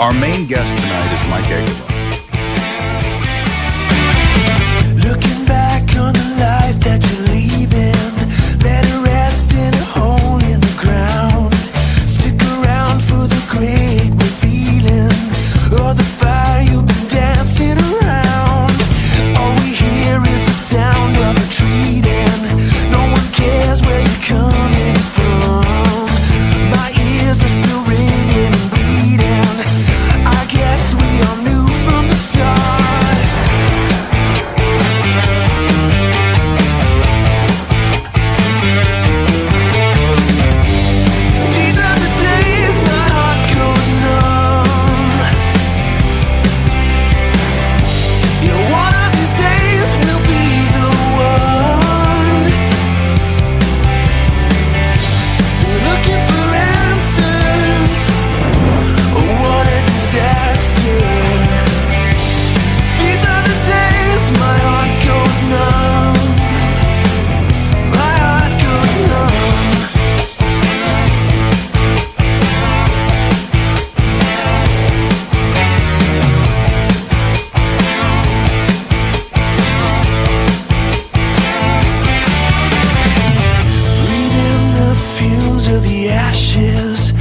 Our main guest tonight is Mike Aguilar. Looking back on the life that you're leaving, let it rest in a hole in the ground. Stick around for the great revealing, or the fire you've been dancing around. All we hear is the sound of retreating. No one cares where you're coming from. My ears are still ringing and bleeding. I guess we all knew from the start. These are the days my heart goes numb. You know, one of these days will be the one. We're looking for answers. Oh, what a disaster. These are the days my heart goes numb. My heart goes numb. Breathing the fumes of the ashes,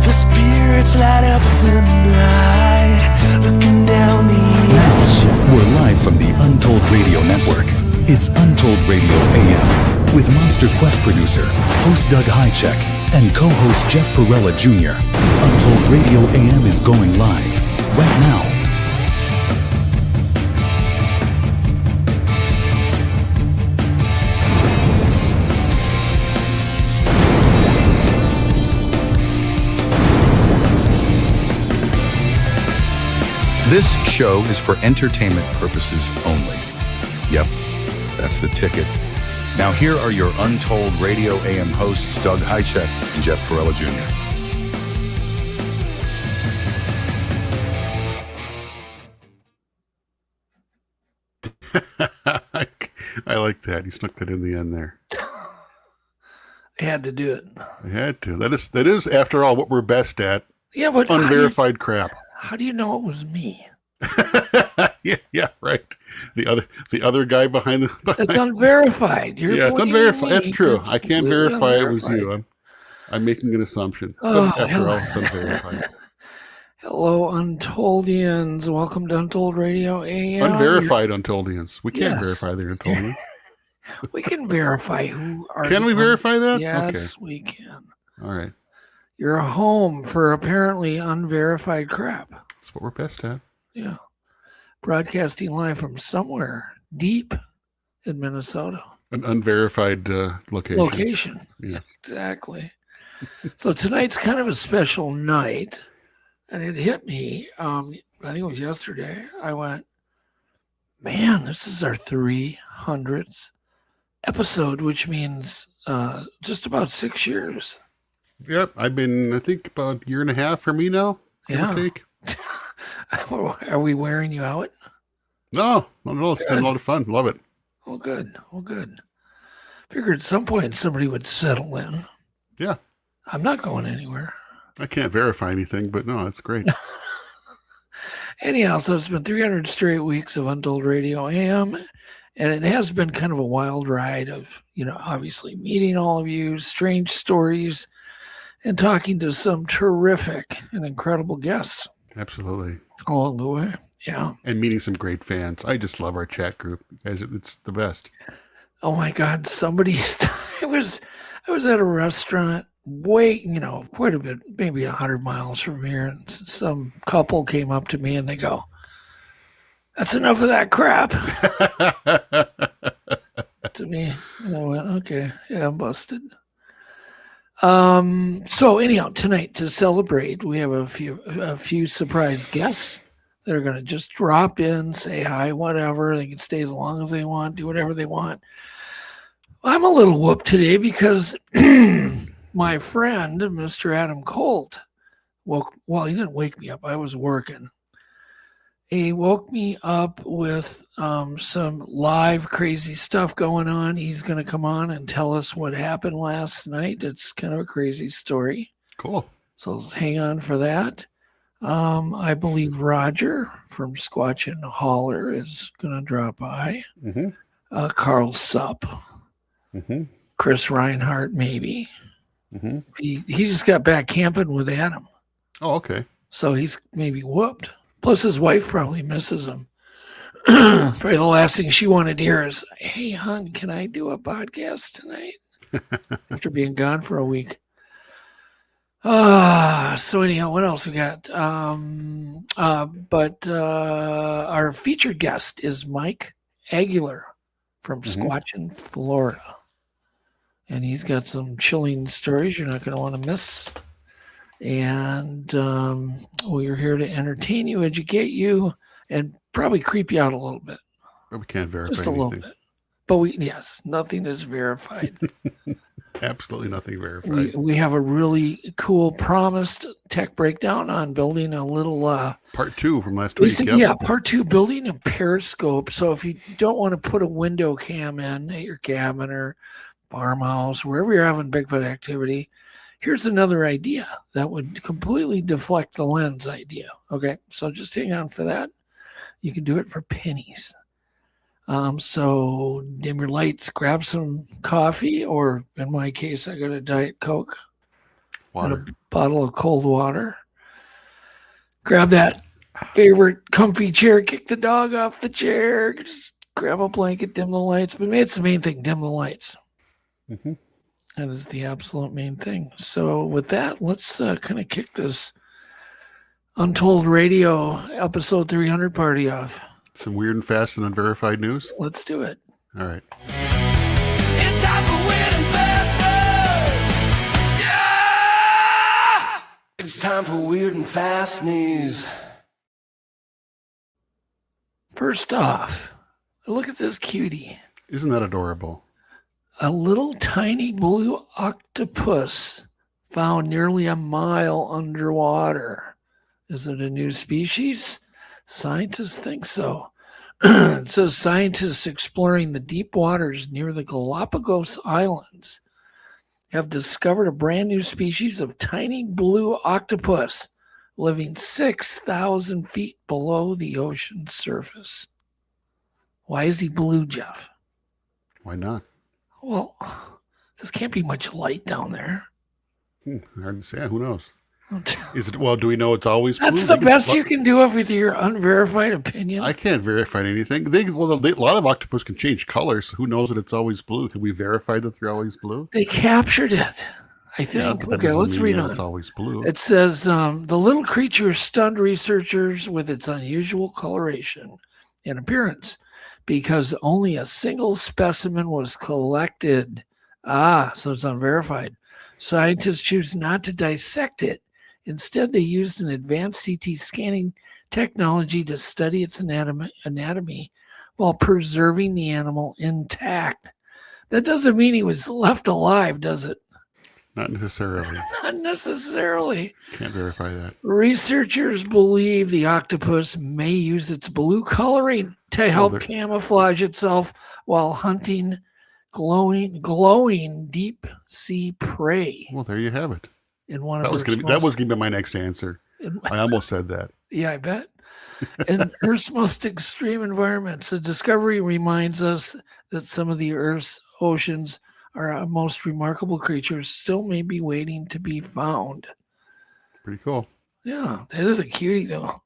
the spirits light up the night, looking down the ash. We're live from the Untold Radio Network. It's Untold Radio AM with Monster Quest producer, host Doug Hajicek, and co-host Jeff Perrella Jr. Untold Radio AM is going live right now. This show is for entertainment purposes only. Yep, that's the ticket. Now here are your Untold Radio AM hosts, Doug Hajicek and Jeff Perrella Jr. I like that. You snuck that in the end there. I had to do it. I had to. That is, after all, what we're best at. Yeah, but Unverified crap. How do you know it was me? yeah, right. The other guy behind the. It's unverified. It's unverified. That's true. I can't verify it was you. I'm making an assumption. After all, it's unverified. Hello, Untoldians. Welcome to Untold Radio AM. Unverified Untoldians. We can't verify they're Untoldians. We can verify who are. Can we verify that? Yes, okay. We can. All right. You're a home for apparently unverified crap. That's what we're best at. Yeah. Broadcasting live from somewhere deep in Minnesota. An unverified location. Yeah. Exactly. So tonight's kind of a special night. And it hit me, I think it was yesterday. I went, man, this is our 300th episode, which means just about 6 years. Yep. I've been, I think, about a year and a half for me now. Yeah. Are we wearing you out? No, not at all. It's been a lot of fun. Love it. Oh, good. Figured at some point somebody would settle in. Yeah. I'm not going anywhere. I can't verify anything, but no, that's great. Anyhow, so it's been 300 straight weeks of Untold Radio AM, and it has been kind of a wild ride of, obviously meeting all of you, strange stories, and talking to some terrific and incredible guests. Absolutely. Along the way, yeah. And meeting some great fans. I just love our chat group. Guys, it's the best. Oh my God, I was at a restaurant quite a bit, maybe 100 miles from here, and some couple came up to me and they go, "That's enough of that crap." To me, and I went, "Okay, yeah, I'm busted." So anyhow, tonight to celebrate, we have a few surprise guests that are going to just drop in, say hi, whatever. They can stay as long as they want, do whatever they want. I'm a little whooped today because my friend, Mr. Adam Colt, he didn't wake me up. I was working. He woke me up with some live crazy stuff going on. He's going to come on and tell us what happened last night. It's kind of a crazy story. Cool. So hang on for that. I believe Roger from Squatch and Holler is going to drop by. Mm-hmm. Carl Supp. Mm-hmm. Chris Reinhardt, maybe. Mm-hmm. He just got back camping with Adam. Oh, okay. So he's maybe whooped. Plus his wife probably misses him. Probably the last thing she wanted to hear is, hey, hon, can I do a podcast tonight? After being gone for a week. So anyhow, what else we got? But our featured guest is Mike Aguilar from Squatchin, Florida. And he's got some chilling stories you're not going to want to miss. And we're here to entertain you, educate you, and probably creep you out a little bit. But we can't verify Just a anything. little bit. But yes, nothing is verified. Absolutely nothing verified. We have a really cool promised tech breakdown on building a little part 2 from last week. Yeah, part 2, building a periscope. So if you don't want to put a window cam in at your cabin or farmhouse, wherever you're having Bigfoot activity, here's another idea that would completely deflect the lens idea. Okay, so just hang on for that. You can do it for pennies. So dim your lights, grab some coffee, or in my case, I got a Diet Coke and a bottle of cold water. Grab that favorite comfy chair, kick the dog off the chair, just grab a blanket, dim the lights. But it's the main thing, dim the lights. Mm-hmm. That is the absolute main thing. So with that, let's kind of kick this Untold Radio episode 300 party off. Some weird and fast and unverified news. Let's do it. All right. It's time for weird and fast news. Yeah! It's time for weird and fast news. First off, look at this cutie. Isn't that adorable? A little tiny blue octopus found nearly a mile underwater. Is it a new species? Scientists think so. It says scientists exploring the deep waters near the Galapagos Islands have discovered a brand new species of tiny blue octopus living 6,000 feet below the ocean surface. Why is he blue, Jeff? Why not? Well, there can't be much light down there. Hard to say. Who knows? Is it? Well, do we know it's always blue? That's the best you can do with your unverified opinion. I can't verify anything. A lot of octopus can change colors. Who knows that it's always blue? Can we verify that they're always blue? They captured it, I think. Yeah, okay, let's read on. It's always blue. It says, the little creature stunned researchers with its unusual coloration and appearance because only a single specimen was collected. So it's unverified. Scientists choose not to dissect it. Instead, they used an advanced CT scanning technology to study its anatomy while preserving the animal intact. That doesn't mean he was left alive, does it? Not necessarily. Not necessarily. Can't verify that. Researchers believe the octopus may use its blue coloring to help camouflage itself while hunting glowing deep sea prey. Well, there you have it. In one That of was going to be my next answer. I almost said that. Yeah, I bet. In Earth's most extreme environments, the discovery reminds us that some of the Earth's oceans, our most remarkable creatures, still may be waiting to be found. Pretty cool. Yeah, that is a cutie, though.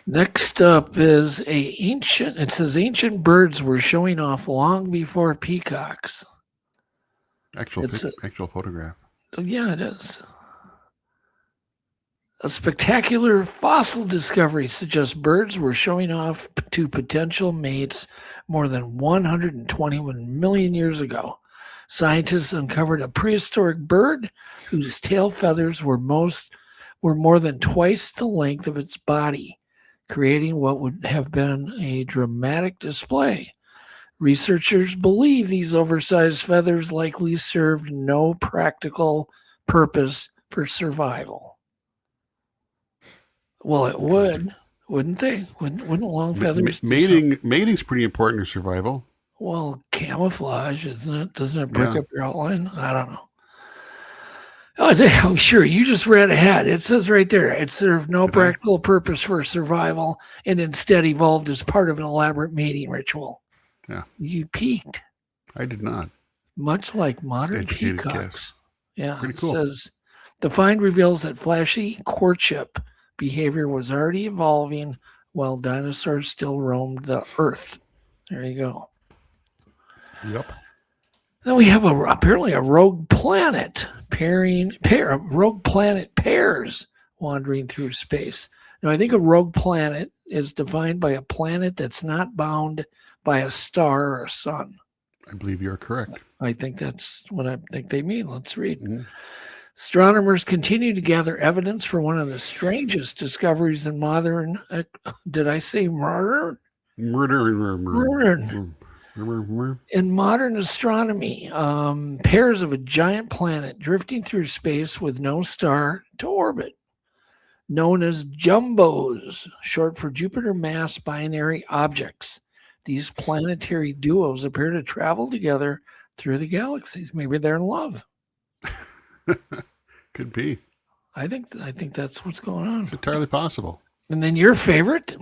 Next up is it says ancient birds were showing off long before peacocks. Actual photograph. Yeah, it is. A spectacular fossil discovery suggests birds were showing off to potential mates more than 121 million years ago. Scientists uncovered a prehistoric bird whose tail feathers were more than twice the length of its body, creating what would have been a dramatic display. Researchers believe these oversized feathers likely served no practical purpose for survival. Well, it would, wouldn't they? Wouldn't long feathers? Mating's pretty important to survival. Well, camouflage, isn't it? Doesn't it break up your outline? I don't know. Oh, sure. You just read ahead. It says right there, it served no practical purpose for survival and instead evolved as part of an elaborate mating ritual. Yeah. You peeked. I did not. Much like modern Educated peacocks. guess. Yeah. Pretty cool. It says the find reveals that flashy courtship behavior was already evolving while dinosaurs still roamed the earth. There you go. Yep. Then we have apparently a rogue planet rogue planet pairs wandering through space. Now, I think a rogue planet is defined by a planet that's not bound by a star or a sun. I believe you're correct. I think that's what I think they mean. Let's read. Mm-hmm. Astronomers continue to gather evidence for one of the strangest discoveries in modern. Did I say modern? Murder. In modern astronomy, pairs of a giant planet drifting through space with no star to orbit, known as jumbos, short for Jupiter mass binary objects. These planetary duos appear to travel together through the galaxies. Maybe they're in love. Could be. I think that's what's going on. It's entirely possible. And then your favorite.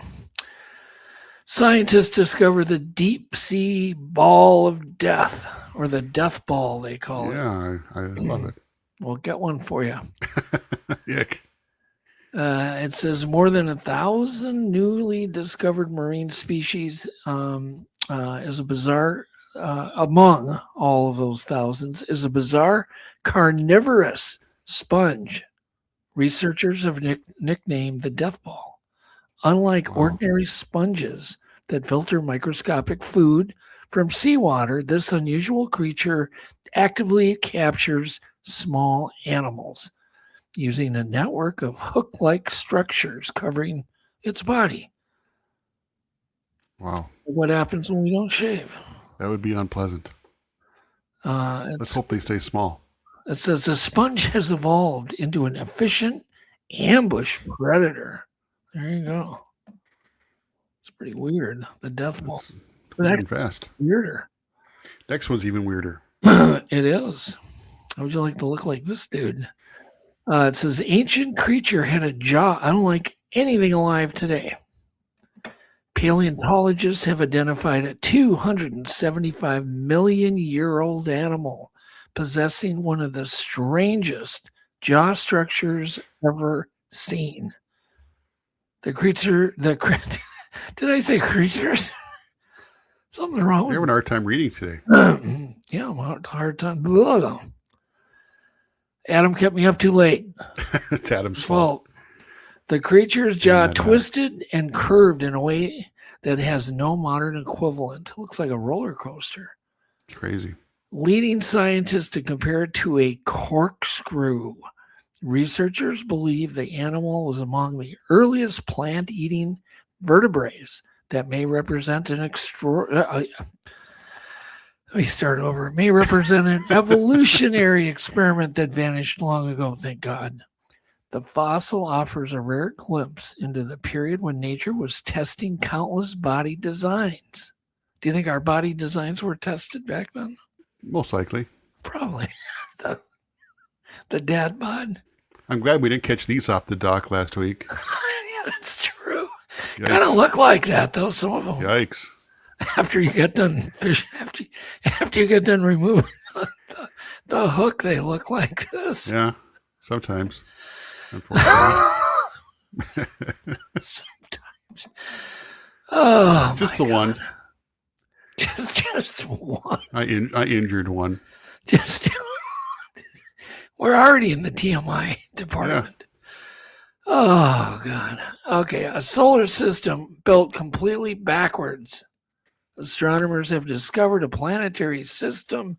Scientists discover the deep sea ball of death, or the death ball, they call it. Yeah, I love it. We'll get one for you. Yuck. It says more than 1,000 newly discovered marine species is a bizarre, among all of those thousands, is a bizarre carnivorous sponge. Researchers have nicknamed the death ball. Unlike ordinary sponges that filter microscopic food from seawater, this unusual creature actively captures small animals using a network of hook-like structures covering its body. Wow. What happens when we don't shave? That would be unpleasant. Let's hope they stay small. It says the sponge has evolved into an efficient ambush predator. There you go. It's pretty weird. The death ball. Moving fast. Weirder. Next one's even weirder. It is. How would you like to look like this dude? It says ancient creature had a jaw unlike anything alive today. Paleontologists have identified a 275 million year old animal possessing one of the strangest jaw structures ever seen. The creature, did I say creatures? Something wrong You're with having a hard time reading today. Yeah, I'm having a hard time. Blah. Adam kept me up too late. It's Adam's Fault. The creature's jaw twisted and curved in a way that has no modern equivalent. It looks like a roller coaster. It's crazy. Leading scientists to compare it to a corkscrew. Researchers believe the animal was among the earliest plant-eating vertebrates that may represent an may represent an evolutionary experiment that vanished long ago, thank God. The fossil offers a rare glimpse into the period when nature was testing countless body designs. Do you think our body designs were tested back then? Most likely. Probably. The dad bod. I'm glad we didn't catch these off the dock last week. Yeah, that's true. Yikes. Kind of look like that, though, some of them. Yikes. After you get done after you get done removing the hook, they look like this. Yeah, sometimes. Unfortunately. Sometimes. Oh, just the God. One. Just one. I injured one. We're already in the TMI department. Yeah. Oh, God. Okay, a solar system built completely backwards. Astronomers have discovered a planetary system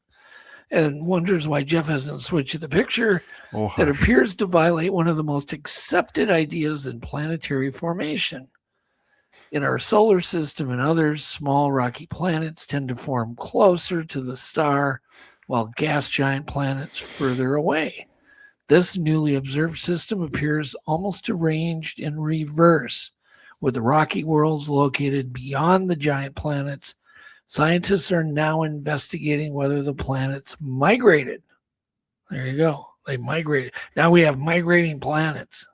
and wonders why Jeff hasn't switched the picture that appears to violate one of the most accepted ideas in planetary formation. In our solar system and others, small rocky planets tend to form closer to the star, while gas giant planets further away. This newly observed system appears almost arranged in reverse, with the rocky worlds located beyond the giant planets. Scientists are now investigating whether the planets migrated. There you go. They migrated. Now we have migrating planets.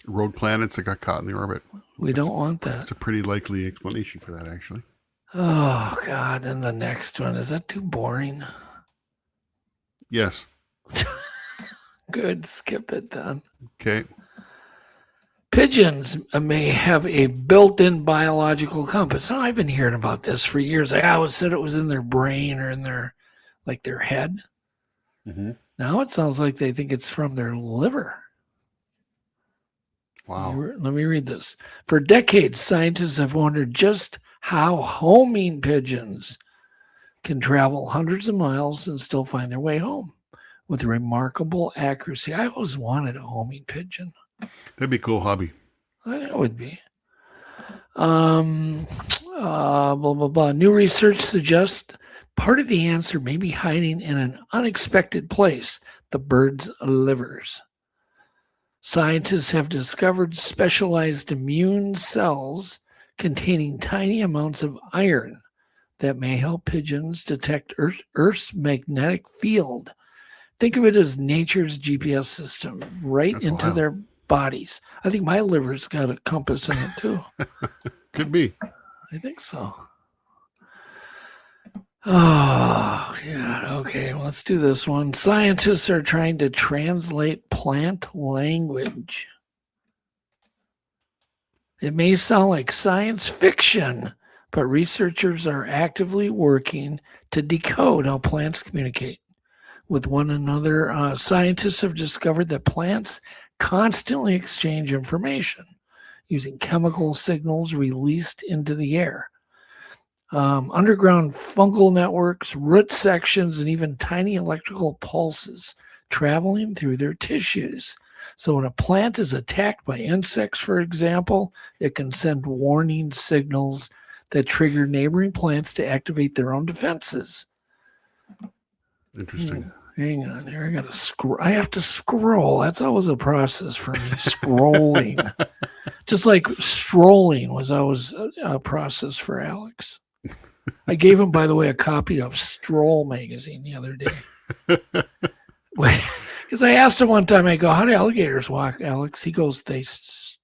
Rogue planets that got caught in the orbit. We don't want that. That's a pretty likely explanation for that, actually. Oh, God. And the next one. Is that too boring? Yes. Good. Skip it then. Okay. Pigeons may have a built-in biological compass. Now, I've been hearing about this for years. I always said it was in their brain or in their head. Mm-hmm. Now it sounds like they think it's from their liver. Wow. Let me read this. For decades, scientists have wondered just how homing pigeons can travel hundreds of miles and still find their way home with remarkable accuracy. I always wanted a homing pigeon. That'd be a cool hobby. I think it would be. Blah, blah, blah. New research suggests part of the answer may be hiding in an unexpected place, the bird's livers. Scientists have discovered specialized immune cells containing tiny amounts of iron that may help pigeons detect Earth's magnetic field. Think of it as nature's GPS system right That's into wild. their bodies. I think my liver's got a compass in it too. Could be. I think so. Oh, God. Okay, let's do this one. Scientists are trying to translate plant language. It may sound like science fiction, but researchers are actively working to decode how plants communicate with one another. Scientists have discovered that plants constantly exchange information using chemical signals released into the air. Underground fungal networks, root sections, and even tiny electrical pulses traveling through their tissues. So when a plant is attacked by insects, for example, it can send warning signals that trigger neighboring plants to activate their own defenses. Interesting. Hang on here. I gotta scroll. I have to scroll. That's always a process for me. Scrolling. Just like strolling was always a process for Alex. I gave him, by the way, a copy of Stroll magazine the other day. Because I asked him one time, I go, how do alligators walk, Alex? He goes,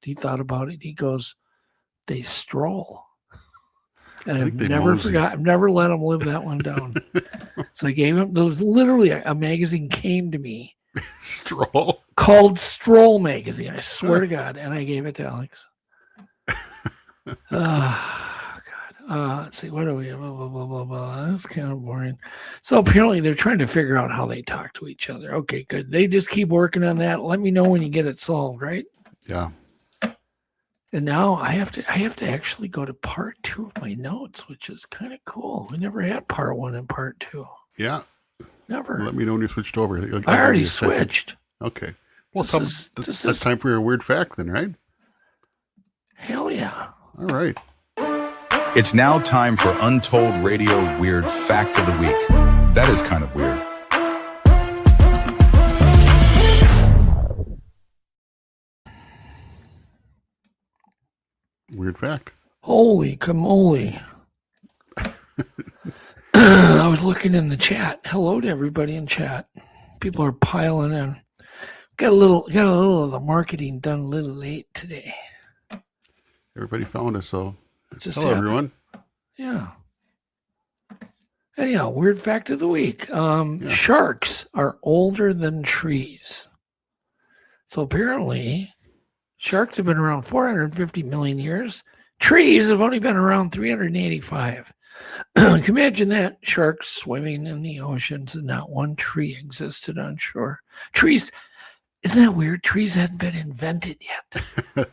he thought about it. He goes, they stroll. And I've never let him live that one down. So I gave him, there was literally a magazine came to me. Stroll? Called Stroll magazine. I swear to God. And I gave it to Alex. Let's see, what do we have? Blah, blah, blah, blah, blah. That's kind of boring. So apparently they're trying to figure out how they talk to each other. Okay, good. They just keep working on that. Let me know when you get it solved, right? Yeah. And now I have to actually go to part 2 of my notes, which is kind of cool. We never had part 1 and part 2. Yeah. Never. Let me know when you switched over. I already switched. Okay. Well, This that's is time for your weird fact then, right? hell yeah. All right. It's now time for Untold Radio Weird Fact of the Week. That is kind of weird. Weird fact. Holy camole. I was looking in the chat. Hello to everybody in chat. People are piling in. Got a little of the marketing done a little late today. Everybody found us, so Just hello, happened. everyone. Yeah. Anyhow, weird fact of the week. Sharks are older than trees. So apparently, sharks have been around 450 million years. Trees have only been around 385. Can you imagine that? Sharks swimming in the oceans and not one tree existed on shore. Trees, isn't that weird? Trees hadn't been invented yet.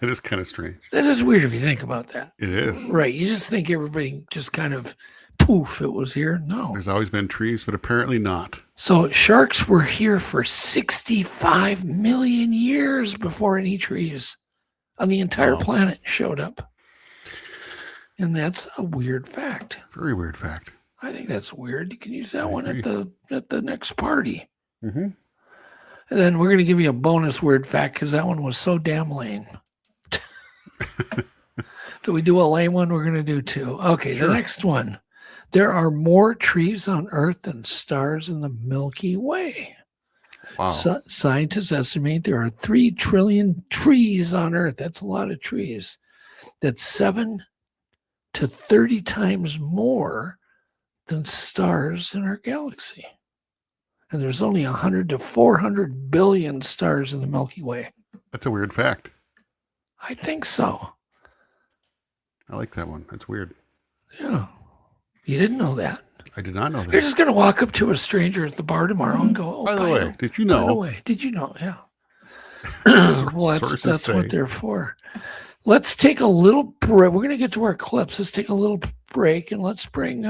It is kind of strange. That is weird if you think about that. It is. Right. You just think everybody just kind of poof, it was here. No. There's always been trees, but apparently not. So sharks were here for 65 million years before any trees on the entire planet showed up. And that's a weird fact. Very weird fact. I think that's weird. You can use that one at the next party. Mm-hmm. And then we're going to give you a bonus weird fact because that one was so damn lame. So we do a lame one, we're going to do 2. Okay, Sure. The next one. There are more trees on Earth than stars in the Milky Way. Wow. Scientists estimate there are 3 trillion trees on Earth. That's a lot of trees. That's 7 to 30 times more than stars in our galaxy. And there's only 100 to 400 billion stars in the Milky Way. That's a weird fact. I think so. I like that one. That's weird. Yeah. You didn't know that. I did not know that. You're just going to walk up to a stranger at the bar tomorrow and go, by the way, did you know? By the way, did you know? Yeah. Well, that's say. what they're for. Let's take a little break. We're going to get to our clips. Let's take a little break and let's bring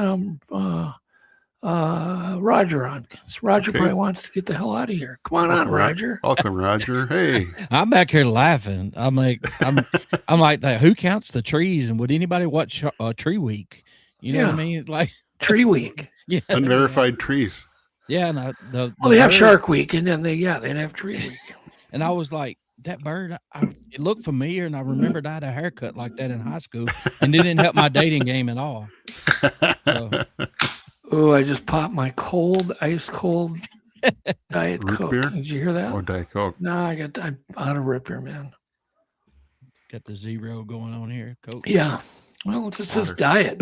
Roger on. Roger probably wants to get the hell out of here. Come on, Roger. Welcome, Roger. Hey. I'm back here laughing. I'm like that. Who counts the trees? And would anybody watch Tree Week? You know what I mean? Like Tree Week. Yeah. Unverified trees. Yeah. And they have Shark Week, and then they'd have Tree Week. And I was like, that bird, it looked familiar, and I remembered I had a haircut like that in high school, and it didn't help my dating game at all. So. Oh, I just popped my ice cold Diet Root Coke. beer? Did you hear that? Or Diet Coke? No, I'm out of root beer, man. Got the zero going on here. Coke. Yeah. Well, it just says diet.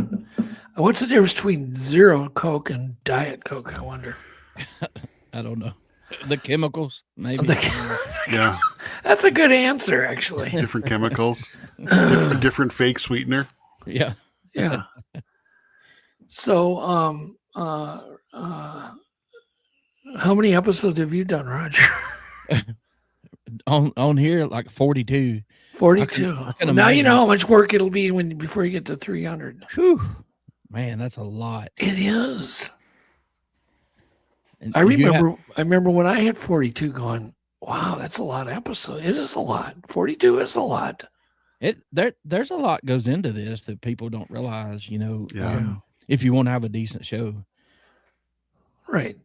What's the difference between zero Coke and Diet Coke, I wonder? I don't know. The chemicals, maybe. Yeah. That's a good answer, actually. Different chemicals. different fake sweetener. Yeah. Yeah. So, how many episodes have you done, Roger? on here, like 42. 42. I can now you imagine. know how much work it'll be before you get to 300. Whew. Man, that's a lot. It is. And I remember when I had 42 going, wow, that's a lot of episodes. It is a lot. 42 is a lot. There's a lot goes into this that people don't realize, Yeah. If you want to have a decent show. Right.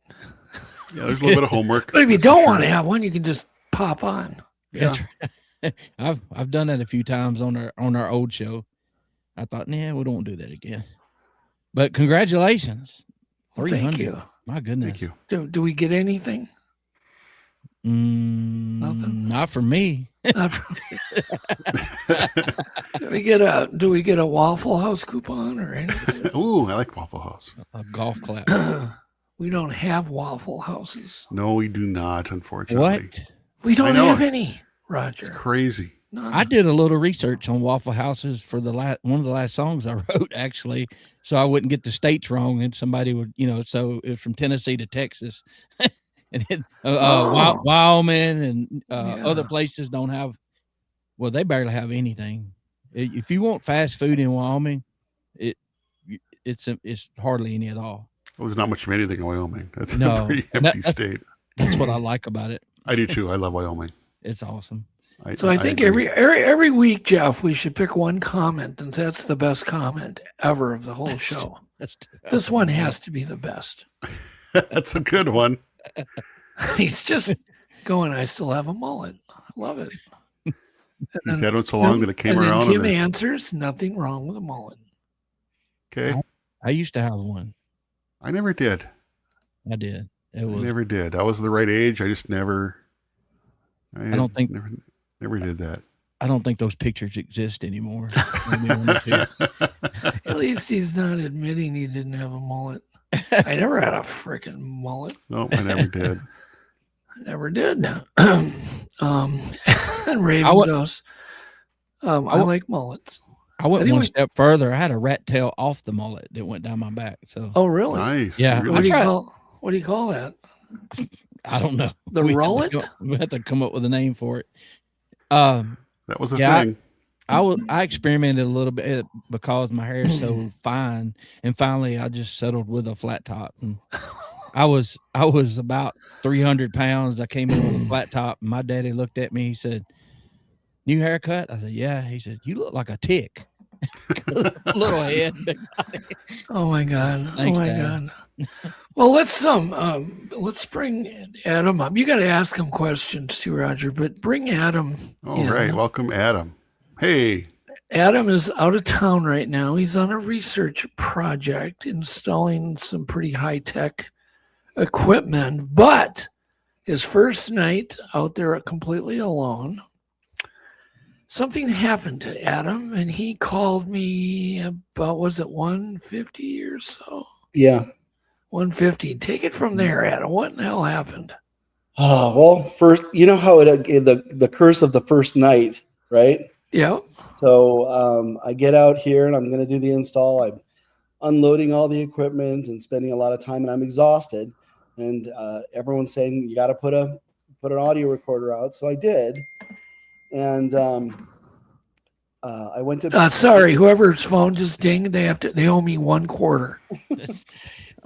Yeah, there's a little bit of homework. But if you don't want to have one, you can just pop on. Yeah. I've done that a few times on our old show. I thought, nah, we don't do that again. But congratulations. Well, thank you. My goodness. Thank you. Do we get anything? Nothing. Not for me. Not for do we get a Waffle House coupon or anything? Ooh, I like Waffle House. A golf clap. We don't have Waffle Houses. No, we do not, unfortunately. What? We don't have any, Roger. It's crazy. None. I did a little research on Waffle Houses for one of the last songs I wrote, actually, so I wouldn't get the states wrong, and somebody would, so it was from Tennessee to Texas, and then Wyoming and other places don't have. Well, they barely have anything. If you want fast food in Wyoming, it's hardly any at all. Well, there's not much of anything in Wyoming. That's No, a pretty empty state. That's what I like about it. I do too. I love Wyoming. It's awesome. So I think every week, Jeff, we should pick one comment, and that's the best comment ever of the whole show. This one has to be the best. That's a good one. He's just going, I still have a mullet. I love it. He's had it so long that it came and around. Then Kim answers, nothing wrong with a mullet. Okay. I used to have one. I never did. I did. I never did. I was the right age. I just never. Never did that. I don't think those pictures exist anymore. At least he's not admitting he didn't have a mullet. I never had a freaking mullet. No, I never did. I never did. And Raven goes, I like mullets. I went one step further. I had a rat tail off the mullet that went down my back. So. Oh, really? Nice. Yeah. Really? What do you call that? I don't know. The rollet? We have to come up with a name for it. That was a thing. I experimented a little bit because my hair is so fine, and finally I just settled with a flat top. And I was about 300 pounds. I came in with a flat top, and my daddy looked at me. He said, "New haircut?" I said, "Yeah." He said, "You look like a tick." Little head, big body. Oh my God! Thanks, oh my Dad. God! Well, let's bring Adam up. You got to ask him questions too, Roger. But bring Adam. All right, welcome, Adam. Hey. Adam is out of town right now. He's on a research project installing some pretty high-tech equipment, but his first night out there completely alone, something happened to Adam, and he called me about, was it 1:50 or so? Yeah. 1:50. Take it from there, Adam. What in the hell happened? Oh, well, first, you know how the curse of the first night, right? Yeah. So I get out here and I'm going to do the install. I'm unloading all the equipment and spending a lot of time, and I'm exhausted. And everyone's saying you got to put an audio recorder out, so I did. And I went to. Sorry, whoever's phone just dinged. They owe me $1.25.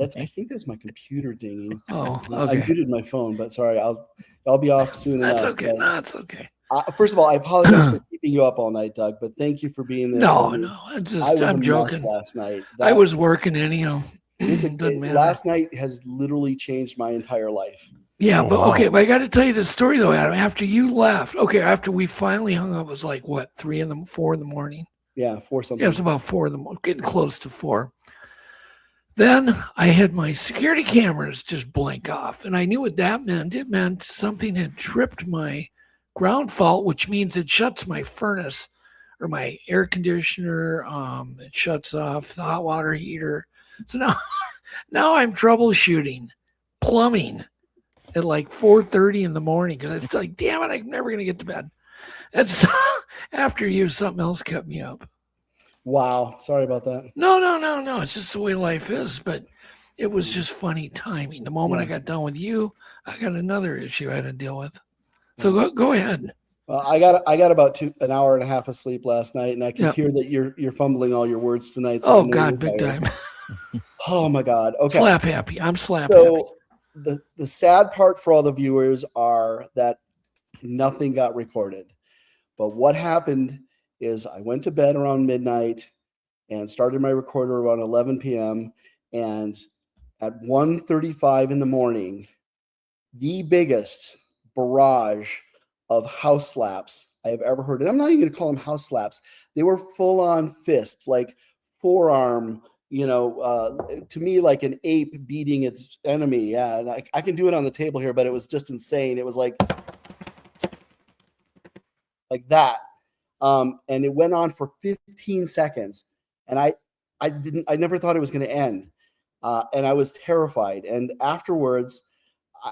I think that's my computer dinging. Oh, I okay. muted my phone, but sorry, I'll be off soon. That's enough, okay. No, it's okay. First of all, I apologize for keeping you up all night, Doug, but thank you for being there. No, I'm joking. Last night, I was working anyhow. Doesn't matter. Last night has literally changed my entire life. Yeah, but okay, but I got to tell you this story though, Adam. After you left, after we finally hung up, it was like what, 4 in the morning. Yeah, 4 something. Yeah, it was about 4 in the morning, getting close to 4. Then I had my security cameras just blink off, and I knew what that meant. It meant something had tripped my ground fault, which means it shuts my furnace or my air conditioner. It shuts off the hot water heater. So now I'm troubleshooting plumbing at like 4:30 in the morning because it's like, damn it, I'm never gonna get to bed. That's after you. Something else kept me up. Wow, sorry about that. No. It's just the way life is. But it was just funny timing. The moment I got done with you, I got another issue I had to deal with. So go ahead. Well, I got about an hour and a half of sleep last night, and I can hear that you're fumbling all your words tonight. So God, big time. Oh my God. Okay. Slap happy. I'm slap happy. The sad part for all the viewers are that nothing got recorded. But what happened is I went to bed around midnight and started my recorder around 11 p.m. And at 1:35 in the morning, the biggest barrage of house slaps I have ever heard. And I'm not even going to call them house slaps. They were full on fist, like forearm, to me, like an ape beating its enemy. Yeah. And I can do it on the table here, but it was just insane. It was like that. And it went on for 15 seconds. And I never thought it was going to end. And I was terrified. And afterwards,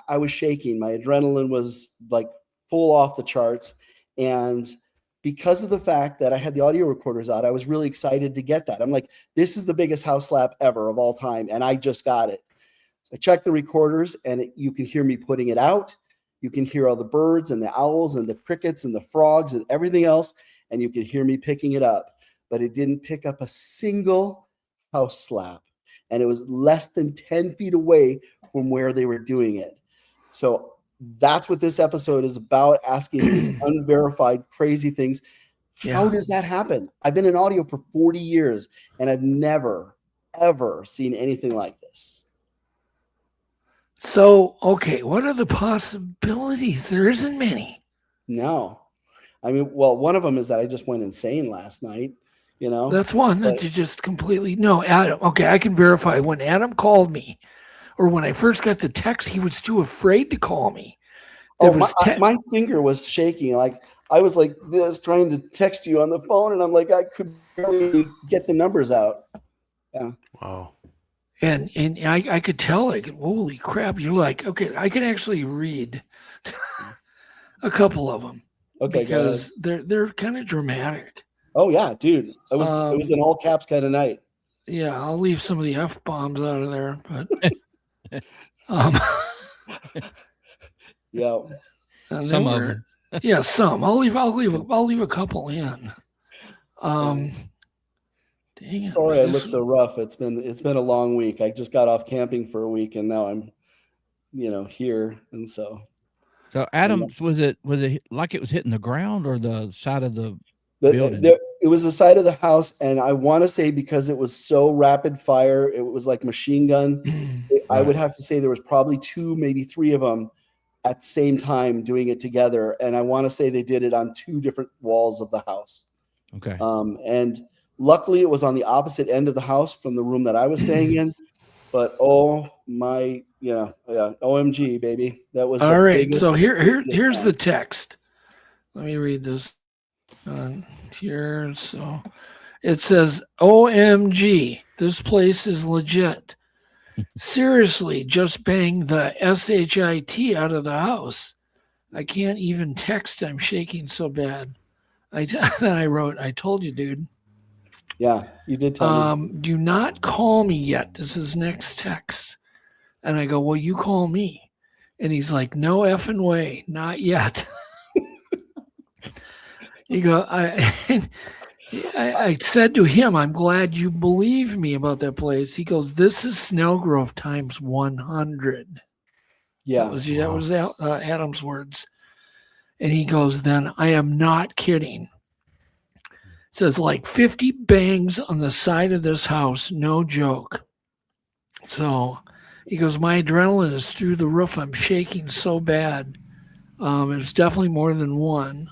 I was shaking. My adrenaline was like full off the charts. And because of the fact that I had the audio recorders out, I was really excited to get that. I'm like, this is the biggest house slap ever of all time. And I just got it. So I checked the recorders, and you can hear me putting it out. You can hear all the birds and the owls and the crickets and the frogs and everything else. And you can hear me picking it up. But it didn't pick up a single house slap. And it was less than 10 feet away from where they were doing it. So that's what this episode is about, asking these unverified, crazy things. How does that happen? I've been in audio for 40 years, and I've never, ever seen anything like this. So, okay, what are the possibilities? There isn't many. No. I mean, well, one of them is that I just went insane last night. That's one that you just completely Adam. Okay, I can verify when Adam called me, or when I first got the text, he was too afraid to call me. My finger was shaking. Like I was like this, trying to text you on the phone, and I'm like, I could barely get the numbers out. Yeah. Wow. And I could tell, like, holy crap! You're like, okay, I can actually read a couple of them. Okay, because they're kind of dramatic. Oh yeah, dude. It was an all caps kind of night. Yeah, I'll leave some of the F-bombs out of there, but yeah. Some of them. Yeah, some. I'll leave a couple in. Dang it, sorry, I look so rough. It's been a long week. I just got off camping for a week, and now I'm here, and so. So Adams, was it like it was hitting the ground or the side of the building? It was the side of the house, and I want to say because it was so rapid fire, it was like machine gun. I would have to say there was probably 2, maybe 3 of them at the same time doing it together, and I want to say they did it on 2 different walls of the house. Okay. And luckily, it was on the opposite end of the house from the room that I was staying in. But oh my, Yeah. OMG, baby. That was all the right. biggest, So here's biggest the time. text. Let me read this on here. So it says, OMG, this place is legit. Seriously, just bang the SHIT out of the house. I can't even text. I'm shaking so bad. I wrote, I told you, dude. Yeah, you did tell me. Do not call me yet. This is next text. And I go, well, you call me. And he's like, no effing way, not yet. You go, I said to him, I'm glad you believe me about that place. He goes, this is Snellgrove times 100. Yeah. That was Adam's words. And he goes, then I am not kidding. It says like 50 bangs on the side of this house. No joke. So he goes, my adrenaline is through the roof. I'm shaking so bad. It was definitely more than one.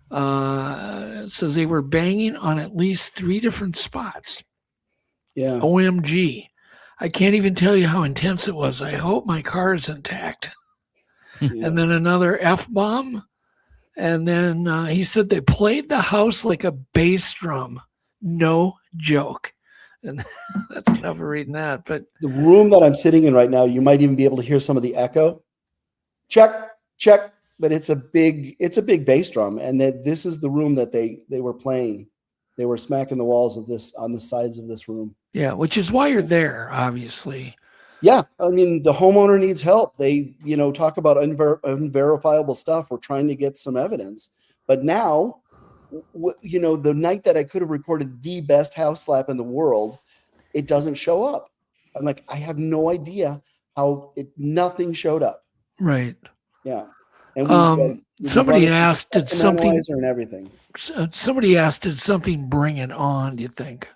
It says they were banging on at least 3 different spots. Yeah. OMG. I can't even tell you how intense it was. I hope my car is intact. Yeah. And then another F-bomb. And then he said they played the house like a bass drum. No joke. And that's enough of reading that. But The room that I'm sitting in right now, you might even be able to hear some of the echo. Check. But it's a big bass drum. And that this is the room that they were playing. They were smacking the walls of this on the sides of this room. yeah, which is why you're there, obviously. Yeah, I mean, the homeowner needs help. They, talk about unverifiable stuff. We're trying to get some evidence. But now, the night that I could have recorded the best house slap in the world, it doesn't show up. I'm like, I have no idea how nothing showed up. Right. Yeah. And somebody asked, did something and everything. Somebody asked, did something bring it on, do you think?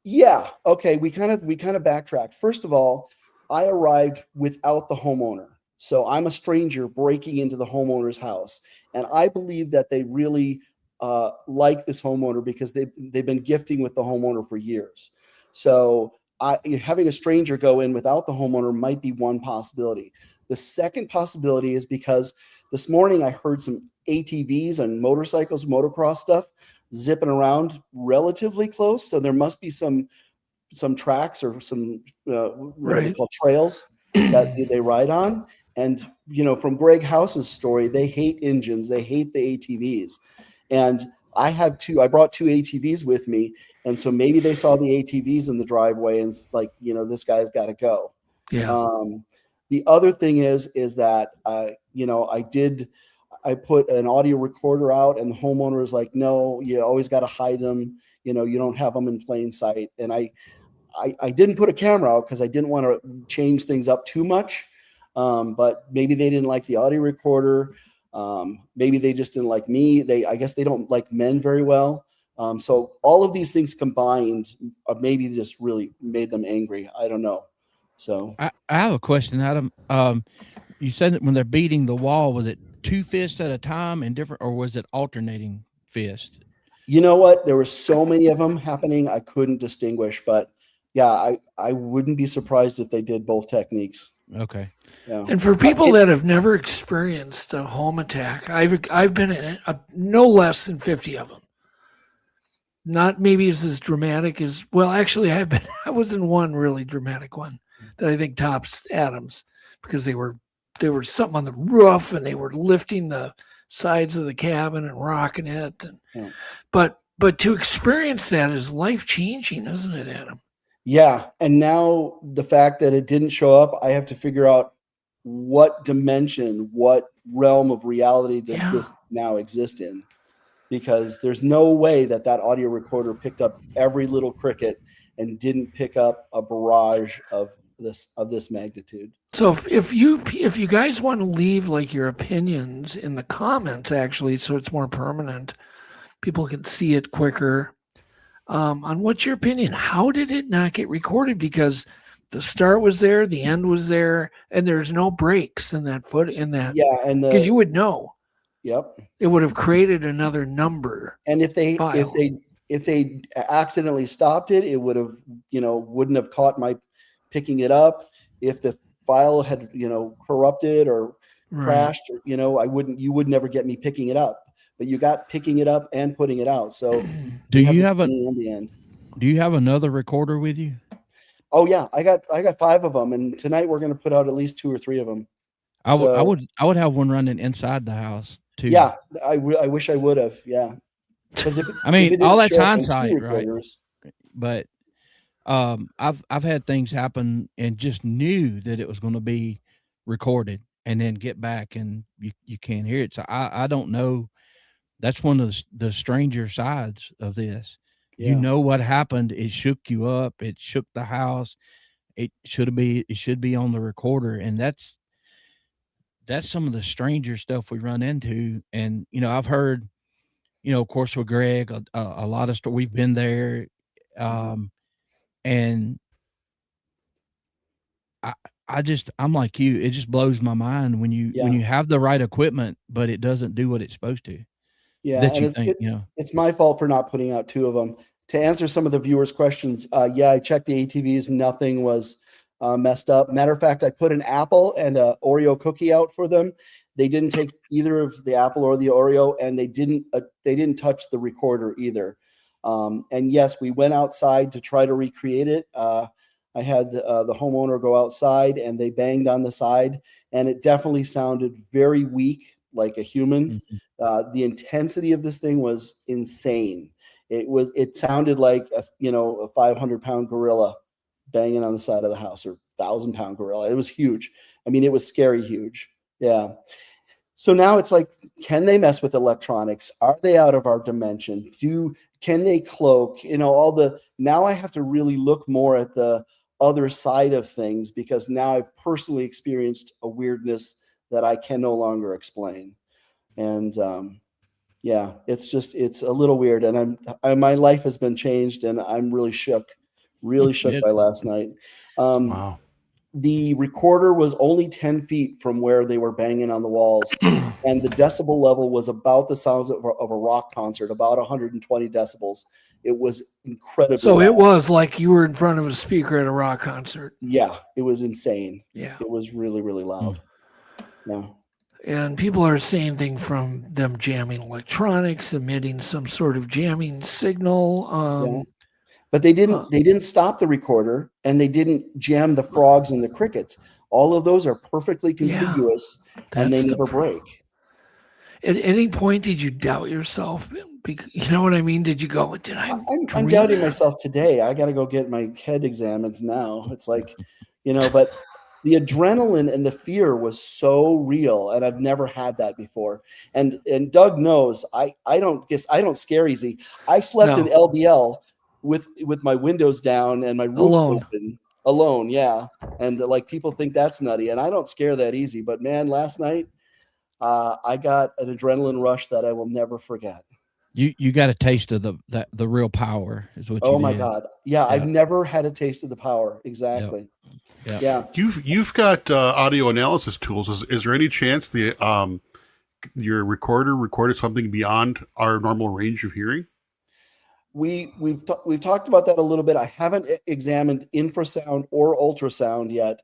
Yeah. Okay. We kind of backtracked. First of all, I arrived without the homeowner. So I'm a stranger breaking into the homeowner's house. And I believe that they really like this homeowner because they've been gifting with the homeowner for years. So having a stranger go in without the homeowner might be one possibility. The second possibility is because this morning I heard some ATVs and motorcycles, motocross stuff zipping around relatively close. So there must be some tracks or some what they call trails that they ride on. And, from Greg House's story, they hate engines. They hate the ATVs. And I brought 2 ATVs with me. And so maybe they saw the ATVs in the driveway and it's like, this guy's got to go. Yeah. The other thing is that, I put an audio recorder out and the homeowner is like, no, you always got to hide them. You don't have them in plain sight. And I didn't put a camera out because I didn't want to change things up too much. But maybe they didn't like the audio recorder. Maybe they just didn't like me. I guess they don't like men very well. So all of these things combined maybe just really made them angry. I don't know. So I have a question, Adam. You said that when they're beating the wall, was it 2 fists at a time and different, or was it alternating fists? You know what? There were so many of them happening. I couldn't distinguish, but yeah, I wouldn't be surprised if they did both techniques. Okay. Yeah. And for people that have never experienced a home attack, I've been in no less than 50 of them. Not maybe as dramatic as, well, actually I was in one really dramatic one that I think tops Adam's because they were something on the roof and they were lifting the sides of the cabin and rocking it. And, but to experience that is life-changing, isn't it, Adam? Yeah. And now the fact that it didn't show up, I have to figure out what dimension, what realm of reality does this now exist in? Because there's no way that audio recorder picked up every little cricket and didn't pick up a barrage of this magnitude. So if you guys want to leave like your opinions in the comments, actually, so it's more permanent, people can see it quicker. On what's your opinion? How did it not get recorded? Because the start was there, the end was there, and there's no breaks in that Yeah, and because you would know. Yep. It would have created another number. And if they accidentally stopped it, it would have, wouldn't have caught my picking it up. If the file had, corrupted or Right. crashed, or, you would never get me picking it up, but you got picking it up and putting it out. So Do we have you the have a beginning and the end. Do you have another recorder with you? Oh yeah, I got 5 of them, and tonight we're going to put out at least 2 or 3 of them. I would have one running inside the house too. Yeah, I wish I would have. Yeah, because I mean, all that's hindsight, right? But I've had things happen and just knew that it was going to be recorded, and then get back and you can't hear it. So I don't know. That's one of the stranger sides of this. Yeah. You know what happened? It shook you up. It shook the house. It should be on the recorder, and that's some of the stranger stuff we run into. And I've heard, of course, with Greg, a lot of stuff. We've been there, and I'm like you. It just blows my mind when you have the right equipment, but it doesn't do what it's supposed to. Yeah, and it's my fault for not putting out 2 of them. To answer some of the viewers' questions, I checked the ATVs. Nothing was messed up. Matter of fact, I put an apple and a Oreo cookie out for them. They didn't take either of the apple or the Oreo, and they didn't touch the recorder either. And yes, we went outside to try to recreate it. I had the homeowner go outside, and they banged on the side, and it definitely sounded very weak, like a human. Mm-hmm. The intensity of this thing was insane. It sounded like a 500-pound gorilla banging on the side of the house, or 1,000-pound gorilla. It was huge. I mean, it was scary huge. Yeah. So now it's like, can they mess with electronics? Are they out of our dimension? Can they cloak? Now I have to really look more at the other side of things, because now I've personally experienced a weirdness that I can no longer explain. And it's a little weird, and my life has been changed, and I'm really shook by last night. Wow. The recorder was only 10 feet from where they were banging on the walls, and the decibel level was about the sounds of a rock concert, about 120 decibels. It was incredibly So loud. it was like you were in front of a speaker at a rock concert. Yeah, it was insane. Yeah. It was really, really loud. Yeah. And people are saying things from them jamming electronics, emitting some sort of jamming signal. But they didn't stop the recorder, and they didn't jam the frogs and the crickets. All of those are perfectly contiguous, and they never break. At any point, did you doubt yourself? You know what I mean? Did you go, I'm doubting myself today. I got to go get my head examined now. It's like, but the adrenaline and the fear was so real, and I've never had that before. And Doug knows I don't scare easy. I slept in LBL with my windows down and my roof open alone. Yeah. And like, people think that's nutty, and I don't scare that easy, but man, last night I got an adrenaline rush that I will never forget. You got a taste of the real power is what you Oh my did. God. Yeah. I've never had a taste of the power. Exactly. Yep. Yeah. You've got audio analysis tools. Is there any chance your recorder recorded something beyond our normal range of hearing? We've talked about that a little bit. I haven't examined infrasound or ultrasound yet.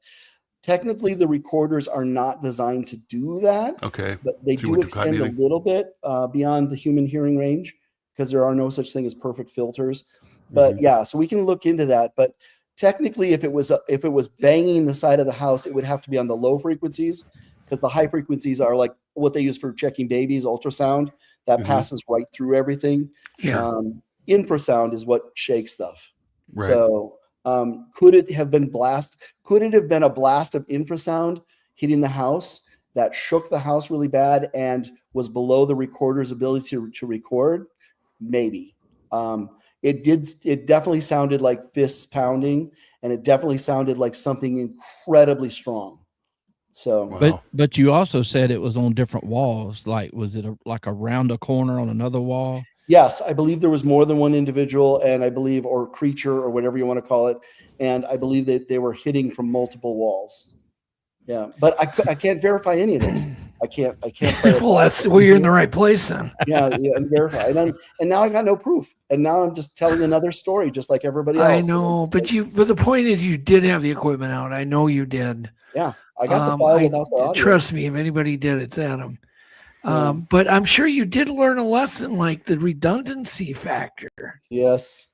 Technically, the recorders are not designed to do that. Okay. But they do extend a little bit beyond the human hearing range, because there are no such thing as perfect filters. But yeah, so we can look into that. But technically, if it was banging the side of the house, it would have to be on the low frequencies, because the high frequencies are like what they use for checking babies, ultrasound, that passes right through everything. Yeah. Infrasound is what shakes stuff. Right. So could it have been a blast of infrasound hitting the house that shook the house really bad and was below the recorder's ability to record? Maybe. It definitely sounded like fists pounding, and it definitely sounded like something incredibly strong. So, wow. But you also said it was on different walls. Like, was it like around a corner on another wall? Yes, I believe there was more than one individual, and I believe, or creature, or whatever you want to call it. And I believe that they were hitting from multiple walls. Yeah, but I can't verify any of this. I can't. Well, that's well, you're in the right place then. Yeah, and verify. And now I got no proof. And now I'm just telling another story, just like everybody else. I know, but the point is, you did have the equipment out. I know you did. Yeah, I got the file without the audio. Trust me, if anybody did, it's Adam. But I'm sure you did learn a lesson, like the redundancy factor. Yes.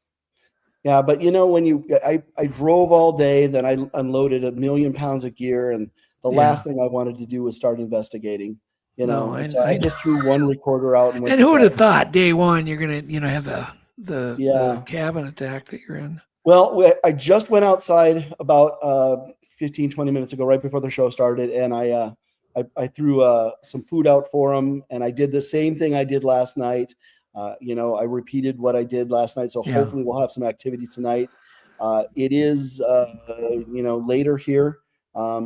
Yeah, but when I drove all day, then I unloaded 1 million pounds of gear, and the last thing I wanted to do was start investigating. I just threw one recorder out. And who would have thought day one you're gonna have the cabin attack that you're in? Well, I just went outside about 15, 20 minutes ago, right before the show started, and I threw some food out for them, and I did the same thing I did last night. I repeated what I did last night, so hopefully we'll have some activity tonight. It is, later here,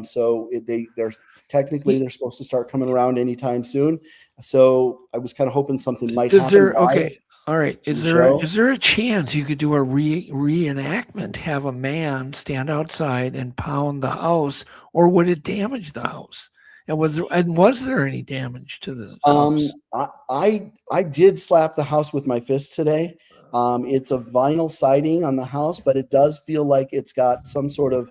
so they're supposed to start coming around anytime soon. So I was kind of hoping something might happen. Okay, all right. Is there a chance you could do a reenactment? Have a man stand outside and pound the house, or would it damage the house? And was there any damage to the house? I did slap the house with my fist today. It's a vinyl siding on the house, but it does feel like it's got some sort of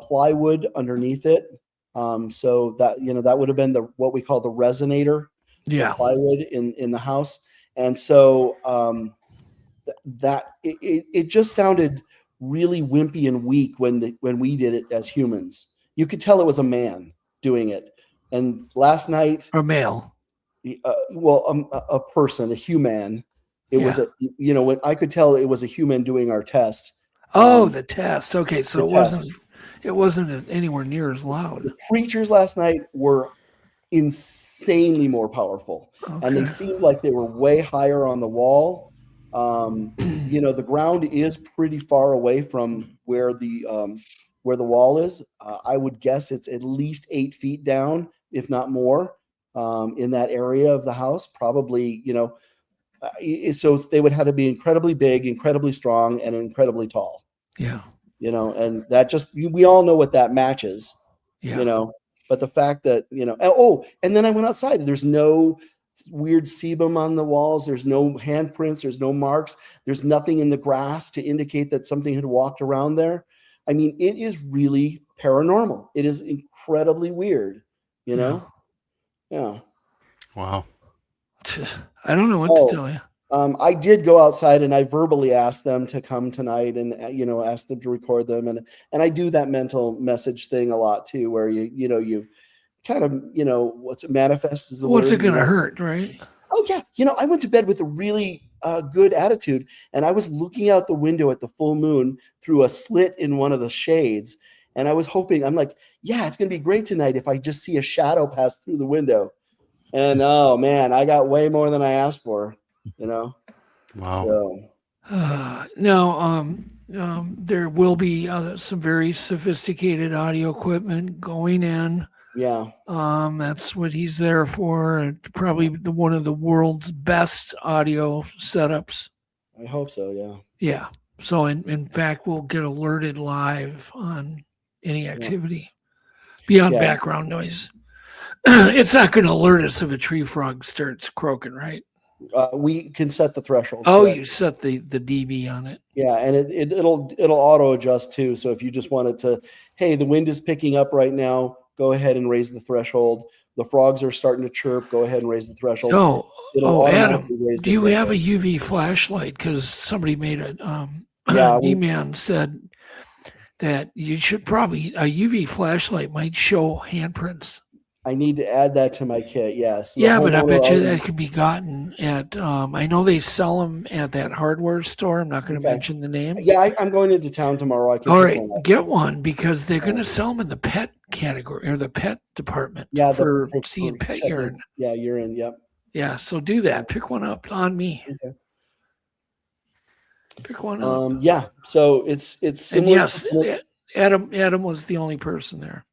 plywood underneath it. So that would have been what we call the resonator, the plywood in the house. And so it just sounded really wimpy and weak when we did it as humans. You could tell it was a man doing it. And last night, a male, a person, a human. It was when I could tell it was a human doing our test. The test. Okay, so it wasn't anywhere near as loud. The creatures last night were insanely more powerful, and they seemed like they were way higher on the wall. The ground is pretty far away from where the wall is. I would guess it's at least 8 feet down, if not more, in that area of the house. Probably, so they would have to be incredibly big, incredibly strong, and incredibly tall. Yeah. And that we all know what that matches. Yeah. But the fact that, and then I went outside. There's no weird sebum on the walls. There's no handprints. There's no marks. There's nothing in the grass to indicate that something had walked around there. I mean, it is really paranormal. It is incredibly weird, Yeah. Wow. I don't know what to tell you. I did go outside and I verbally asked them to come tonight and, ask them to record them. And I do that mental message thing a lot too, where you kind of, what's it manifest is the what's word, it going to hurt, right? Oh yeah. I went to bed with a really good attitude, and I was looking out the window at the full moon through a slit in one of the shades. And I was hoping, I'm like, yeah, it's going to be great tonight if I just see a shadow pass through the window. And oh man, I got way more than I asked for, Wow. So. There will be some very sophisticated audio equipment going in. Yeah. That's what he's there for. Probably one of the world's best audio setups. I hope so. Yeah. Yeah. So in fact, we'll get alerted live on any activity beyond background noise. It's not going to alert us if a tree frog starts croaking, right? We can set the threshold. Oh, correct. You set the dB on it. Yeah, and it'll auto adjust too. So if you just wanted to, hey, the wind is picking up right now, go ahead and raise the threshold. The frogs are starting to chirp. Go ahead and raise the threshold. Adam, do you have a UV flashlight? Because somebody made D-Man said that you should probably, a UV flashlight might show handprints. I need to add that to my kit. Yes. Yeah, but I bet you that can be gotten at. I know they sell them at that hardware store. I'm not going to mention the name. Yeah, I'm going into town tomorrow. All right, get one because they're going to sell them in the pet category or the pet department. Yeah, for seeing pet urine. Yeah, urine. Yep. Yeah, so do that. Pick one up on me. Okay. Pick one up. Yeah. So it's similar. And yes, Adam was the only person there.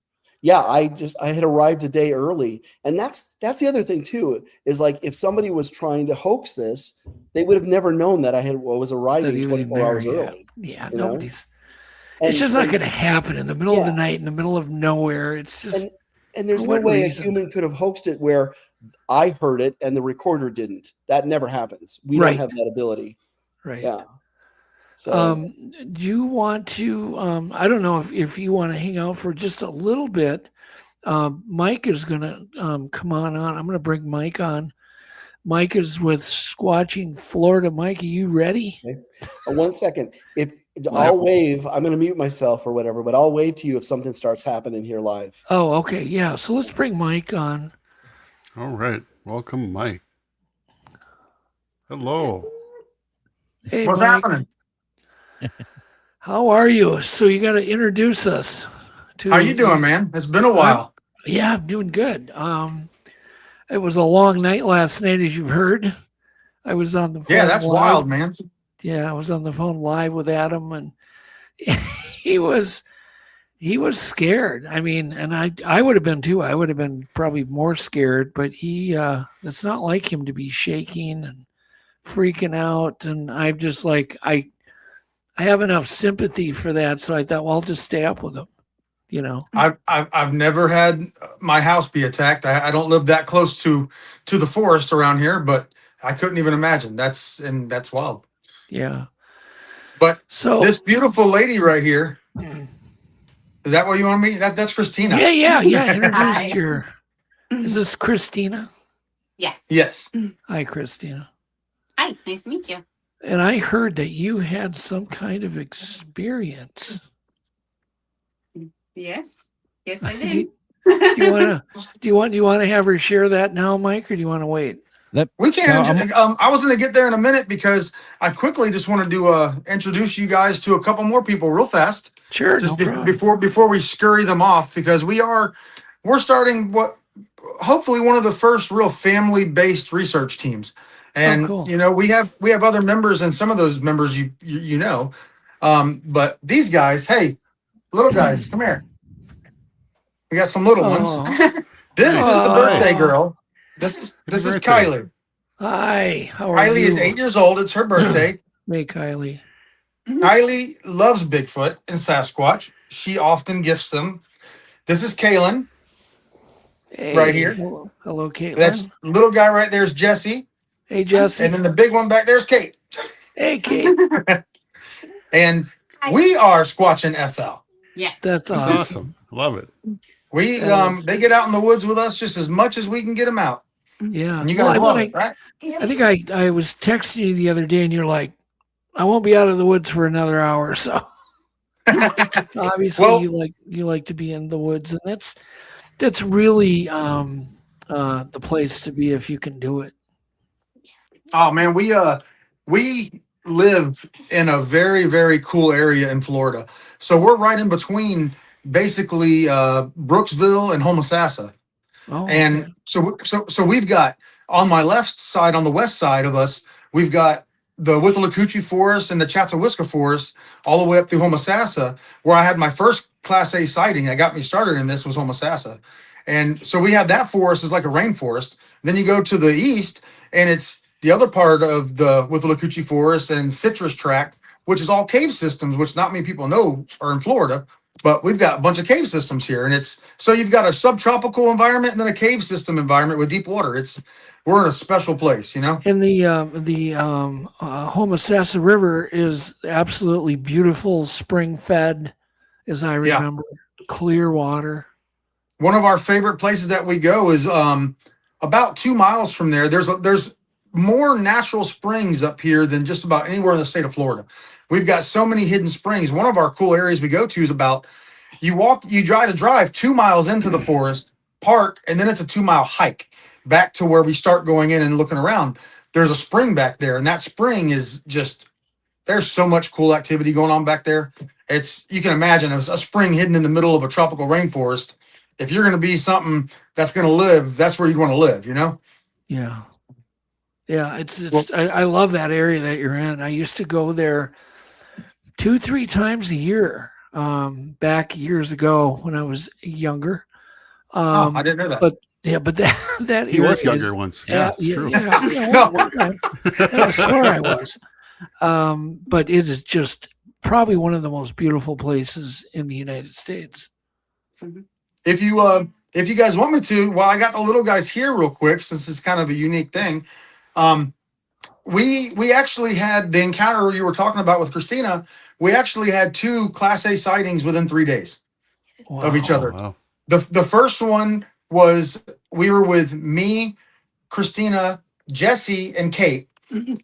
Yeah, I had arrived a day early, and that's the other thing too. Is like if somebody was trying to hoax this, they would have never known that I was arriving 24 hours early. Yeah, nobody's. it's just not going to happen in the middle of the night, in the middle of nowhere. It's just, and there's no way a human could have hoaxed it where I heard it and the recorder didn't. That never happens. We don't have that ability. Right. Yeah. So, do you want to, I don't know if you want to hang out for just a little bit. Mike is going to come on. I'm going to bring Mike on. Mike is with Squatching Florida. Mike, are you ready? Okay. 1 second. I'll wave. I'm going to mute myself or whatever, but I'll wave to you if something starts happening here live. Oh, okay. Yeah. So let's bring Mike on. All right. Welcome, Mike. Hello. Hey, what's Mike. happening? How are you? So you got to introduce us. How you doing, man? It's been a while. Yeah, I'm doing good. It was a long night last night, as you've heard. I was on the phone. Yeah, that's live. wild, man. Yeah, I was on the phone live with Adam, and he was scared. I mean, and I would have been too. I would have been probably more scared, but it's not like him to be shaking and freaking out. And I'm just like, I have enough sympathy for that. So I thought, well, I'll just stay up with him, you know. I've never had my house be attacked. I don't live that close to the forest around here, but I couldn't even imagine. That's wild. Yeah. But so this beautiful lady right here, is that what you want me? That's Christina. Yeah. Introduce is this Christina? Yes. Yes. Hi, Christina. Hi, nice to meet you. And I heard that you had some kind of experience. Yes. Yes, I did. Do you want to have her share that now, Mike, or do you want to wait? We can. I was going to get there in a minute because I quickly just wanted to introduce you guys to a couple more people real fast. Sure. Just before we scurry them off, because we're starting hopefully one of the first real family-based research teams. And cool. You know, we have other members, and some of those members you know, but these guys, hey, little guys, come here. We got some little ones. This is the birthday girl. This is Kylie. Hi, how are you? Kylie is 8 years old. It's her birthday. Hey, Kylie. Kylie loves Bigfoot and Sasquatch. She often gifts them. This is Kaylin. Hey, right here. Hello, Caitlin. That's little guy right there is Jesse. Hey, Jesse. And then the big one back there is Kate. Hey, Kate. And we are Squatching FL. Yes. That's awesome. Love it. We they get out in the woods with us just as much as we can get them out. Yeah. And you guys love it, right? I think I was texting you the other day, and you're like, I won't be out of the woods for another hour. So obviously, you like to be in the woods, and that's really the place to be if you can do it. Oh man, we live in a very, very cool area in Florida. So we're right in between basically Brooksville and Homosassa. Oh, and so we've got on my left side, on the west side of us, we've got the Withlacoochee Forest and the Chatsawiska Forest all the way up through Homosassa, where I had my first Class A sighting that got me started in this was Homosassa. And so we have that forest is like a rainforest. Then you go to the east and it's the other part of the Withlacoochee Forest and Citrus Tract, which is all cave systems, which not many people know are in Florida. But we've got a bunch of cave systems here, and so you've got a subtropical environment and then a cave system environment with deep water. We're in a special place, you know. And the Homosassa River is absolutely beautiful, spring fed, as I remember, clear water. One of our favorite places that we go is about 2 miles from there. There's more natural springs up here than just about anywhere in the state of Florida. We've got so many hidden springs. One of our cool areas we go to is you try to drive 2 miles into the forest, park, and then it's a 2 mile hike back to where we start going in and looking around. There's a spring back there, and that spring is there's so much cool activity going on back there. You can imagine a spring hidden in the middle of a tropical rainforest. If you're going to be something that's going to live, that's where you'd want to live, you know? Yeah. Yeah. I love that area that you're in. I used to go there 2-3 times a year back years ago when I was younger. I didn't know that. But that he was younger once. Yeah, true. I swear I was. But it is just probably one of the most beautiful places in the United States. If you guys want me to, well, I got the little guys here real quick since it's kind of a unique thing. We actually had the encounter you were talking about with Christina. We actually had 2 Class A sightings within 3 days of each other. Wow. The first one was we were with me, Christina, Jesse, and Kate,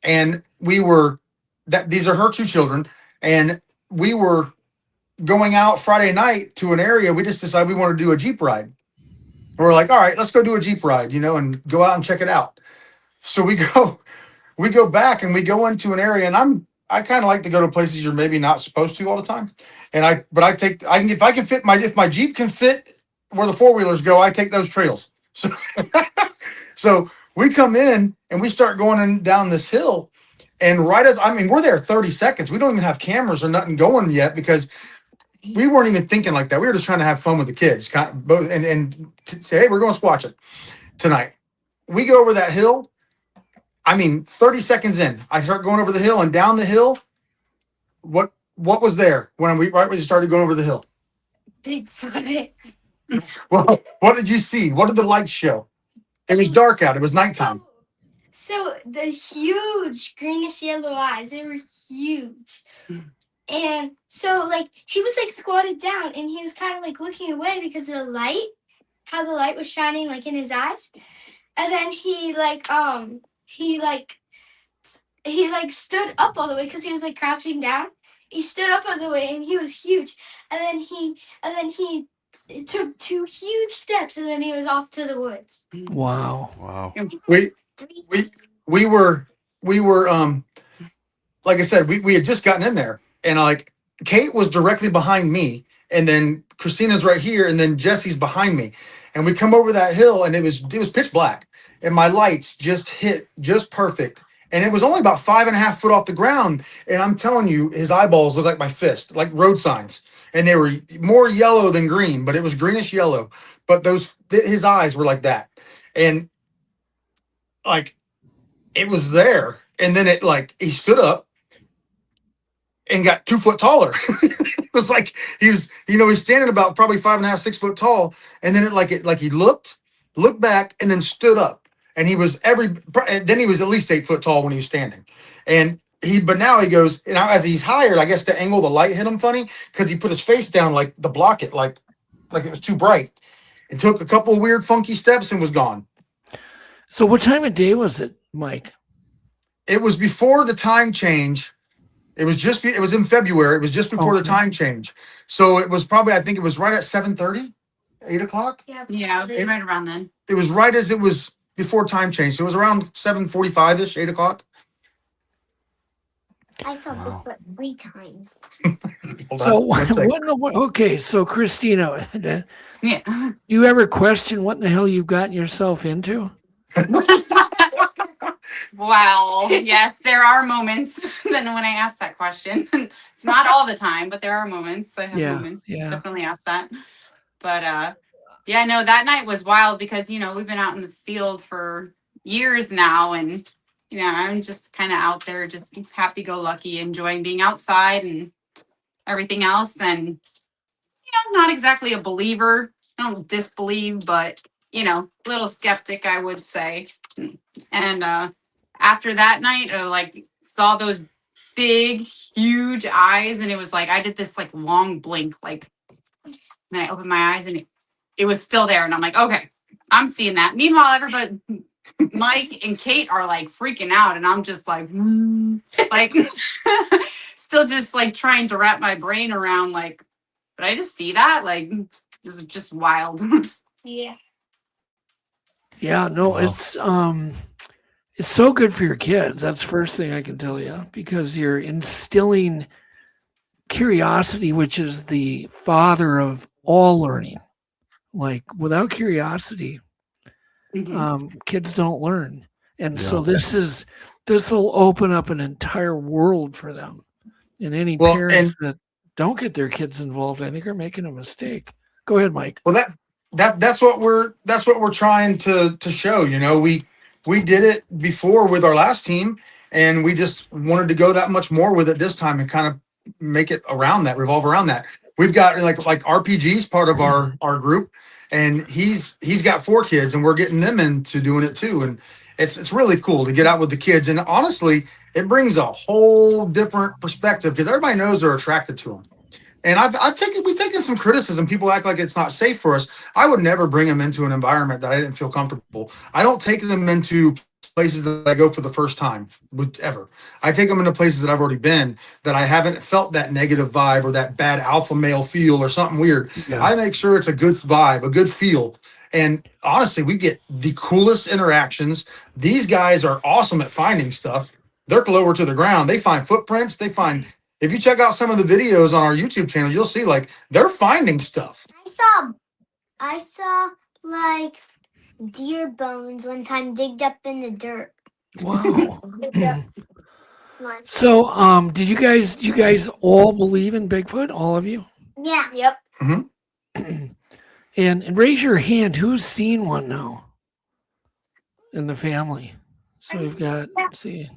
and these are her 2 children, and we were going out Friday night to an area. We just decided we wanted to do a Jeep ride. We're like, all right, let's go do a Jeep ride, and go out and check it out. So we go back and we go into an area, and I kind of like to go to places you're maybe not supposed to all the time. And if my Jeep can fit where the 4-wheelers go, I take those trails. So we come in and we start going down this hill, and we're there 30 seconds. We don't even have cameras or nothing going yet because we weren't even thinking like that. We were just trying to have fun with the kids, and say, hey, we're going squatching tonight. We go over that hill. 30 seconds in, I start going over the hill and down the hill. What was there when we started going over the hill? Bigfoot. Well, what did you see? What did the lights show? It was dark out. It was nighttime. So the huge greenish yellow eyes, they were huge. And so he was squatted down and he was kind of looking away because of the light, how the light was shining in his eyes. And then he stood up all the way because he was crouching down. He stood up all the way and he was huge. And then he took 2 huge steps and then he was off to the woods. Wow. We were like I said, we had just gotten in there, and Kate was directly behind me, and then Christina's right here, and then Jesse's behind me. And we come over that hill, and it was pitch black, and my lights just hit just perfect. And it was only about 5.5 foot off the ground. And I'm telling you, his eyeballs looked like my fist, like road signs. And they were more yellow than green, but it was greenish yellow. But his eyes were like that. And it was there. And then he stood up and got 2 foot taller. It was he was, he's standing about probably 5.5, 6 foot tall. And then he looked back and then stood up. And he was then he was at least 8 foot tall when he was standing. But now he goes, as he's higher, I guess the angle of the light hit him funny because he put his face down to block it, like it was too bright. It took a couple of weird, funky steps and was gone. So what time of day was it, Mike? It was before the time change. It was in February. It was just before the time change. So it was probably, I think it was right at 7:30, 8 o'clock. Yeah, right around then. It was right as it was before time change. So it was around 7:45-ish, 8 o'clock. I saw Bigfoot 3 times. So Christina, Yeah. do you ever question what in the hell you've gotten yourself into? Wow. Yes, there are moments then when I ask that question. It's not all the time, but there are moments. I have moments. Yeah. Definitely ask that. But no, that night was wild because, we've been out in the field for years now, and I'm just kind of out there just happy-go-lucky, enjoying being outside and everything else. And, not exactly a believer. I don't disbelieve, but, a little skeptic, I would say. And after that night, I saw those big, huge eyes, and it was I did this long blink, and I opened my eyes, and it was still there. And I'm like, okay, I'm seeing that. Meanwhile, everybody, Mike and Kate are freaking out, and I'm just still just trying to wrap my brain around did I just see that? This is just wild. Yeah. Yeah, no, Wow. It's so good for your kids. That's the first thing I can tell you, because you're instilling curiosity, which is the father of all learning. Without curiosity, kids don't learn. And so this will open up an entire world for them. And any parents that don't get their kids involved, I think, are making a mistake. Go ahead, Mike. Well, that's what we're trying to show. We did it before with our last team, and we just wanted to go that much more with it this time and kind of make it around that, revolve around that. We've got like RPG's part of our group, and he's got 4 kids, and we're getting them into doing it too. And it's really cool to get out with the kids. And honestly, it brings a whole different perspective because everybody knows they're attracted to them. And we've taken some criticism. People act like it's not safe for us. I would never bring them into an environment that I didn't feel comfortable. I don't take them into places that I go for the first time ever. I take them into places that I've already been, that I haven't felt that negative vibe or that bad alpha male feel or something weird. Yeah. I make sure it's a good vibe, a good feel. And honestly, we get the coolest interactions. These guys are awesome at finding stuff. They're lower to the ground. They find footprints. If you check out some of the videos on our YouTube channel, you'll see like they're finding stuff. I saw like deer bones one time digged up in the dirt. Wow. So, did you guys all believe in Bigfoot? All of you? Yeah. Yep. Mm-hmm. And raise your hand. Who's seen one now in the family? So we've got, let's see.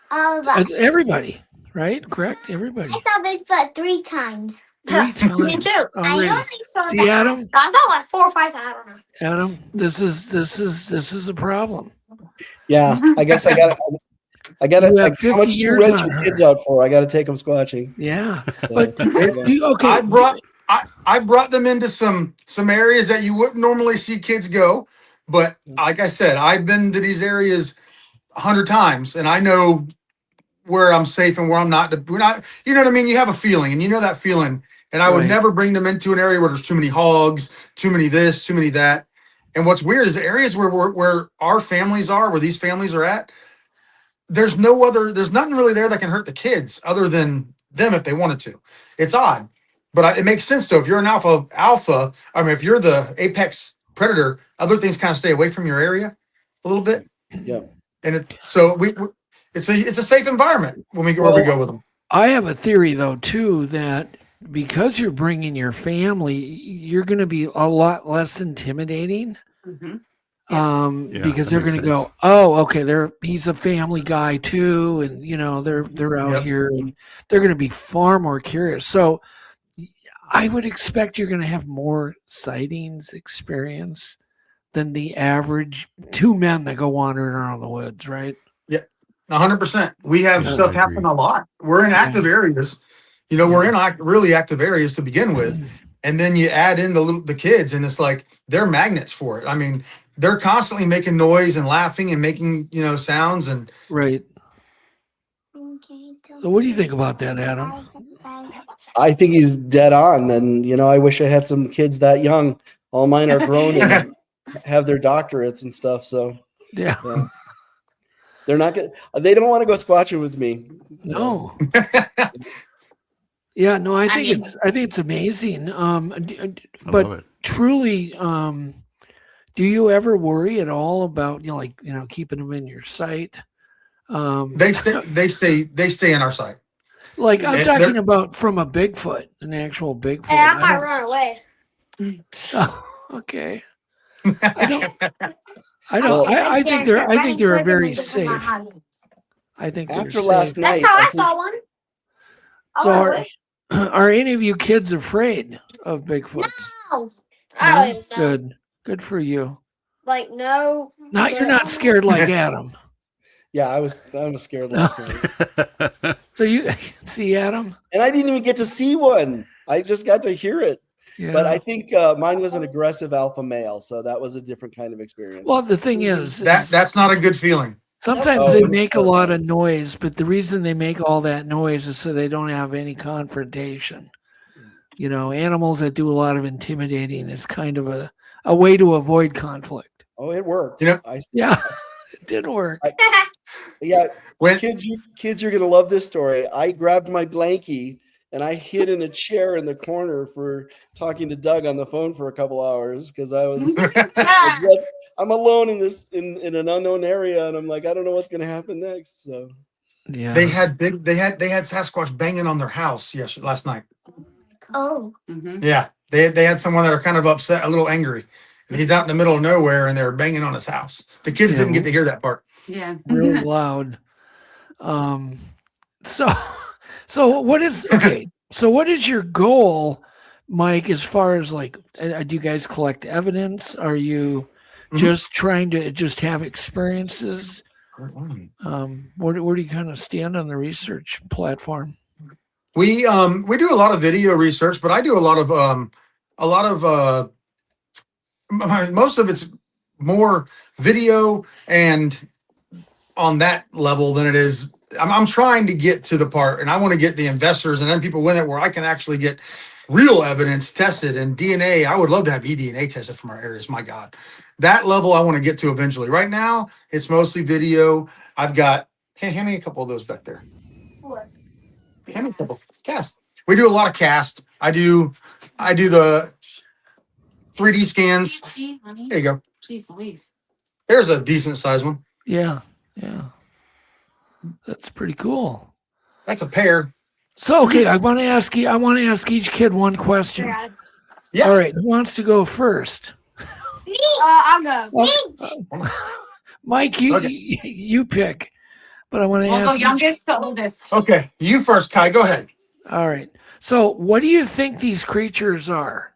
All of us. Everybody, right? Correct? Everybody. I saw Bigfoot 3 times. 3 times. Me too. I only saw See, Adam? I saw like 4 or 5 times. I don't know. Adam, this is a problem. Yeah, I guess I gotta. You have Like, how much 50 do you years rent on your her. kids out for? I gotta take them squatching. Yeah, So, but yeah. okay. I brought them into some areas that you wouldn't normally see kids go, but like I said, I've been to these areas 100 times, and I know where I'm safe and where I'm not. We're not, you know what I mean? You have a feeling, and you know that feeling. And I would never bring them into an area where there's too many hogs, too many this, too many that. And what's weird is the areas where our families are, where these families are at, there's nothing really there that can hurt the kids other than them if they wanted to. It's odd, but it makes sense though. If you're an alpha, I mean, if you're the apex predator, other things kind of stay away from your area a little bit. Yeah. And it's a safe environment when we go where we go with them. I have a theory though too that because you're bringing your family, you're going to be a lot less intimidating. Mm-hmm. Because they're going to go, oh, okay, he's a family guy too, and they're out here, and they're going to be far more curious. So I would expect you're going to have more sightings experience than the average 2 men that go wandering around the woods, right? Yeah, 100%. We have stuff happen a lot. We're in active areas. We're in really active areas to begin with, and then you add in the kids, and it's like they're magnets for it. I mean, they're constantly making noise and laughing and making sounds and right. So what do you think about that, Adam? I think he's dead on, and I wish I had some kids that young. All mine are grown and have their doctorates and stuff. So yeah. They're not good. They don't want to go squatching with me. No. Yeah, no, I think it's amazing. But truly, do you ever worry at all about keeping them in your sight? They stay in our sight. Like I'm talking about from a Bigfoot, an actual Bigfoot. Hey, I might run away. Oh, okay. I think they're very safe. I think after last night. That's how I saw one. So are any of you kids afraid of Bigfoots? No. I don't know. Good for you. Like no. You're not scared like Adam. Yeah, I was scared last night. So you see Adam? And I didn't even get to see one. I just got to hear it. Yeah. But I think mine was an aggressive alpha male, so that was a different kind of experience. Well, the thing is that's not a good feeling. Sometimes they make a lot of noise, but the reason they make all that noise is so they don't have any confrontation. Animals that do a lot of intimidating is kind of a way to avoid conflict. Oh, it worked. Yeah, it did work. Kids, you're gonna love this story. I grabbed my blankie and I hid in a chair in the corner for talking to Doug on the phone for a couple hours because I was I'm alone in an unknown area, and I'm like, I don't know what's gonna happen next. So yeah, they had Sasquatch banging on their house last night. Oh, yeah, they had someone that are kind of upset, a little angry, and he's out in the middle of nowhere, and they're banging on his house. The kids didn't get to hear that part. Yeah, real loud. So what is So what is your goal, Mike? As far as like, do you guys collect evidence? Are you just trying to just have experiences? Where do you kind of stand on the research platform? We do a lot of video research, but I do a lot of most of it's more video and on that level than it is. I'm trying to get to the part, and I want to get the investors and then people with it where I can actually get real evidence tested and DNA. I would love to have eDNA tested from our areas. My God, that level I want to get to eventually. Right now, it's mostly video. I've got, hey, hand me a couple of those back there. Hand me a couple. Cast. We do a lot of cast. I do the 3D scans. There you go. Jeez Louise. There's a decent size one. Yeah. That's pretty cool. That's a pair. So, okay, I want to ask each kid one question. Yeah. All right, who wants to go first? Me. I'll go. Me. Mike, you pick. But I want to We'll ask go youngest to oldest. Okay, you first, Kai. Go ahead. All right. So, what do you think these creatures are?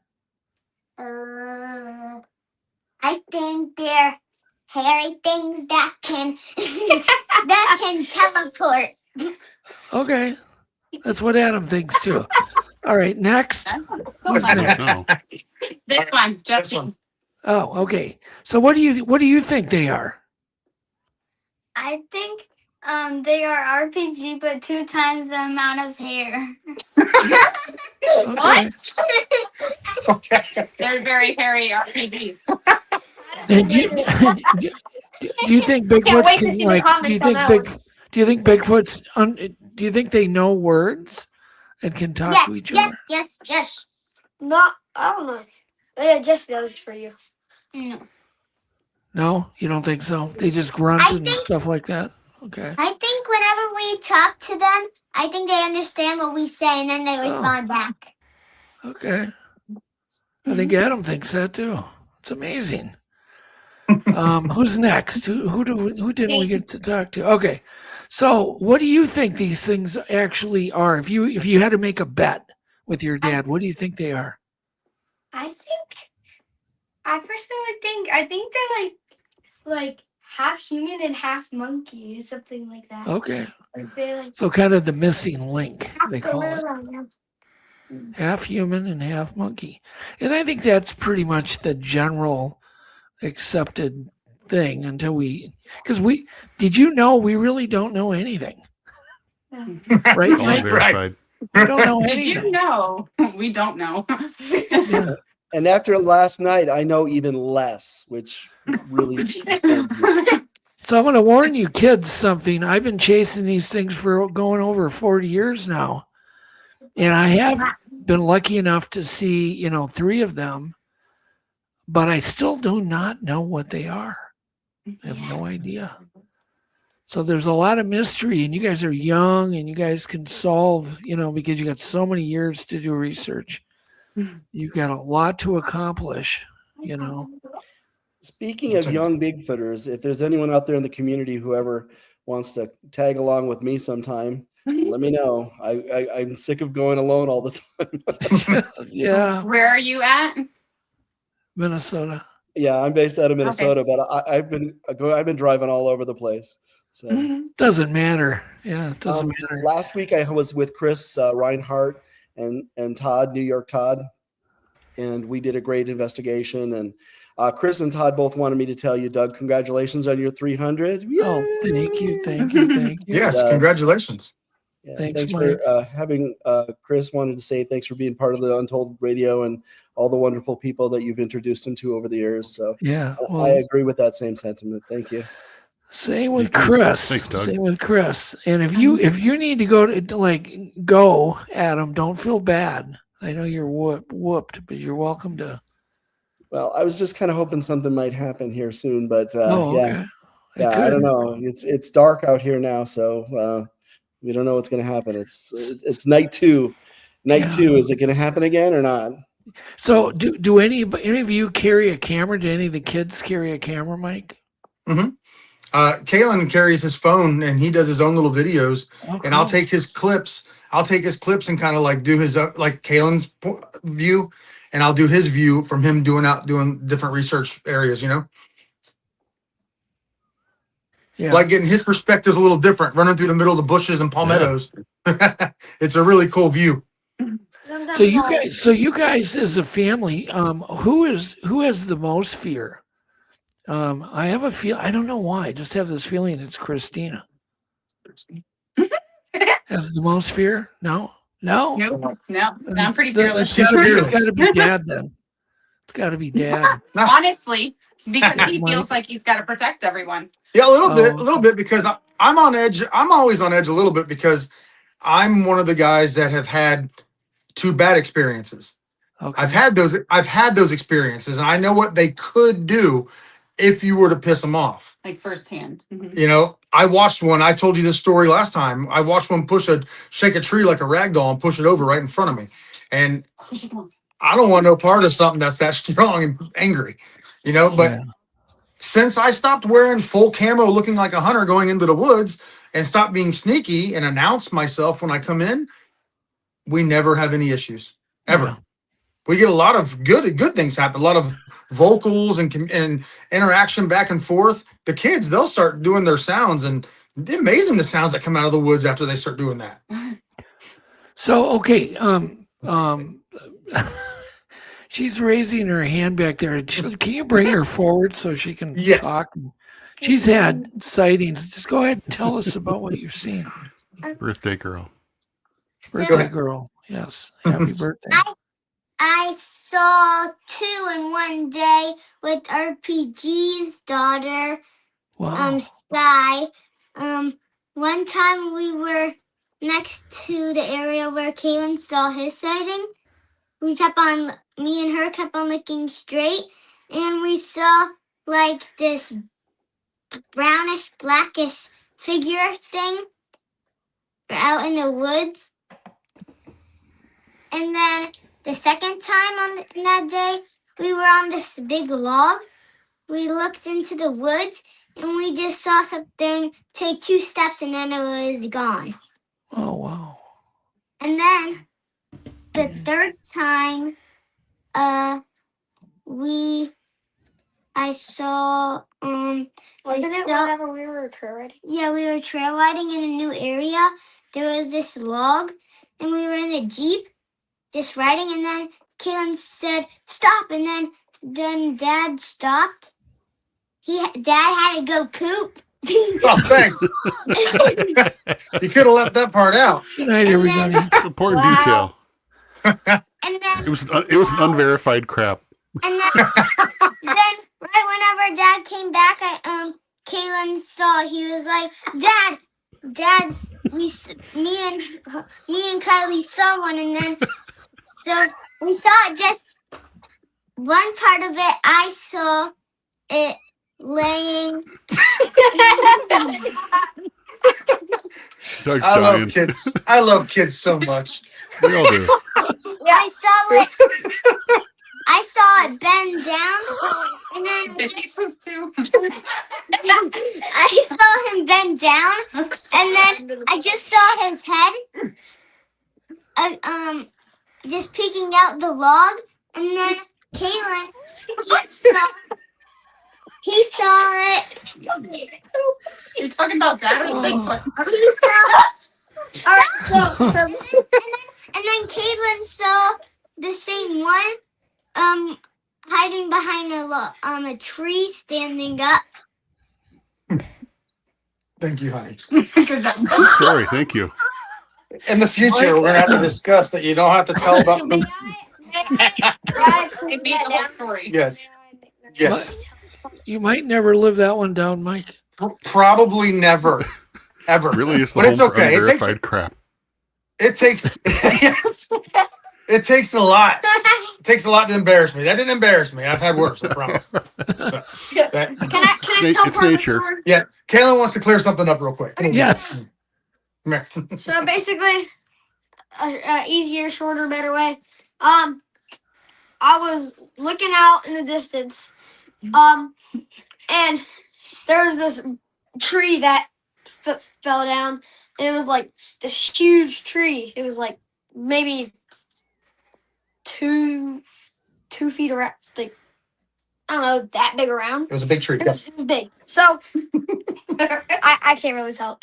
I think they're hairy things that can teleport. Okay. That's what Adam thinks too. All right, next. Who's next? This one, Justin. Oh, okay. So what do you think they are? I think they are RPG, but 2 times the amount of hair. Okay. Okay. They're very hairy RPGs. And do you think Bigfoot wait to see the comments on that one. do you think Bigfoot's do you think they know words and can talk to each other? Yes. No, I don't know. Yeah, just those for you. No, you don't think so? They just grunt and stuff like that? Okay. I think whenever we talk to them, I think they understand what we say and then they respond back. Okay. I think Adam thinks that too. It's amazing. Who's next? Who didn't we get to talk to? Okay. So what do you think these things actually are? If you had to make a bet with your dad, what do you think they are? I think they're like half human and half monkey, something like that. Okay. Like, So kind of the missing link, they call it. Half human and half monkey. And I think that's pretty much the general accepted thing until did you know we really don't know anything? Right, All Mike? verified. We don't know Did anything. you know? We don't know. Yeah. And after last night, I know even less, which really. So I'm going to warn you kids something. I've been chasing these things for going over 40 years now. And I have been lucky enough to see, 3 of them, but I still do not know what they are. I have no idea. So there's a lot of mystery, and you guys are young and you guys can solve, because you got so many years to do research. You've got a lot to accomplish, Speaking of young Bigfooters, if there's anyone out there in the community who ever wants to tag along with me sometime, let me know. I'm sick of going alone all the time. Yeah. Where are you at? Minnesota. Yeah, I'm based out of Minnesota, but I've been driving all over the place. So Doesn't matter. Yeah, it doesn't matter. Last week I was with Chris Reinhardt and Todd, New York Todd, and we did a great investigation. And Chris and Todd both wanted me to tell you, Doug, congratulations on your 300. Yay! Oh, thank you. Yes, congratulations. Yeah, Thanks, for having Chris wanted to say thanks for being part of the Untold Radio and all the wonderful people that you've introduced him to over the years. So Yeah, I agree with that same sentiment. Thank you. Same with Chris. Thanks, Doug. Same with Chris. And if you need to go, Adam, don't feel bad. I know you're whooped, but you're welcome to. Well, I was just kind of hoping something might happen here soon, but Okay. yeah, I don't know. It's dark out here now, so we don't know what's going to happen. It's night 2. Night 2. Is it going to happen again or not? So do any of you carry a camera? Do any of the kids carry a camera, Mike? Mm-hmm. Kalen carries his phone and he does his own little videos, and I'll take his clips. I'll take his clips and kind of like do his like Kalen's view, and I'll do his view from him doing different research areas. You know, like getting his perspective a little different, running through the middle of the bushes and palmettos. It's a really cool view. So you guys as a family, who has the most fear? I have a feel. I don't know why. I just have this feeling it's Christina. Has the most fear? No. Nope. No. I'm pretty fearless. It's got to be Dad then. It's got to be Dad. Honestly, because he feels like he's got to protect everyone. Yeah, a little bit because I'm on edge. I'm always on edge a little bit because I'm one of the guys that have had 2 bad experiences. Okay. I've had those experiences, and I know what they could do if you were to piss them off. Like firsthand. Mm-hmm. You know, I watched one. I told you this story last time. I watched one shake a tree like a rag doll and push it over right in front of me. And I don't want no part of something that's that strong and angry, you know, but since I stopped wearing full camo looking like a hunter going into the woods and stopped being sneaky and announce myself when I come in, we never have any issues ever. Yeah. We get a lot of good things happen. A lot of vocals and interaction back and forth. The kids, they'll start doing their sounds, and it's amazing the sounds that come out of the woods after they start doing that. So, okay. She's raising her hand back there. Can you bring her forward so she can talk? She's had sightings. Just go ahead and tell us about what you've seen. Birthday girl. Birthday girl. Yes. Happy birthday. I saw 2 in one day with RPG's daughter, Sky. One time we were next to the area where Kalen saw his sighting. Me and her kept on looking straight, and we saw like this brownish, blackish figure thing out in the woods. And then the second time in that day, we were on this big log. We looked into the woods, and we just saw something take 2 steps, and then it was gone. Oh, wow. And then the third time, I saw, wasn't it whenever we were trail riding? Yeah, we were trail riding in a new area. There was this log, and we were in a Jeep just riding, and then Kalen said, stop, and then Dad stopped. Dad had to go poop. Oh, thanks. You could have left that part out. Good night, everybody. Important detail. And then it was an unverified crap. And then right whenever Dad came back, Kalen saw. He was like, Dad, me and Kylie saw one, and then so we saw it. Just one part of it, I saw it laying. Doug's I love dying. kids. I love kids so much. We all do. Yeah, I saw it bend down, and then I saw him bend down, and then I just saw his head, just peeking out the log, and then Kalen, he saw it. You're talking about Dad or Bigfoot? He saw. All right, and then Caitlin saw the same one, hiding behind a tree, standing up. Thank you, honey. Good job. Good story. Thank you. In the future, we're gonna have to discuss that. You don't have to tell about. It made the whole story. Yes. Yes. You might never live that one down, Mike. Probably never, ever. Really, it's the but it's home for okay. unverified crap. It takes. Yes. It takes a lot. It takes a lot to embarrass me. That didn't embarrass me. I've had worse. I promise. Can I tell It's part of the nature. story? Yeah, Kaylin wants to clear something up real quick. Come on. Yes. Come here. So basically, easier, shorter, better way. I was looking out in the distance, and there was this tree that fell down. And it was like this huge tree. It was like maybe 2 feet around, like, I don't know, that big around. It was a big tree. It was big. So I can't really tell.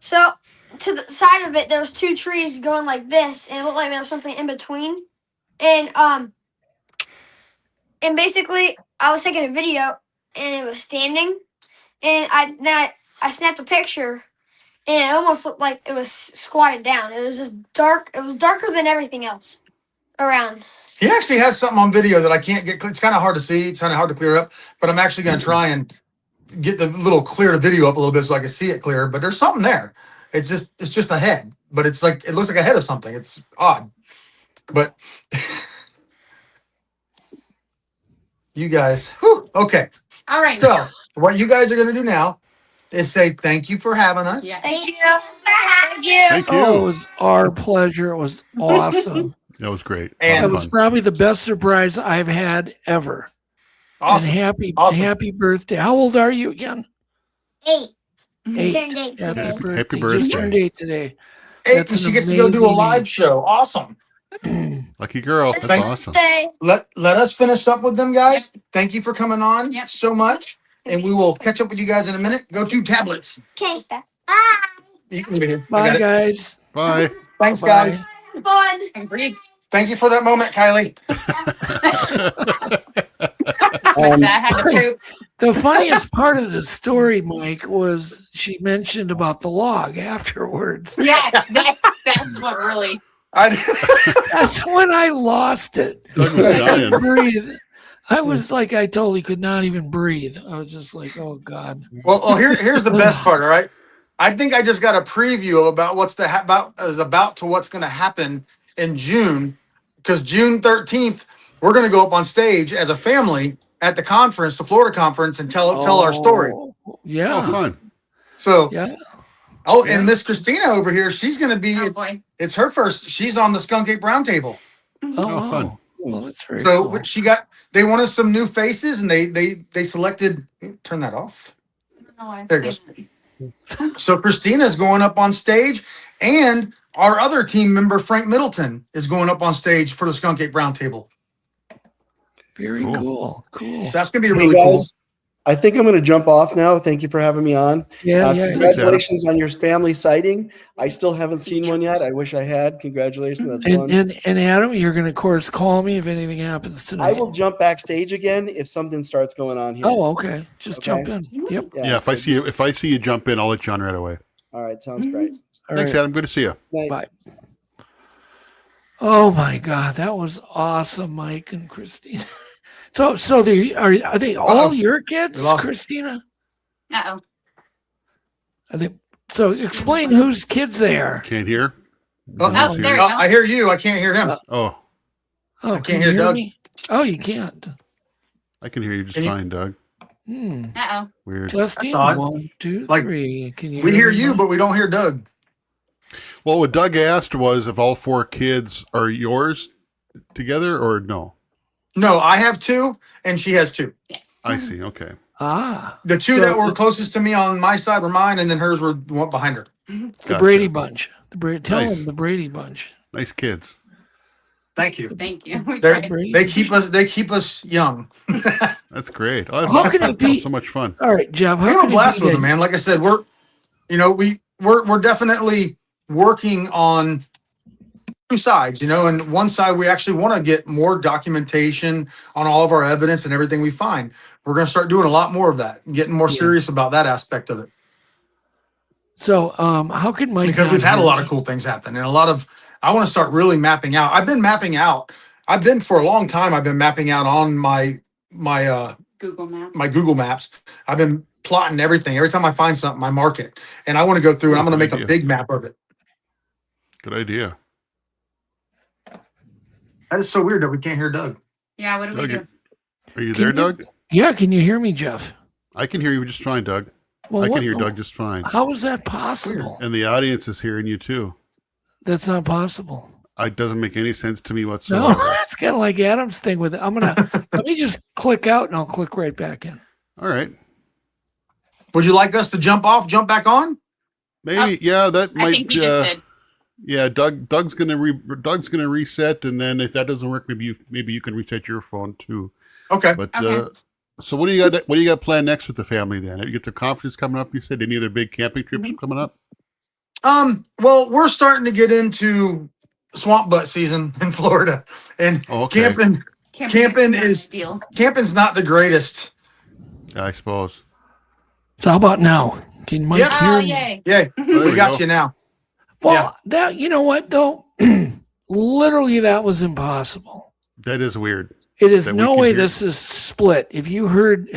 So to the side of it, there was 2 trees going like this, and it looked like there was something in between. And basically I was taking a video, and it was standing, and I snapped a picture, and it almost looked like it was squatted down. It was just dark. It was darker than everything else around. He actually has something on video that I can't get. It's kind of hard to see. It's kind of hard to clear up. But I'm actually going to try and get the little clear video up a little bit so I can see it clear. But there's something there. It's just a head, but it's like it looks like a head of something. It's odd, but you guys, whew, okay. All right. So what you guys are going to do now is say thank you for having us. Yeah. Thank you. Thank you. Thank you. Oh, it was our pleasure. It was awesome. That was great. And It was probably the best surprise I've had ever. Awesome. And Awesome. happy birthday. How old are you again? 8. 8. Turned 8 today. Happy birthday. Happy You birthday. just turned 8 today. Hey, That's an she gets to go do a amazing live age. show. Awesome. Lucky girl. That's Thanks. awesome. Let us finish up with them, guys. Thank you for coming on Yep. so much. And we will catch up with you guys in a minute. Go to tablets. Okay. Bye. You can leave it here. I Bye, got it. guys. Bye. Thanks, Bye. guys. Fun. And breathe. Thank you for that moment, Kylie. My dad had to poop. The funniest part of the story, Mike, was she mentioned about the log afterwards. Yeah, that's what really. That's when I lost it. Doug was I dying. couldn't breathe. I was like, I totally could not even breathe. I was just like, oh God. Well, here's the best part. All right, I think I just got a preview about what's about to what's going to happen in June, because June 13th we're going to go up on stage as a family at the conference, the Florida conference, and tell our story. Oh, Yeah. fun. So, Yeah. and Miss Christina over here, she's going to be. Oh boy. It's her first. She's on the Skunk Ape Roundtable. Oh, fun. Well, that's very So cool. they wanted some new faces, and they selected. Turn that off. I don't know why I There it said So Christina's going up on stage, and our other team member Frank Middleton is going up on stage for the Skunk Ape Roundtable. Very Cool. cool. So that's gonna be Hey, really cool. guys, I think I'm going to jump off now. Thank you for having me on. Yeah, yeah. Congratulations on your family sighting. I still haven't seen one yet. I wish I had. Congratulations. That's fun. And Adam, you're going to, of course, call me if anything happens tonight. I will jump backstage again if something starts going on here. Oh, okay. Just Okay. jump in. Yep. Yeah, if I see you jump in, I'll let you on right away. All right, sounds great. All Thanks, right. Adam. Good to see you. Night. Bye. Oh my God, that was awesome, Mike and Christina. So are they all your kids, We lost it. Christina? Uh-oh. Are they? So explain whose kids they are. Can't hear. Oh, Oh, there we go. I hear you. I can't hear him. Oh, Oh, I can't can hear you Doug. me? Oh, you can't. I can hear you just Can you- fine, Doug. Uh-oh. Weird. Testing. odd. 1, 2, Like, 3. Can you? We hear me, you, Mike? but we don't hear Doug. Well, what Doug asked was if all 4 kids are yours together or no. No, I have 2, and she has 2. Yes. I see. Okay. The 2 So- that were closest to me on my side were mine, and then hers were the one behind her. The Gotcha. Brady Bunch. Tell Nice. them the Brady Bunch. Nice kids. Thank you. Thank you. We They're- tried. Brady They Bunch. keep us young. That's great. Oh, How can it be- so much fun. All right, Jeff. We How have a can it blast be with that- them, man. Like I said, we're definitely working on 2 sides, and one side we actually want to get more documentation on all of our evidence and everything we find. We're going to start doing a lot more of that, and getting more Yeah. serious about that aspect of it, So, how can Mike? because not we've had a hear lot me? of cool things happen, and I want to start really mapping out. I've been mapping out. For a long time. I've been mapping out on my Google Maps. my Google Maps. I've been plotting everything. Every time I find something, I mark it, and I want to go through and I'm going to make a Good big map of it. Good idea. That is so weird that we can't hear Doug. Yeah, what do we Doug, do? Are you Can there, you- Doug? Yeah, can you hear me, Jeff? I can hear you just fine, Doug. Well, I what- can hear Doug just fine. How is that possible? And the audience is hearing you too. That's not possible. It doesn't make any sense to me No, whatsoever. it's kind of like Adam's thing with it. Let me just click out and I'll click right back in. All right. Would you like us to jump back on? Maybe, yeah, that might. I think you just did. Yeah, Doug's gonna reset, and then if that doesn't work, maybe you can reset your phone too. Okay. But Okay. so what do you got? What do you got planned next with the family then? You get the conference coming up. You said any other big camping trips coming up? Well, we're starting to get into swamp butt season in Florida, and camping camping's not the greatest. I suppose. So how about now? Can Mike Yep. hear Oh, me? yay. Yeah, There we we got go. you now. Well, that you know what though, literally that was impossible. That is weird. It is That we no can way hear. this is split. If you heard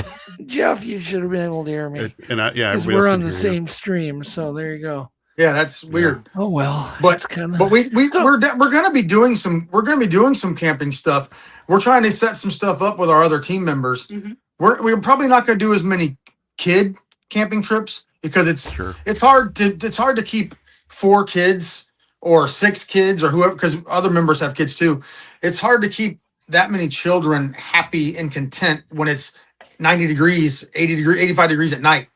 Jeff, you should have been able to hear me. And Because everybody we're else on can the hear you. same stream, so there you go. Yeah, that's weird. Oh well, But it's kind of. But we're gonna be doing some camping stuff. We're trying to set some stuff up with our other team members. Mhm. We're probably not gonna do as many kid camping trips because Sure. it's hard to keep 4 kids or 6 kids or whoever, because other members have kids too. It's hard to keep that many children happy and content when it's 90 degrees, 80 degrees, 85 degrees at night,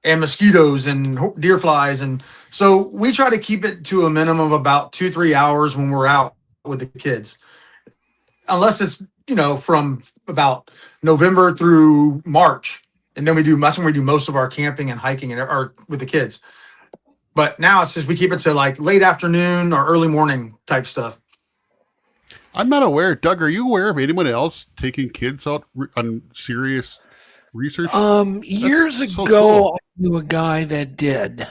and mosquitoes and deer flies. And so we try to keep it to a minimum of about 2-3 hours when we're out with the kids, unless it's, from about November through March. And then that's when we do most of our camping and hiking or with the kids. But now it's just, we keep it to like late afternoon or early morning type stuff. I'm not aware. Doug, are you aware of anyone else taking kids out on serious research? Years That's so ago, cool. I knew a guy that did.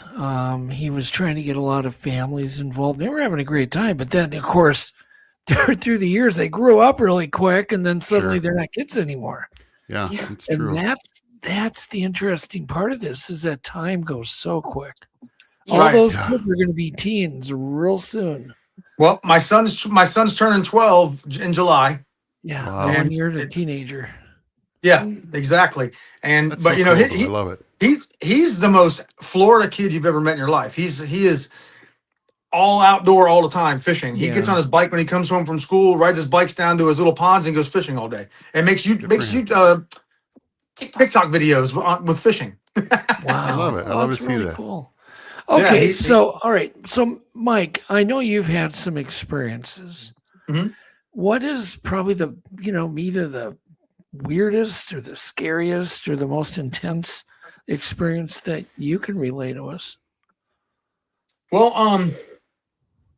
He was trying to get a lot of families involved. They were having a great time, but then, of course, through the years, they grew up really quick, and then suddenly Sure. they're not kids anymore. Yeah, Yeah. it's And true. that's the interesting part of this is that time goes so quick. Yeah. All Right. those Yeah. kids are going to be teens real soon. Well, my son's turning 12 in July. Yeah, Wow. one And year to teenager. Yeah, exactly. And That's but so cool, he though. I love it. he's the most Florida kid you've ever met in your life. He is all outdoor all the time fishing. He gets Yeah. on his bike when he comes home from school, rides his bikes down to his little ponds and goes fishing all day. And makes for TikTok. TikTok videos with fishing. Wow. love it. I love to that's see really that. cool. Yeah, Okay, he- so all right. So Mike, I know you've had some experiences. Mhm. What is probably the, either the weirdest or the scariest or the most intense experience that you can relay to us? Well,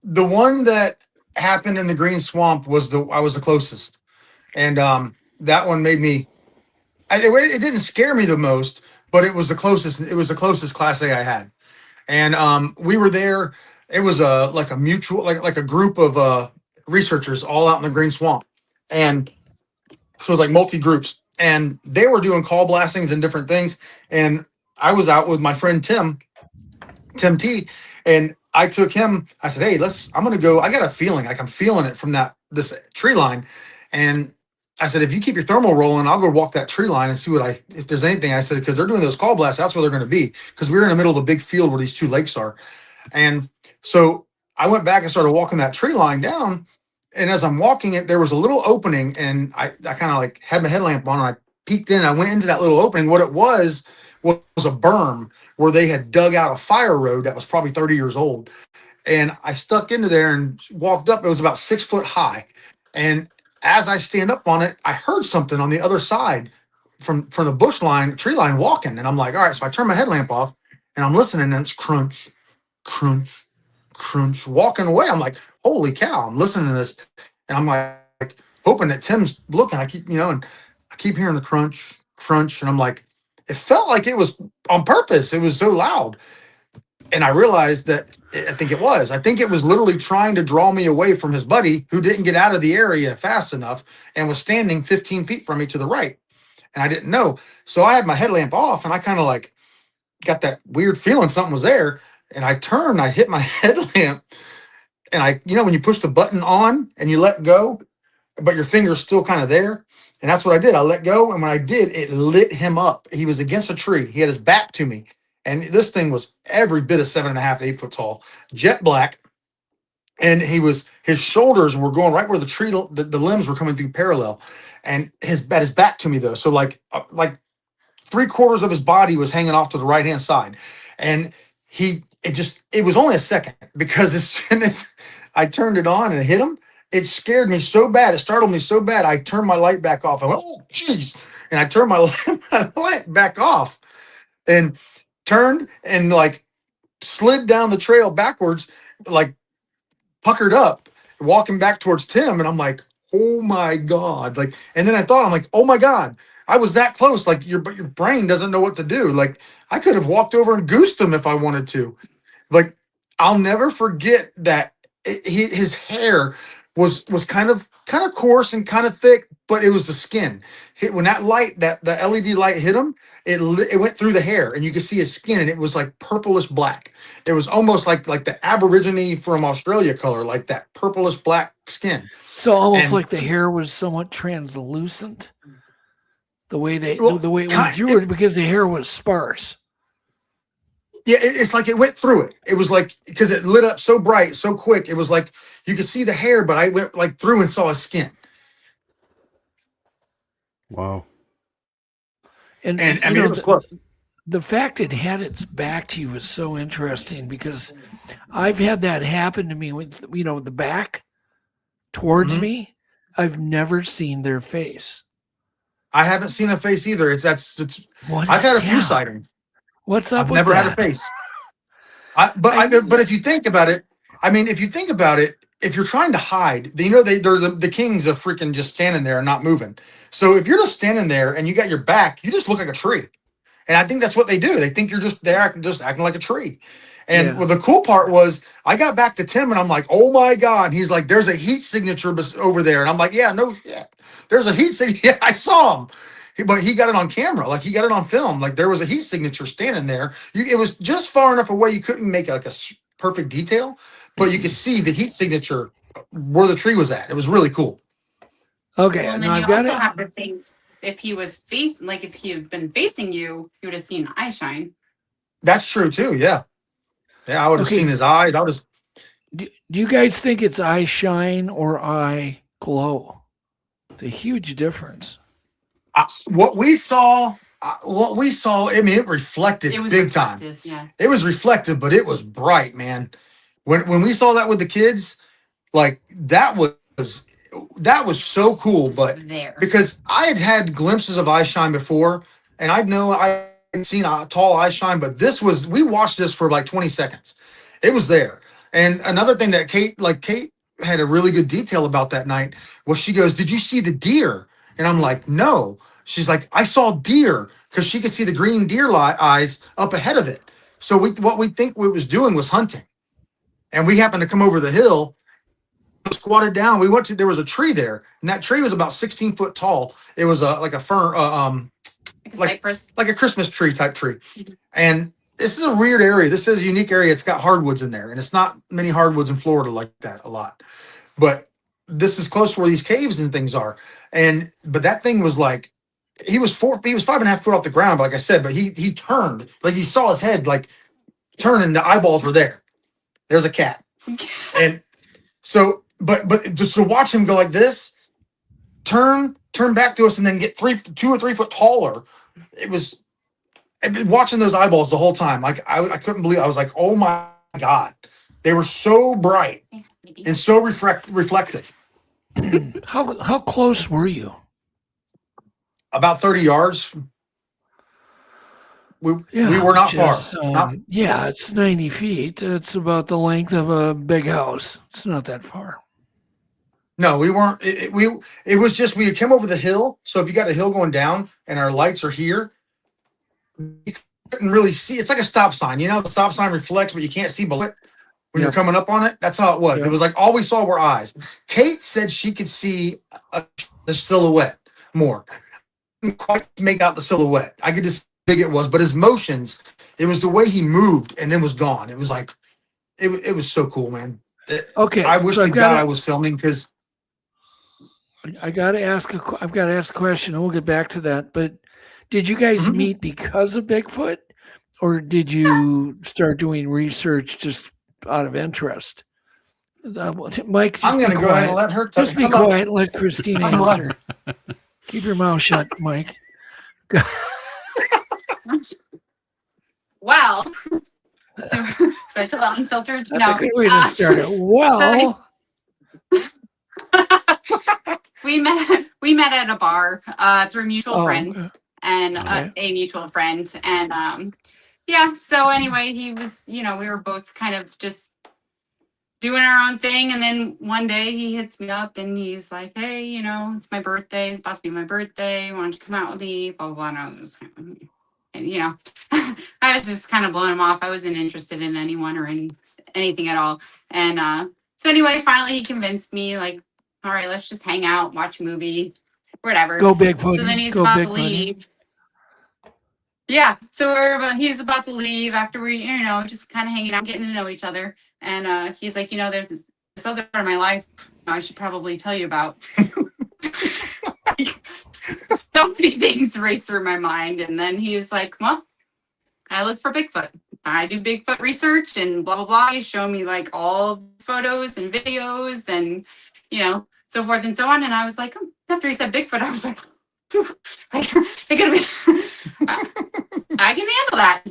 the one that happened in the Green Swamp I was the closest, and that one made me. It didn't scare me the most, but it was the closest. It was the closest Class A I had, and we were there. It was like a mutual, like a group of researchers all out in the Green Swamp, and so it was like multi groups, and they were doing call blastings and different things, and I was out with my friend Tim T, and I took him. I said, "Hey, I'm gonna go. I got a feeling, like I'm feeling it from this tree line," and I said, "If you keep your thermal rolling, I'll go walk that tree line and see if there's anything." I said, "Because they're doing those call blasts, that's where they're going to be." Because we were in the middle of a big field where these 2 lakes are, and so I went back and started walking that tree line down. And as I'm walking it, there was a little opening, and I kind of like had my headlamp on, and I peeked in. I went into that little opening. What it was a berm where they had dug out a fire road that was probably 30 years old. And I stuck into there and walked up. It was about 6 foot high. And as I stand up on it, I heard something on the other side from the tree line walking. And I'm like, all right. So I turn my headlamp off and I'm listening, and it's crunch, crunch, crunch, walking away. I'm like, holy cow, I'm listening to this. And I'm like hoping that Tim's looking. I keep, and I keep hearing the crunch, crunch. And I'm like, it felt like it was on purpose. It was so loud. And I realized that I think it was literally trying to draw me away from his buddy who didn't get out of the area fast enough and was standing 15 feet from me to the right. And I didn't know. So I had my headlamp off, and I kind of like got that weird feeling something was there. And I turned, I hit my headlamp, and when you push the button on and you let go, but your finger's still kind of there. And that's what I did. I let go. And when I did, it lit him up. He was against a tree. He had his back to me. And this thing was every bit of 7.5 to 8 foot tall, jet black. And his shoulders were going right where the tree, the limbs were coming through parallel. And his back to me though. So like 3/4 of his body was hanging off to the right hand side, and it was only a second, because as soon as I turned it on and it hit him, it scared me so bad. It startled me so bad. I turned my light back off. I went, oh, jeez. And I turned my light back off and turned and like slid down the trail backwards, like puckered up, walking back towards Tim. And I'm like, oh my God. Like, and then I'm like, oh my God, I was that close. Like your brain doesn't know what to do. Like I could have walked over and goosed him if I wanted to. Like, I'll never forget that his hair was kind of coarse and kind of thick, but it was the skin. When that light, the LED light hit him, it went through the hair, and you could see his skin, and it was like purplish black. It was almost like the Aborigine from Australia color, like that purplish black skin. So almost like the hair was somewhat translucent. The way it went through it, because the hair was sparse. Yeah, it's like it went through it. It was like, because it lit up so bright, so quick. It was like you could see the hair, but I went like through and saw his skin. Wow. And I mean, it was close. The fact it had its back to you was so interesting, because I've had that happen to me with, the back towards me. I've never seen their face. I haven't seen a face either. I've had a few sightings. What's up? I've never had a face. But if you think about it, if you're trying to hide, they're the kings of freaking just standing there and not moving. So if you're just standing there and you got your back, you just look like a tree. And I think that's what they do. They think you're just acting like a tree. And the cool part was, I got back to Tim and I'm like, oh my God. He's like, there's a heat signature over there. And I'm like, yeah, no shit. There's a heat signature. Yeah, I saw him. But he got it on camera, like he got it on film. Like there was a heat signature standing there. It was just far enough away you couldn't make like a perfect detail, but you could see the heat signature where the tree was at. It was really cool. Okay, well, now I've got it. Have to think, if he had been facing you, you would have seen eye shine. That's true too. Yeah, I would have seen his eyes. Do you guys think it's eye shine or eye glow? It's a huge difference. What we saw, I mean, it reflected big time. Yeah. It was reflective, but it was bright, man. When we saw that with the kids, like that was so cool. But because I had glimpses of eye shine before, and I know I had seen a tall eye shine, but we watched this for like 20 seconds. It was there. And another thing that Kate had a really good detail about that night was, she goes, "Did you see the deer?" And I'm like, no. She's like, I saw deer, because she could see the green deer eyes up ahead of it. So what we think we was doing was hunting. And we happened to come over the hill, squatted down. There was a tree there, and that tree was about 16 foot tall. It was like a fern, like a Christmas tree type tree. And this is a weird area. This is a unique area. It's got hardwoods in there, and it's not many hardwoods in Florida like that a lot. But this is close to where these caves and things are. But that thing was like, he was 5.5 foot off the ground, like I said, but he turned, like you saw his head like turn, and the eyeballs were there. There's a cat. And so, but just to watch him go like this, turn back to us, and then get 2 or 3 foot taller. I've been watching those eyeballs the whole time. Like I couldn't believe. I was like, oh my God, they were so bright and so reflective. How close were you? About 30 yards. We were not far. Yeah, it's 90 feet. It's about the length of a big house. It's not that far. No, we weren't. It was just, we had come over the hill. So if you got a hill going down and our lights are here, you couldn't really see. It's like a stop sign. You know, the stop sign reflects, but you can't see below it when you're coming up on it. That's how it was. It was like all we saw were eyes. Kate said she could see the silhouette more. Couldn't quite make out the silhouette. I could just see how big it was, but his motions, it was the way he moved and then was gone. It was like, it was so cool, man. Okay. I wish to God I was filming, because I've got to ask a question, and we'll get back to that. But did you guys meet because of Bigfoot, or did you start doing research just out of interest? Mike, I'm going to go ahead and let her just be quiet and let Christina answer. Keep your mouth shut, Mike. Well, so it's a little unfiltered. That's a good way to start it. Well, we met at a bar through mutual friends and a mutual friend, and yeah. So anyway, he was, we were both kind of just doing our own thing, and then one day he hits me up and he's like, "Hey, it's my birthday. It's about to be my birthday. Why don't you come out with me?" Blah blah blah. And I was just, and I was just kind of blowing him off. I wasn't interested in anyone or anything at all. And so anyway, finally he convinced me, like, all right, let's just hang out, watch a movie, whatever. Go Bigfoot. So then he's about to leave. Yeah, so he's about to leave after we, just kind of hanging out, getting to know each other. And he's like, there's this other part of my life I should probably tell you about. So many things race through my mind. And then he was like, well, I look for Bigfoot. I do Bigfoot research and blah, blah, blah. He's showing me like all photos and videos and, so forth and so on. And I was like, after he said Bigfoot, I was like, I can handle that,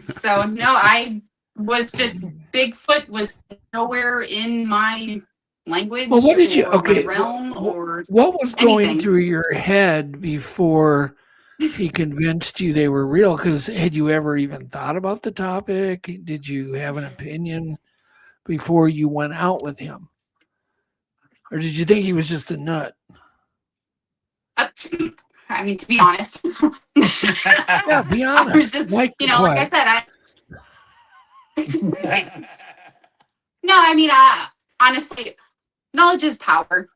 So no, I was just, Bigfoot was nowhere in my language. Well, what did you? My realm or what was going anything through your head before he convinced you they were real? Because had you ever even thought about the topic? Did you have an opinion before you went out with him, or did you think he was just a nut? I mean, to be honest. Yeah, be honest. I was just, like I said, no, I mean, honestly, knowledge is power,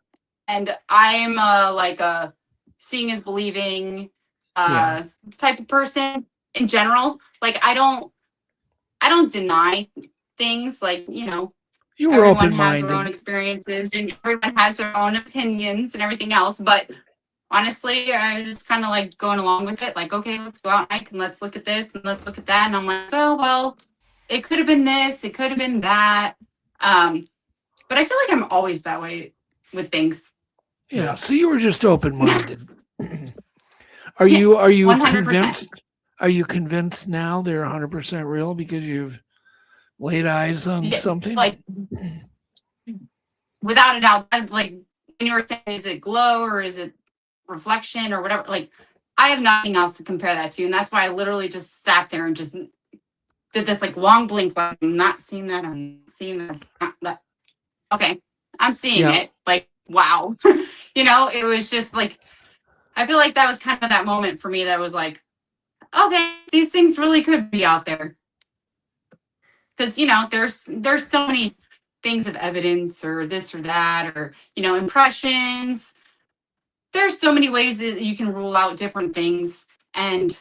and I'm like a seeing is believing type of person in general. Like, I don't deny things. Like, you were everyone open-minded. has their own experiences and everyone has their own opinions and everything else. But honestly, I was just kind of like going along with it. Like, okay, let's go out, Mike, and let's look at this and let's look at that. And I'm like, oh well, it could have been this, it could have been that. But I feel like I'm always that way with things. Yeah. So you were just open-minded. Are you 100%. Convinced? Are you convinced now they're 100% real because you've laid eyes on something? Like, without a doubt, like when you were saying, is it glow or is it reflection or whatever? Like, I have nothing else to compare that to, and that's why I literally just sat there and just did this like long blink, like, I'm not seeing that, I'm seeing that. Okay, I'm seeing it. Like, wow. It was just like, I feel like that was kind of that moment for me that was like, okay, these things really could be out there. Because, there's so many things of evidence or this or that or, impressions. There's so many ways that you can rule out different things. And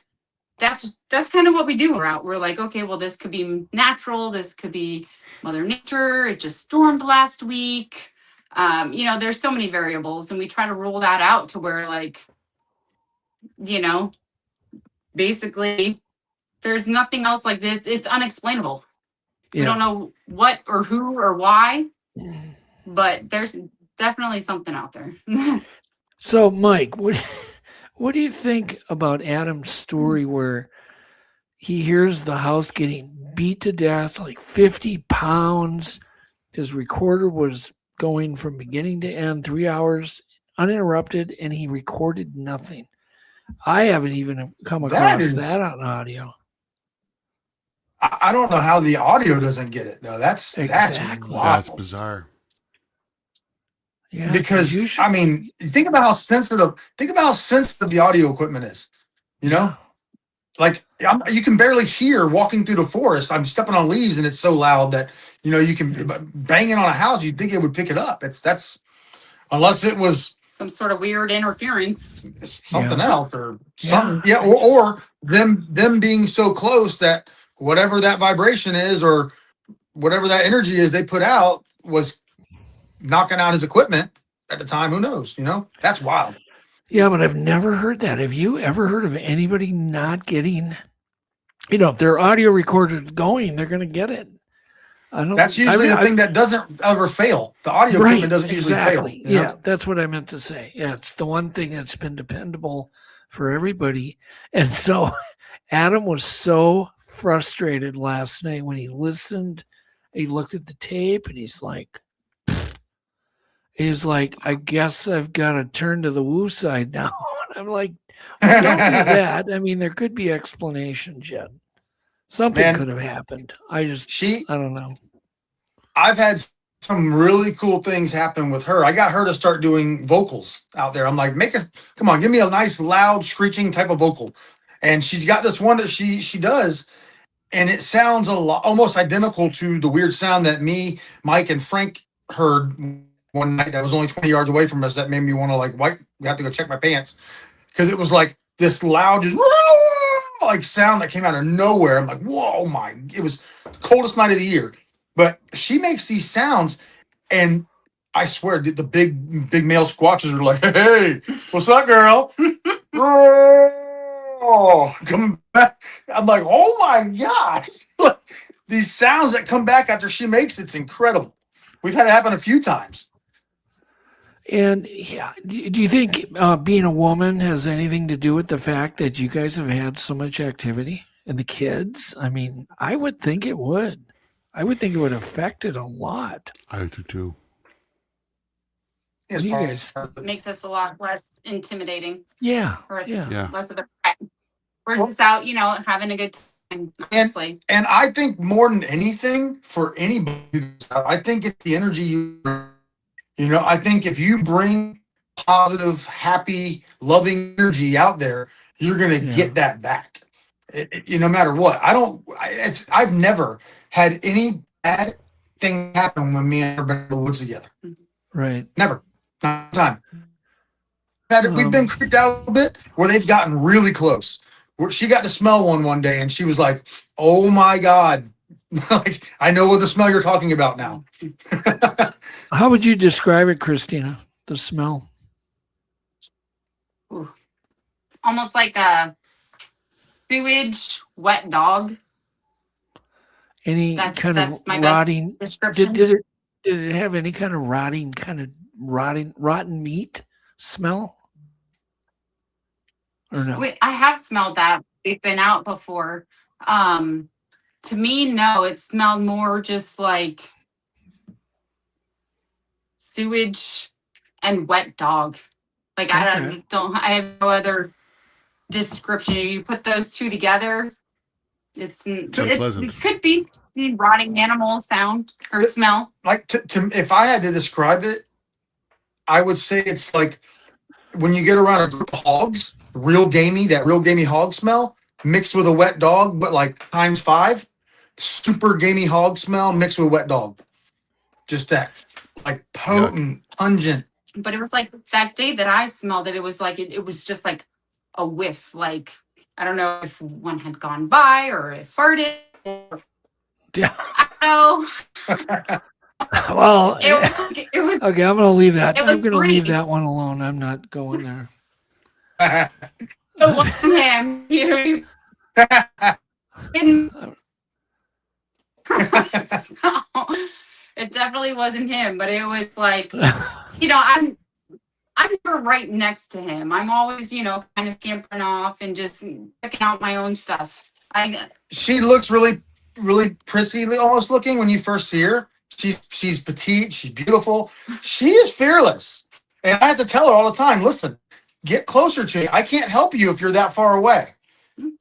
that's kind of what we do. We're like, okay, well, this could be natural. This could be Mother Nature. It just stormed last week. There's so many variables, and we try to rule that out to where, like, basically there's nothing else like this. It's unexplainable. Yeah. We don't know what or who or why, but there's definitely something out there. So, Mike, what do you think about Adam's story where he hears the house getting beat to death, like 50 pounds? His recorder was going from beginning to end, 3 hours uninterrupted, and he recorded nothing. I haven't even come across that on audio. I don't know how the audio doesn't get it though. That's bizarre. Yeah, because I mean, think about how sensitive the audio equipment is. Like you can barely hear walking through the forest. I'm stepping on leaves and it's so loud that you can banging on a house. You'd think it would pick it up. That's unless it was some sort of weird interference, something else or something. Yeah, or them being so close that whatever that vibration is or whatever that energy is they put out was knocking out his equipment at the time. Who knows? That's wild. Yeah, but I've never heard that. Have you ever heard of anybody not getting, if their audio recorder is going, they're going to get it. That's usually the thing that doesn't ever fail. The audio equipment doesn't usually fail. Yeah, that's what I meant to say. Yeah, it's the one thing that's been dependable for everybody. And so Adam was so frustrated last night when he listened. He looked at the tape and he's like, I guess I've got to turn to the woo side now. And I'm like, well, don't do that. I mean, there could be explanations yet. Something could have happened. I don't know. I've had some really cool things happen with her. I got her to start doing vocals out there. I'm like, come on, give me a nice loud screeching type of vocal. And she's got this one that she does, and it sounds almost identical to the weird sound that me, Mike, and Frank heard one night that was only 20 yards away from us. That made me want to have to go check my pants, because it was like this loud, just like sound that came out of nowhere. I'm like, whoa, it was the coldest night of the year. But she makes these sounds, and I swear, the big male squatches are like, hey, what's up, girl? Oh, come back. I'm like, oh my gosh. These sounds that come back after she makes it's incredible. We've had it happen a few times. And yeah, do you think being a woman has anything to do with the fact that you guys have had so much activity and the kids? I mean, I would think it would. I would think it would affect it a lot. I do too. What do you guys It makes us a lot less intimidating. Yeah. Less of a threat. We're just out, having a good time, honestly. And I think more than anything, for anybody, I think it's the energy I think if you bring positive, happy, loving energy out there, you're going to get that back. No matter what. I've never had any bad thing happen when me and her been in the woods together. Right. Never. Not a time. We've been creeped out a little bit where they've gotten really close. Where she got to smell one day and she was like, oh my God. Like, I know what the smell you're talking about now. How would you describe it, Christina? The smell? Ooh. Almost like a sewage wet dog. Any kind of rotting description. Did it have any kind of rotten meat smell? Or no? I have smelled that. We've been out before. To me, no, it smelled more just like sewage and wet dog. Like I have no other description. If you put those two together, it could be the rotting animal sound or smell. Like if I had to describe it, I would say it's like when you get around a group of hogs, real gamey hog smell mixed with a wet dog, but like times 5. Super gamey hog smell mixed with wet dog. Just that, like potent, pungent. But it was like that day that I smelled it. It was like it was just like a whiff. Like I don't know if one had gone by or it farted. Yeah. I don't know. Well, it was okay. I'm going to leave that. I'm going to great. leave that one alone. I'm not going there. It wasn't him. It definitely wasn't him, but it was like, I'm never right next to him. I'm always, kind of scampering off and just picking out my own stuff. She looks really, really prissy, almost looking when you first see her. She's petite. She's beautiful. She is fearless. And I have to tell her all the time, listen, get closer to me. I can't help you if you're that far away.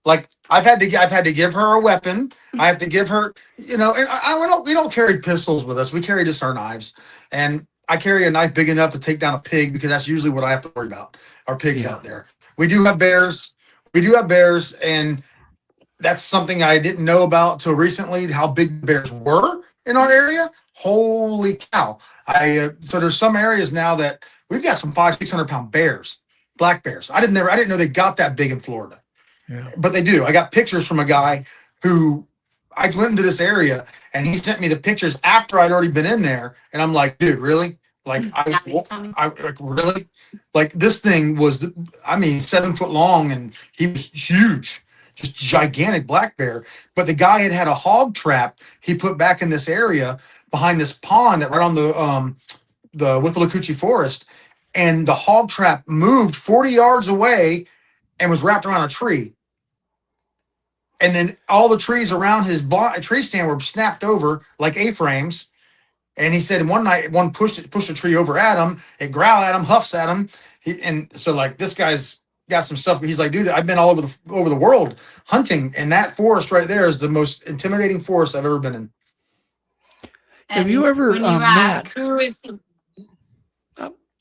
Like I've had to give her a weapon. I have to give her, and we don't carry pistols with us. We carry just our knives. And I carry a knife big enough to take down a pig because that's usually what I have to worry about. Our pigs out there. We do have bears. And that's something I didn't know about till recently, how big bears were in our area. Holy cow. So there's some areas now that we've got some 500-600 pound bears, black bears. I didn't know they got that big in Florida. Yeah. But they do. I got pictures from a guy who I went into this area and he sent me the pictures after I'd already been in there. And I'm like, dude, really? Like, really? Like this thing was, 7 foot long and he was huge, just gigantic black bear. But the guy had a hog trap he put back in this area behind this pond right on the Withlacoochee Forest. And the hog trap moved 40 yards away and was wrapped around a tree. And then all the trees around his tree stand were snapped over like A-frames. And he said one night, one pushed a tree over at him. It growled at him, huffs at him. And so like this guy's got some stuff. He's like, dude, I've been all over the world hunting, and that forest right there is the most intimidating forest I've ever been in. Have you ever, when you ask who is?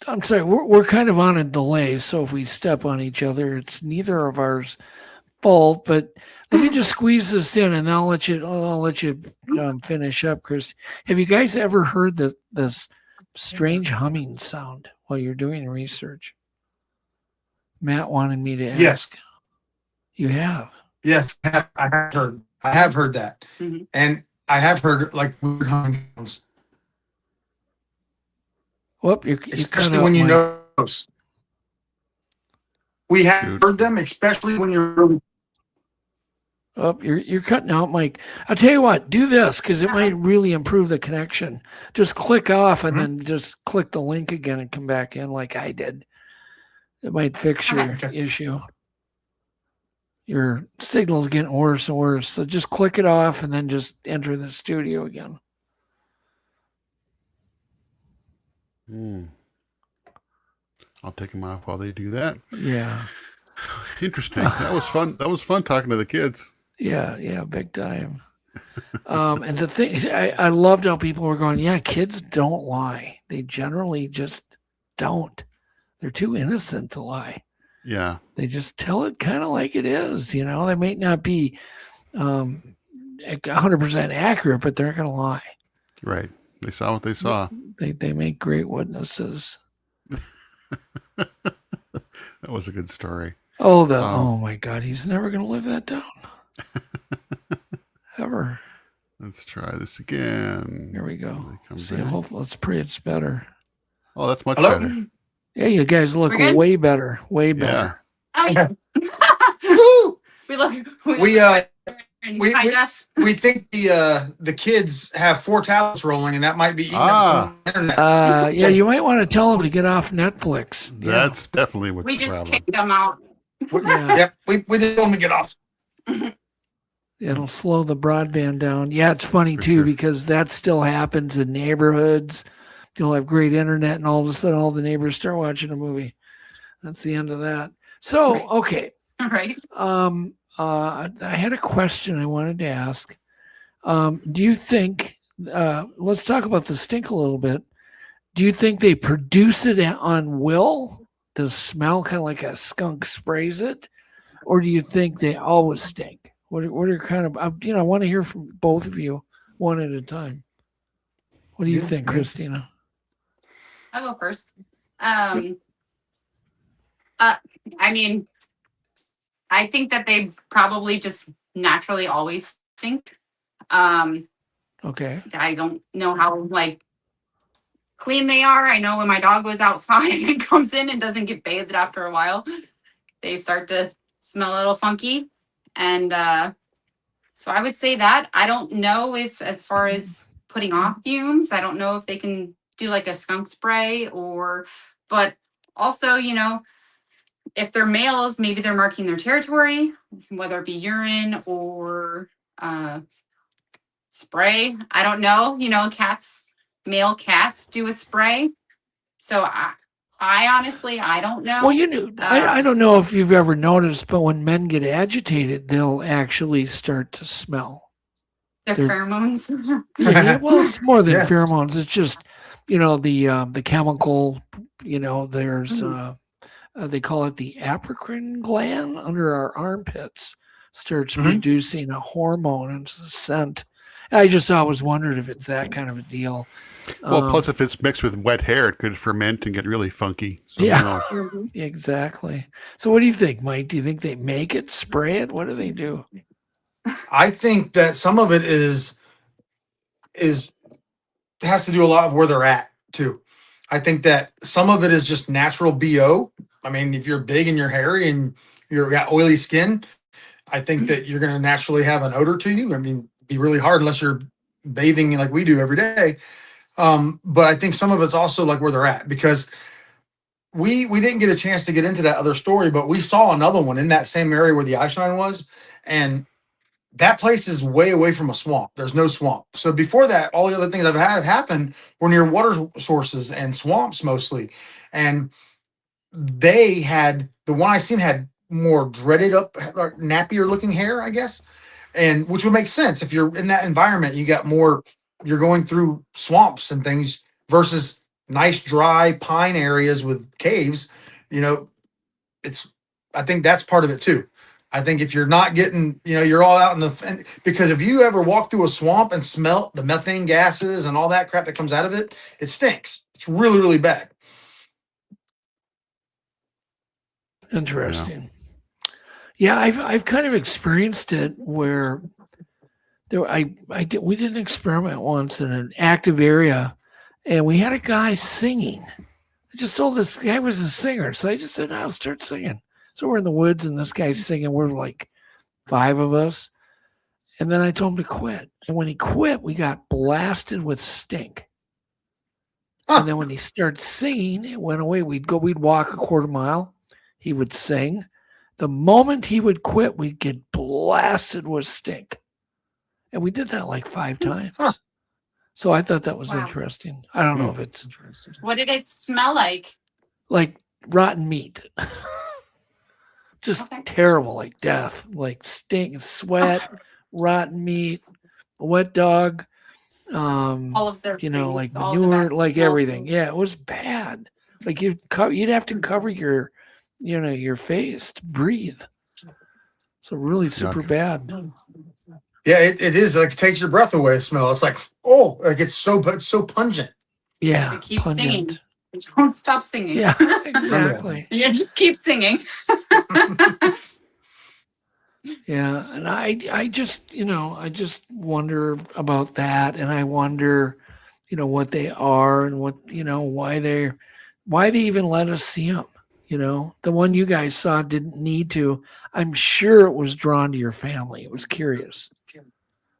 I'm sorry, we're kind of on a delay, so if we step on each other, it's neither of ours fault. But let me just squeeze this in, and I'll let you finish up, Chris. Have you guys ever heard this strange humming sound while you're doing research? Matt wanted me to ask. Yes. You have? Yes, I have heard that. Mhm. And I have heard like weird humming sounds. Whoop, you Especially when you notice. We have heard them, especially when you're. Oh, you're cutting out, Mike. I'll tell you what, do this because it might really improve the connection. Just click off and then just click the link again and come back in like I did. It might fix your issue. Your signal's getting worse and worse. So just click it off and then just enter the studio again. I'll take them off while they do that. Yeah. Interesting. That was fun. That was fun talking to the kids. Yeah, big time. And the thing, I loved how people were going, yeah, kids don't lie. They generally just don't. They're too innocent to lie. Yeah. They just tell it kind of like it is. They may not be 100% accurate, but they're going to lie. Right. They saw what they saw. They make great witnesses. That was a good story. Oh my God, he's never going to live that down. Ever. Let's try this again. Here we go. See, hopefully, let's pray it's better. Oh, that's much better. Yeah, you guys look way better. Way better. Yeah. We think the kids have 4 tablets rolling, and that might be eating up some internet. Yeah, you might want to tell them to get off Netflix. That's definitely what's we just problem. kicked them out. Yep, we didn't want them to get off. It'll slow the broadband down. Yeah, it's funny too because that still happens in neighborhoods. You'll have great internet, and all of a sudden, all the neighbors start watching a movie. That's the end of that. So, okay. Right. I had a question I wanted to ask. Do you think? Let's talk about the stink a little bit. Do you think they produce it on will? The smell kind of like a skunk sprays it, or do you think they always stink? What are kind of? I want to hear from both of you one at a time. What do you think, Christina? I'll go first. I mean, I think that they probably just naturally always stink. Okay. I don't know how clean they are. I know when my dog goes outside and comes in and doesn't get bathed after a while, they start to smell a little funky. And so I would say that. I don't know if, as far as putting off fumes, I don't know if they can do like a skunk spray but also, if they're males, maybe they're marking their territory, whether it be urine or spray. I don't know. Male cats do a spray. So I honestly, I don't know. Well, I don't know if you've ever noticed, but when men get agitated, they'll actually start to smell. Their pheromones. Yeah, well, it's more than pheromones. It's just, the chemical, there's, they call it the apocrine gland under our armpits starts producing a hormone and a scent. I just always wondered if it's that kind of a deal. Well, plus if it's mixed with wet hair, it could ferment and get really funky. So yeah, exactly. So what do you think, Mike? Do you think they make it, spray it? What do they do? I think that some of it has to do a lot of where they're at too. I think that some of it is just natural BO. I mean, if you're big and you're hairy and you've got oily skin, I think that you're going to naturally have an odor to you. I mean, be really hard unless you're bathing like we do every day. But I think some of it's also like where they're at, because we didn't get a chance to get into that other story, but we saw another one in that same area where the eye shine was, and that place is way away from a swamp. There's no swamp. So before that, all the other things I've had happen were near water sources and swamps mostly. And they had, the one I seen had more dreaded up, like nappier looking hair, I guess. And which would make sense if you're in that environment, you got more, you're going through swamps and things versus nice dry pine areas with caves. You know, I think that's part of it too. I think if you're not getting, you know, you're all out in the, because if you ever walk through a swamp and smell the methane gases and all that crap that comes out of it, it stinks. It's really, really bad. Interesting. Yeah, I've kind of experienced it where we did an experiment once in an active area, and we had a guy singing. I just told this guy was a singer, so I just said, "I'll start singing." So we're in the woods, and this guy's singing. We're like 5 of us, and then I told him to quit. And when he quit, we got blasted with stink. And then when he started singing, it went away. We'd walk a quarter mile. He would sing. The moment he would quit, we'd get blasted with stink. And we did that like 5 times. So I thought that was interesting. I don't know if it's interesting. What did it smell like? Like rotten meat. Just terrible, like death, like stink, sweat, rotten meat, wet dog, all of their like manure, like everything. Yeah, it was bad. Like you'd have to cover your face to breathe. So really super bad. Yeah, it is like it takes your breath away. Smell. It's like, oh, like it's so pungent. Yeah, keep singing. Don't stop singing. Yeah, exactly. Yeah, just keep singing. Yeah, and I just wonder about that, and I wonder, what they are and what, why they even let us see them. The one you guys saw didn't need to. I'm sure it was drawn to your family. It was curious.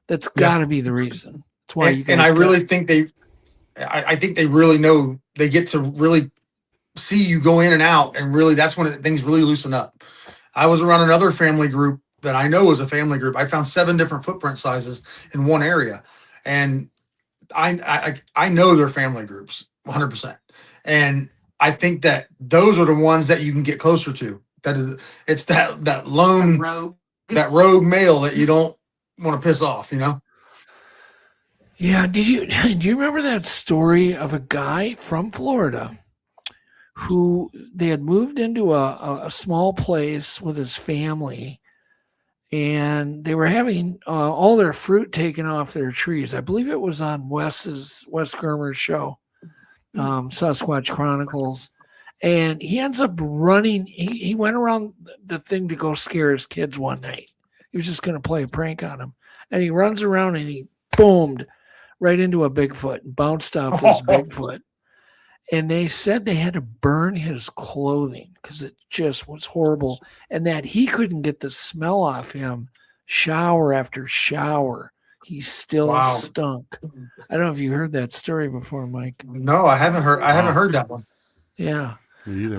That's got to be the reason. That's why you guys. And I really think I think they really know. They get to really see you go in and out, and really that's when things really loosen up. I was around another family group that I know is a family group. I found 7 different footprint sizes in one area, and I know they're family groups 100%. And I think that those are the ones that you can get closer to. It's that lone rogue male that you don't want to piss off, Yeah. Do you remember that story of a guy from Florida who they had moved into a small place with his family, and they were having all their fruit taken off their trees? I believe it was on Wes Germer's show, Sasquatch Chronicles. And he ends up running. He went around the thing to go scare his kids one night. He was just going to play a prank on them. And he runs around and he boomed right into a Bigfoot and bounced off this Bigfoot. And they said they had to burn his clothing because it just was horrible. And that he couldn't get the smell off him shower after shower. He still stunk. I don't know if you heard that story before, Mike. No, I haven't heard that one. Yeah. Me either.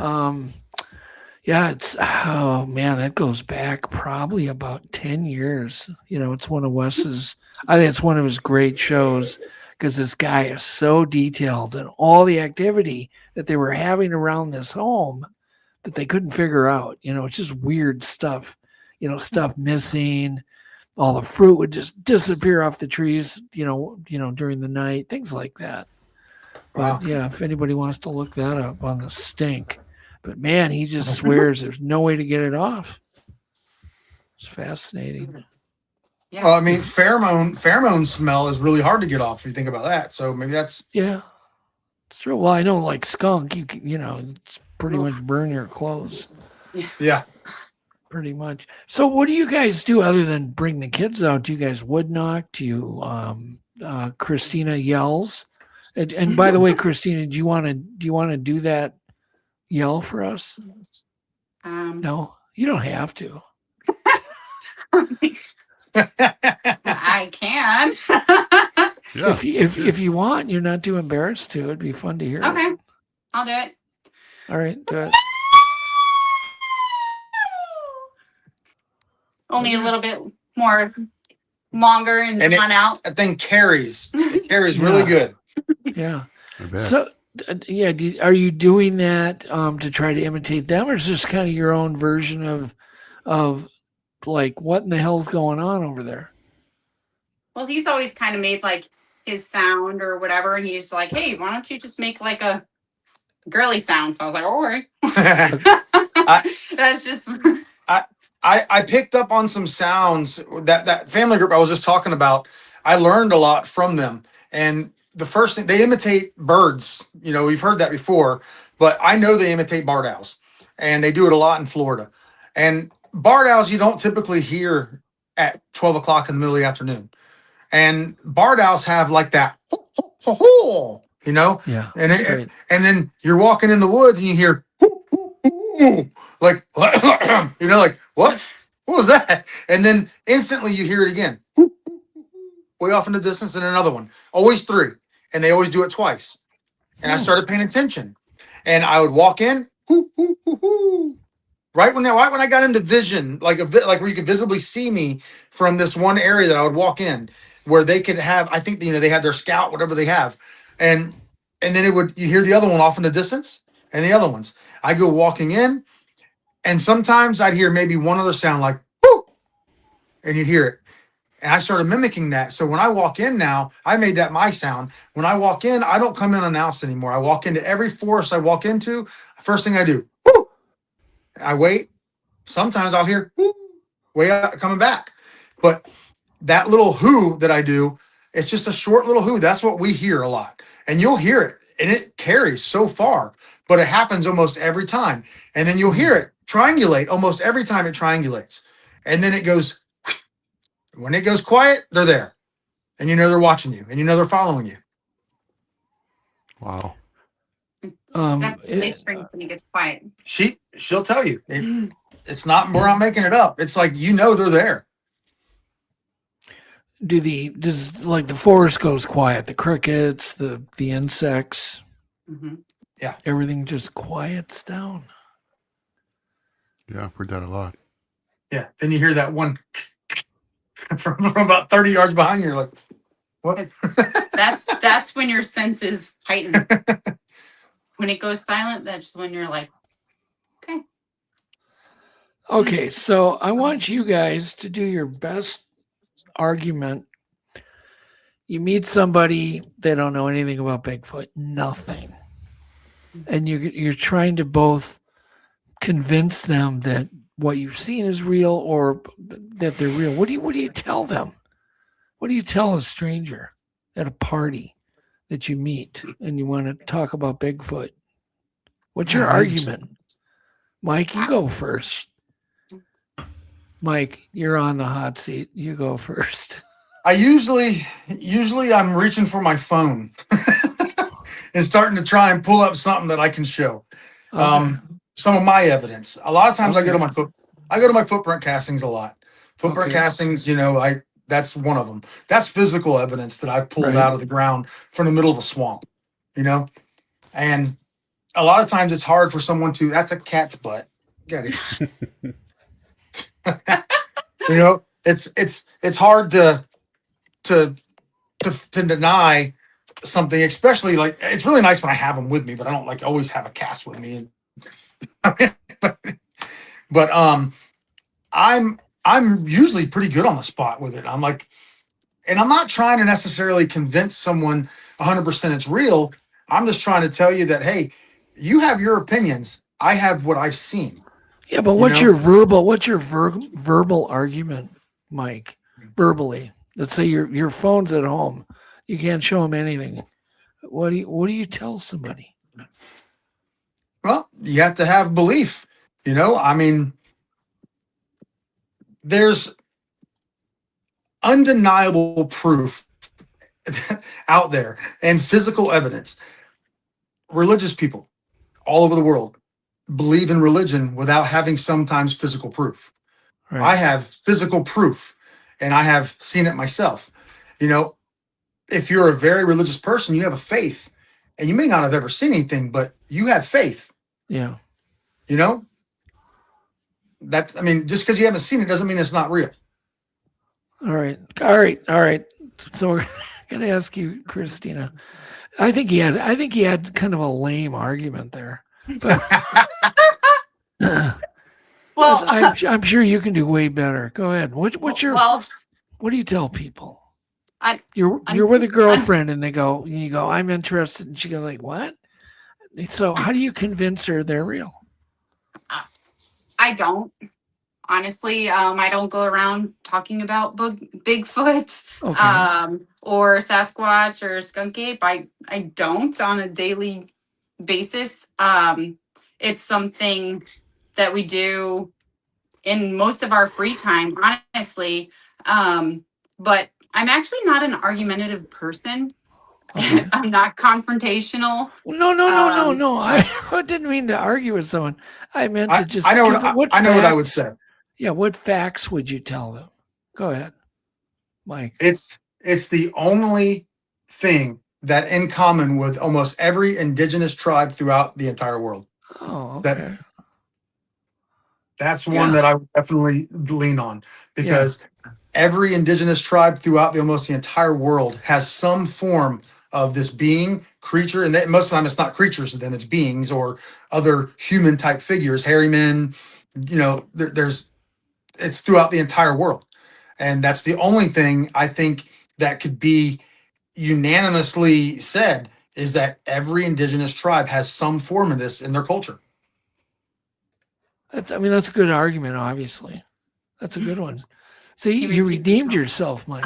Yeah, that goes back probably about 10 years. It's one of Wes's, I think it's one of his great shows because this guy is so detailed and all the activity that they were having around this home that they couldn't figure out. It's just weird stuff, stuff missing. All the fruit would just disappear off the trees, during the night, things like that. But yeah, if anybody wants to look that up on the stink. But man, he just swears there's no way to get it off. It's fascinating. Yeah. Well, I mean, pheromone smell is really hard to get off if you think about that. So maybe that's it's true. Well, I know like skunk, you can, it's pretty much burn your clothes. Yeah. Pretty much. So what do you guys do other than bring the kids out? Do you guys wood knock? Do you Christina yells? And by the way, Christina, do you want to do that yell for us? No, you don't have to. I can. Yeah. If you want, you're not too embarrassed to. It'd be fun to hear. Okay, it. I'll do it. All right, good. Only a little bit more longer and drawn out. That thing carries. It carries really good. Yeah. I bet. So, yeah, are you doing that to try to imitate them, or is this kind of your own version of like what in the hell's going on over there? Well, he's always kind of made like his sound or whatever, and he's like, "Hey, why don't you just make like a girly sound?" So I was like, "All right." That's just. I picked up on some sounds that family group I was just talking about. I learned a lot from them, and the first thing, they imitate birds. You know, we've heard that before, but I know they imitate barred owls, and they do it a lot in Florida. And barred owls you don't typically hear at 12 o'clock in the middle of the afternoon. And barred owls have like that, you know? Yeah. And then you're walking in the woods and you hear, like, you know, like, what? What was that? And then instantly you hear it again, way off in the distance, and another one. Always three. And they always do it twice. And I started paying attention. And I would walk in, right when I got into vision, like where you could visibly see me from this one area that I would walk in, where they could have, I think, you know, they had their scout, whatever they have. And then you hear the other one off in the distance and the other ones. I go walking in, and sometimes I'd hear maybe one other sound like, whoo, and you'd hear it. And I started mimicking that. So when I walk in now, I made that my sound. When I walk in, I don't come in unannounced anymore. I walk into every forest I walk into. First thing I do, whoo. I wait. Sometimes I'll hear whoo, way out coming back. But that little who that I do, it's just a short little who. That's what we hear a lot. And you'll hear it, and it carries so far, but it happens almost every time. And then you'll hear it triangulate almost every time it triangulates. And then it goes, when it goes quiet, they're there. And you know they're watching you, and you know they're following you. Wow. Definitely springs when it gets quiet. She'll tell you. It's not, we're not making it up. It's like, you know, they're there. Does like the forest goes quiet, the crickets, the insects, yeah, everything just quiets down. Yeah, I've heard that a lot. Yeah, then you hear that one from about 30 yards behind you. You're like, what? That's when your senses heighten. When it goes silent, that's when you're like, okay. Okay, so I want you guys to do your best argument. You meet somebody, they don't know anything about Bigfoot, nothing. And you're trying to both convince them that what you've seen is real or that they're real. What do you tell them? What do you tell a stranger at a party that you meet and you want to talk about Bigfoot? What's your argument? Mike, you go first. Mike, you're on the hot seat. You go first. I usually I'm reaching for my phone and starting to try and pull up something that I can show. Okay. Some of my evidence. A lot of times I go to my footprint castings a lot. Footprint castings, you know, that's one of them. That's physical evidence that I pulled out of the ground from the middle of the swamp, you know? And a lot of times it's hard for someone to, that's a cat's butt. Get it. You know, it's hard to deny something, especially like, it's really nice when I have them with me, but I don't like always have a cast with me. But I'm usually pretty good on the spot with it. I'm like, and I'm not trying to necessarily convince someone 100% it's real. I'm just trying to tell you that, hey, you have your opinions. I have what I've seen. Yeah, but what's your verbal argument, Mike? Verbally, let's say your phone's at home, you can't show them anything. What do you tell somebody? Well, you have to have belief. You know, I mean, there's undeniable proof out there and physical evidence. Religious people all over the world believe in religion without having sometimes physical proof. Right. I have physical proof, and I have seen it myself. You know, if you're a very religious person, you have a faith, and you may not have ever seen anything, but you have faith. Yeah. You know, I mean, just because you haven't seen it doesn't mean it's not real. All right. So we're gonna ask you, Christina. I think he had kind of a lame argument there. But, Well, I'm sure you can do way better. Go ahead. What do you tell people? You're with a girlfriend and you go, I'm interested, and she goes like, what? So how do you convince her they're real? I don't. Honestly, I don't go around talking about Bigfoot or Sasquatch or Skunk Ape. I don't on a daily basis. It's something that we do in most of our free time, honestly. But I'm actually not an argumentative person. Okay. I'm not confrontational. No. I didn't mean to argue with someone. I meant to just. I know what I would say. Yeah, what facts would you tell them? Go ahead, Mike. It's the only thing that in common with almost every indigenous tribe throughout the entire world. Oh, okay. That's one that I would definitely lean on, because every indigenous tribe throughout almost the entire world has some form of this being, creature, and most of the time it's not creatures, then it's beings or other human type figures, hairy men. You know, it's throughout the entire world. And that's the only thing I think that could be unanimously said, is that every indigenous tribe has some form of this in their culture. That's a good argument, obviously. That's a good one. See, you redeemed yourself, Mike.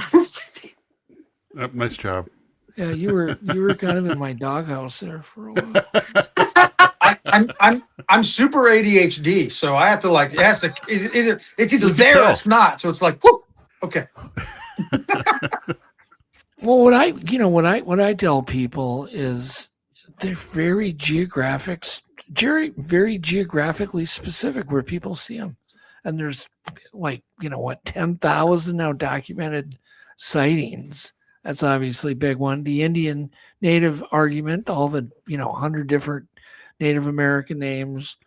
Nice job. Yeah, you were kind of in my doghouse there for a while. I'm super ADHD, so I have to it's either there or it's not. So it's like, whoo, okay. Well, what I tell people is they're very geographically specific where people see them, and there's 10,000 now documented sightings. That's obviously a big one. The Indian Native argument, all the 100 different Native American names,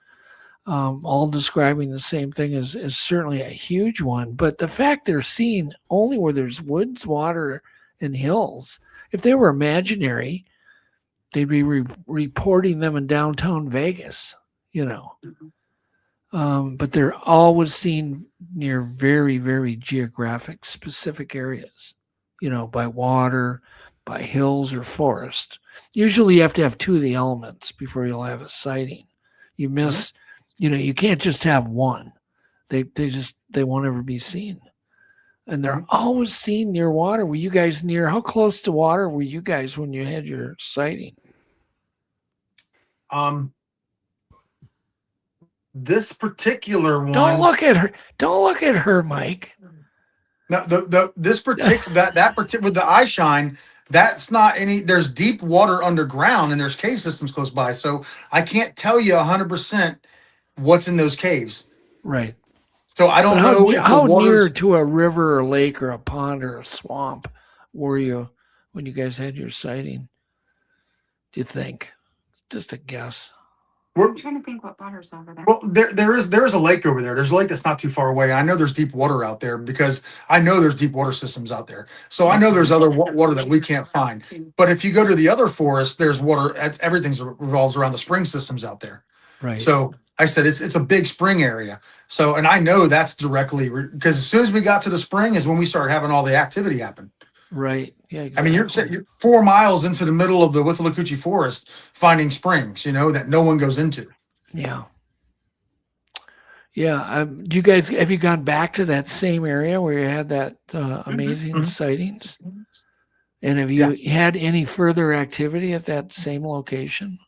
all describing the same thing is certainly a huge one. But the fact they're seen only where there's woods, water, and hills. If they were imaginary, they'd be reporting them in downtown Vegas, but they're always seen near very, very geographic specific areas, by water, by hills or forest. Usually you have to have two of the elements before you'll have a sighting. You miss, you can't just have one. They won't ever be seen. And they're always seen near water. Were you guys how close to water were you guys when you had your sighting? This particular one. Don't look at her, Mike. No, this particular that particular with the eye shine, that's not any. There's deep water underground and there's cave systems close by, so I can't tell you 100% what's in those caves. Right. So I don't know how near to a river or lake or a pond or a swamp were you when you guys had your sighting? Do you think? Just a guess. I'm trying to think what water's over there. Well, there is a lake over there. There's a lake that's not too far away. I know there's deep water out there because I know there's deep water systems out there. So I know there's other water that we can't find. But if you go to the other forest, there's water. Everything revolves around the spring systems out there. Right. So I said it's a big spring area. So, and I know that's directly because as soon as we got to the spring is when we started having all the activity happen. Right. Yeah. Exactly. I mean, you're 4 miles into the middle of the Withlacoochee Forest finding springs, that no one goes into. Yeah. Yeah. Have you gone back to that same area where you had that amazing sightings? And have you had any further activity at that same location?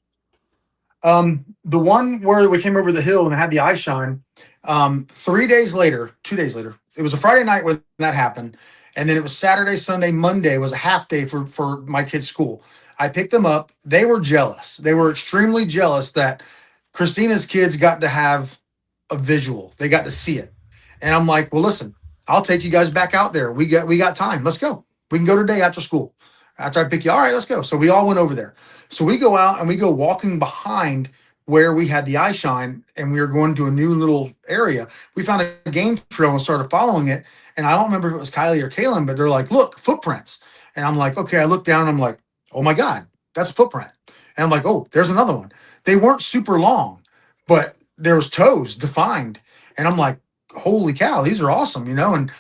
The one where we came over the hill and had the eye shine, 2 days later, it was a Friday night when that happened. And then it was Saturday, Sunday, Monday was a half day for my kids' school. I picked them up. They were jealous. They were extremely jealous that Christina's kids got to have a visual. They got to see it. And I'm like, well, listen, I'll take you guys back out there. We got time. Let's go. We can go today after school. After I pick you, all right, let's go. So we all went over there. So we go out and we go walking behind where we had the eye shine and we were going to a new little area. We found a game trail and started following it. And I don't remember if it was Kylie or Kaylin, but they're like, look, footprints. And I'm like, okay, I look down and I'm like, oh my God, that's a footprint. And I'm like, oh, there's another one. They weren't super long, but there was toes defined. And I'm like, holy cow, these are awesome, you know? And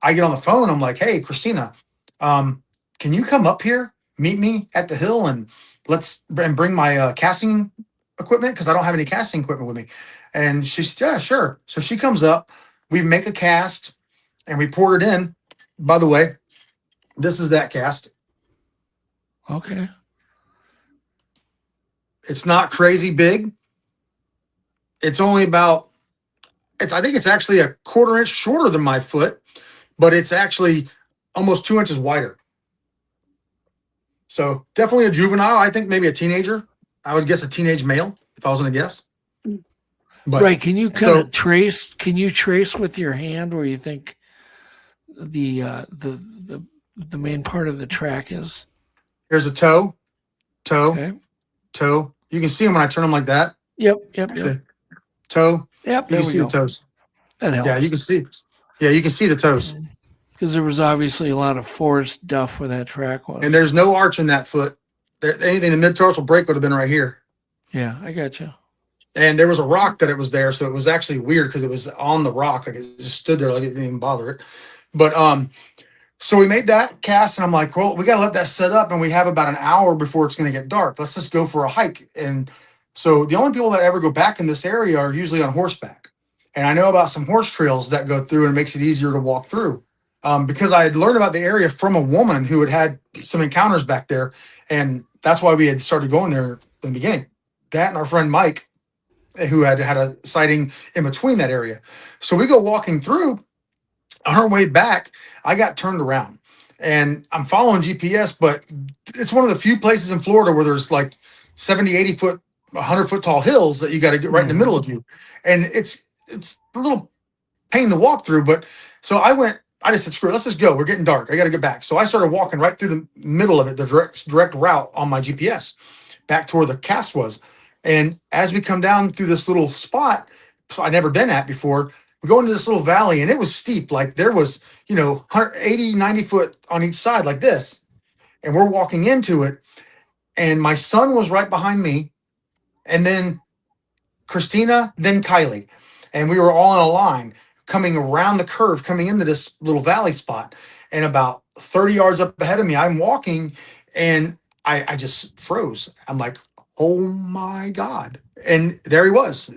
I get on the phone. I'm like, hey, Christina, can you come up here, meet me at the hill and bring my casting equipment? Cause I don't have any casting equipment with me. And she's, yeah, sure. So she comes up, we make a cast and we pour it in. By the way, this is that cast. Okay. It's not crazy big. It's only about, I think it's actually a 1/4 inch shorter than my foot, but it's actually almost 2 inches wider. So definitely a juvenile. I think maybe a teenager. I would guess a teenage male if I was going to guess. But, right. Can you kind of trace? Can you trace with your hand where you think the main part of the track is? Here's a toe. Okay. Toe. You can see them when I turn them like that. Yep. Toe. Yep. You can see the toes. That helps. Yeah, you can see. Yeah, you can see the toes. Because there was obviously a lot of forest duff where that track was. And there's no arch in that foot. Anything the mid-tarsal break would have been right here. Yeah, I got you. And there was a rock that it was there, so it was actually weird because it was on the rock, like it just stood there, like it didn't even bother it. But so we made that cast, and I'm like, well, we got to let that set up, and we have about an hour before it's going to get dark. Let's just go for a hike. And so the only people that ever go back in this area are usually on horseback. And I know about some horse trails that go through, and it makes it easier to walk through. Because I had learned about the area from a woman who had some encounters back there, and that's why we had started going there in the beginning. That and our friend Mike, who had a sighting in between that area. So we go walking through. On our way back, I got turned around, and I'm following GPS, but it's one of the few places in Florida where there's like 70, 80 foot, 100 foot tall hills that you got to get right in the middle of you. And it's a little pain to walk through, but so I just said, screw it, let's just go. We're getting dark. I got to get back. So I started walking right through the middle of it, the direct route on my GPS back to where the cast was. And as we come down through this little spot, I'd never been at before, we go into this little valley, and it was steep. Like there was, 180, 90 foot on each side like this. And we're walking into it. And my son was right behind me. And then Christina, then Kylie. And we were all in a line coming around the curve, coming into this little valley spot. And about 30 yards up ahead of me, I'm walking, and I just froze. I'm like, oh my God. And there he was.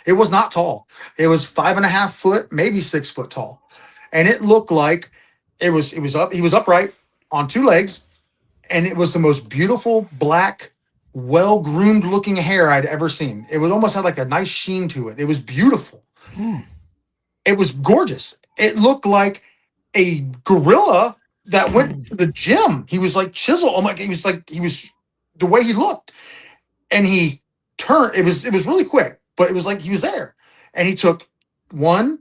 It was not tall. It was 5.5 foot, maybe 6 foot tall. And it looked like he was upright on 2 legs. And it was the most beautiful, black, well-groomed looking hair I'd ever seen. It was almost had like a nice sheen to it. It was beautiful. It was gorgeous. It looked like a gorilla that went to the gym. He was like chiseled. Oh my, he was the way he looked. And he turned, it was really quick, but it was like he was there. And he took 1,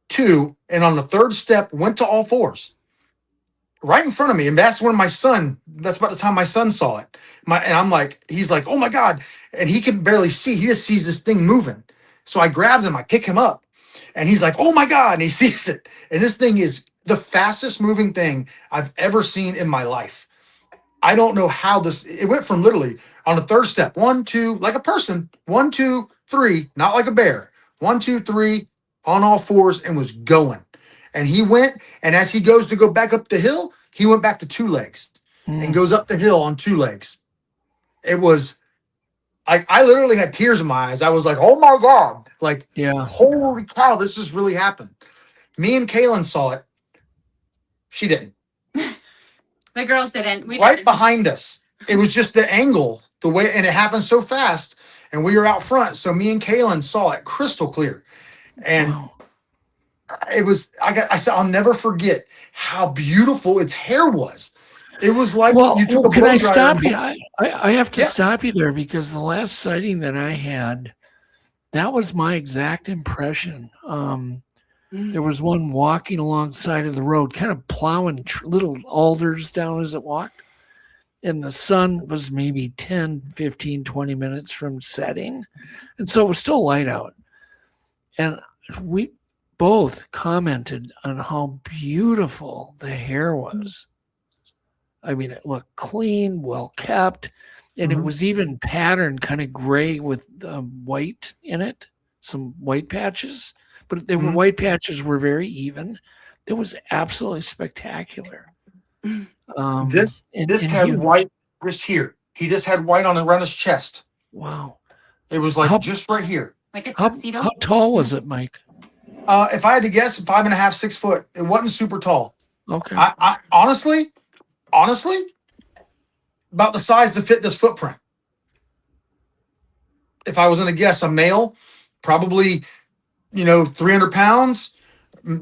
2, and on the 3rd step, went to all 4s. Right in front of me. And that's about the time my son saw it. And I'm like, he's like, oh my God. And he can barely see. He just sees this thing moving. So I grabbed him, I pick him up, and he's like, oh my God. And he sees it. And this thing is the fastest moving thing I've ever seen in my life. I don't know how it went from literally on the 3rd step, 1, 2, like a person, 1, 2, 3, not like a bear, 1, 2, 3 on all 4s, and was going. And he went, and as he goes to go back up the hill, he went back to 2 legs and goes up the hill on 2 legs. It was, I literally had tears in my eyes. I was like, oh my God, like, yeah, holy cow, this has really happened. Me and Kaylin saw it. She didn't. The girls didn't. We right didn't. Behind us. It was just the angle, the way, and it happened so fast. And we were out front. So me and Kaylin saw it crystal clear. And it was, I said, I'll never forget how beautiful its hair was. It was like, can I stop you? I have to stop you there, because the last sighting that I had, that was my exact impression. There was one walking alongside of the road, kind of plowing little alders down as it walked. and the sun was maybe 10, 15, 20 minutes from setting. And so it was still light out. And we both commented on how beautiful the hair was. I mean, it looked clean, well kept, and it was even patterned kind of gray with white in it, some white patches. But the white patches were very even. It was absolutely spectacular. This had white just here. He just had white on around his chest. Wow. It was like just right here. Like a tuxedo? How tall was it, Mike? If I had to guess, 5.5, 6 foot. It wasn't super tall. Okay. I honestly, about the size to fit this footprint. If I was going to guess, a male, probably, 300 pounds,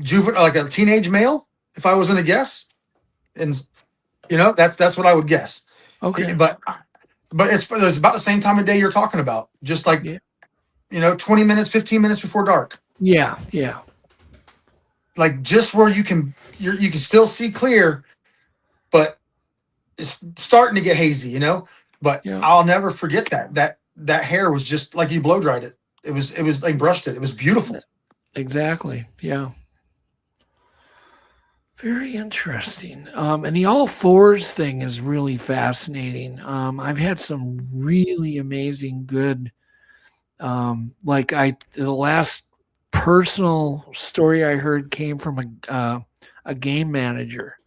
juvenile, like a teenage male. If I was going to guess, and that's what I would guess. Okay. But it's about the same time of day you're talking about. Just like 20 minutes, 15 minutes before dark. Yeah, yeah. Like just where you can still see clear, but it's starting to get hazy, But I'll never forget that hair was just like you blow dried it. It was like brushed it. It was beautiful. Exactly. Yeah. Very interesting. And the all fours thing is really fascinating. I've had some really amazing good, the last personal story I heard came from a game manager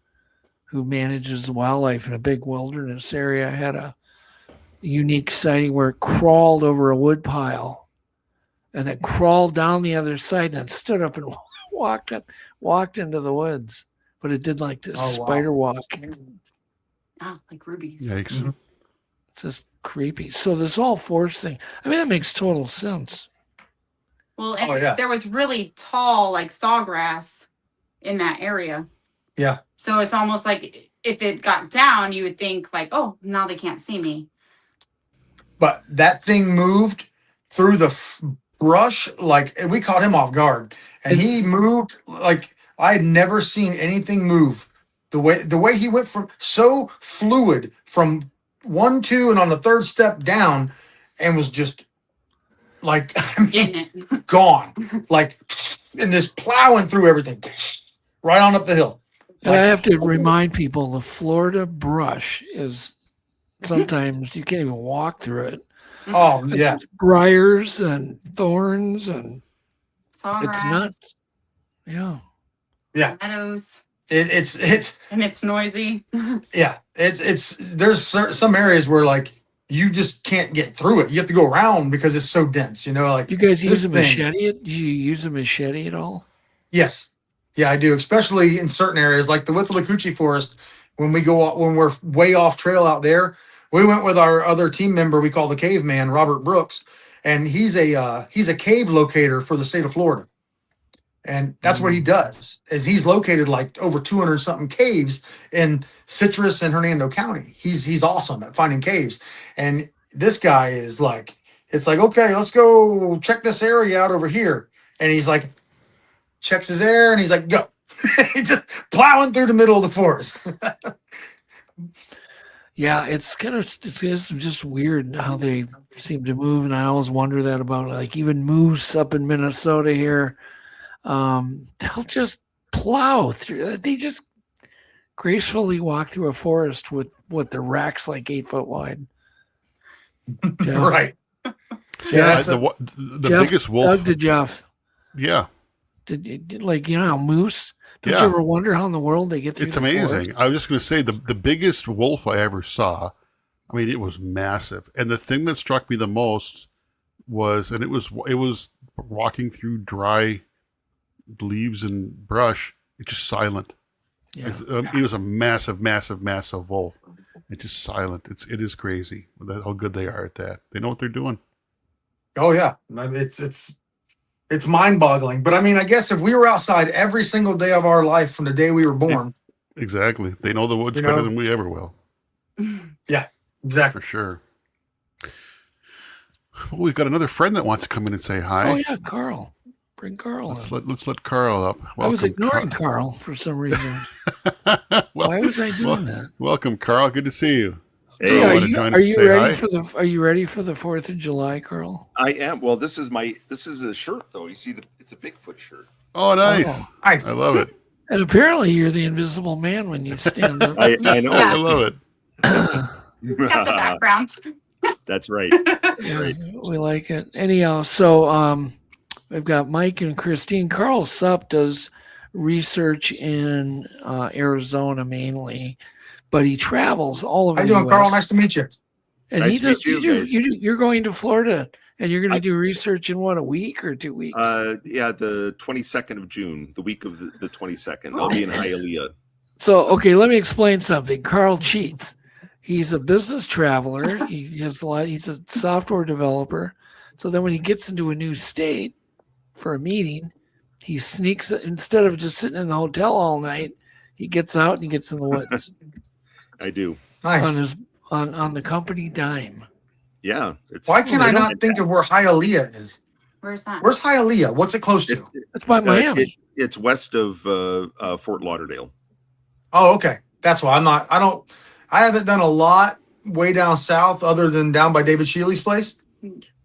who manages wildlife in a big wilderness area. I had a unique sighting where it crawled over a wood pile and then crawled down the other side and then stood up and walked into the woods. But it did like this spider walk. Oh, like rubies. Yikes. It's just creepy. So this all fours thing, I mean, that makes total sense. Well, and there was really tall, like sawgrass in that area. Yeah. So it's almost like if it got down, you would think like, oh, now they can't see me. But that thing moved through the brush, like we caught him off guard, and he moved like I had never seen anything move the way he went from so fluid from 1, 2, and on the third step down, and was just like gone, like and just plowing through everything, right on up the hill. And I have to remind people the Florida brush is sometimes you can't even walk through it. Oh yeah, it's briars and thorns and sawgrass. It's nuts. Yeah. Yeah. Meadows. It's and it's noisy. Yeah, it's there's some areas where like you just can't get through it. You have to go around because it's so dense. Like you guys use a machete. Do you use a machete at all? Yes, yeah, I do. Especially in certain areas like the Withlacoochee Forest. When we're way off trail out there, we went with our other team member we call the Caveman, Robert Brooks, and he's a cave locator for the state of Florida. And that's what he does, is he's located like over 200 something caves in Citrus and Hernando County. He's awesome at finding caves. And this guy is like, it's like, okay, let's go check this area out over here. And he's like, checks his air and he's like, go. He's just plowing through the middle of the forest. Yeah, it's just weird how they seem to move. And I always wonder that about like even moose up in Minnesota here. They'll just plow through. They just gracefully walk through a forest with the racks like 8 foot wide. Right. Yeah, the biggest wolf. Doug to Jeff. Yeah. Did moose? Don't you ever wonder how in the world they get through? It's the amazing. forest? I was just going to say the biggest wolf I ever saw. I mean, it was massive, and the thing that struck me the most was, and it was walking through dry leaves and brush. It's just silent. Yeah. It was a massive wolf. It's just silent. It is crazy how good they are at that. They know what they're doing. Oh yeah, it's mind-boggling. But I mean, I guess if we were outside every single day of our life from the day we were born, exactly, they know the woods better than we ever will. Yeah, exactly, for sure. Well, we've got another friend that wants to come in and say hi. Oh yeah, Carl. Bring Carl. Let's let Carl up. Welcome, I was ignoring Carl for some reason. Why was I doing that? Welcome, Carl. Good to see you. Hey, Yeah, wanna join us are to you say ready hi? for the Are you ready for the 4th of July, Carl? I am. Well, this is a shirt though. You see, it's a Bigfoot shirt. Oh, nice. Oh. Nice. I love it. And apparently, you're the invisible man when you stand up. I know. I love it. It's got the background. That's right. Yeah, Right. we like it. Anyhow, so we've got Mike and Christine. Carl Supp does research in Arizona mainly, but he travels all over How you the doing, US. Carl? Nice to meet you. And Nice he to meet does. you guys. You're going to Florida, and you're going to do research in what, a week or 2 weeks? Yeah, the 22nd of June, the week of the 22nd. I'll be in Hialeah. So, okay, let me explain something. Carl cheats. He's a business traveler. He's a software developer. So then when he gets into a new state for a meeting, he sneaks, instead of just sitting in the hotel all night, he gets out and he gets in the woods I do. Nice. on the company dime. Yeah. It's, Why can I not think of where Hialeah is? Where's that? Where's Hialeah? What's it close to? That's by Miami. It's west of Fort Lauderdale. Oh, okay. That's why I haven't done a lot way down south other than down by David Shealy's place.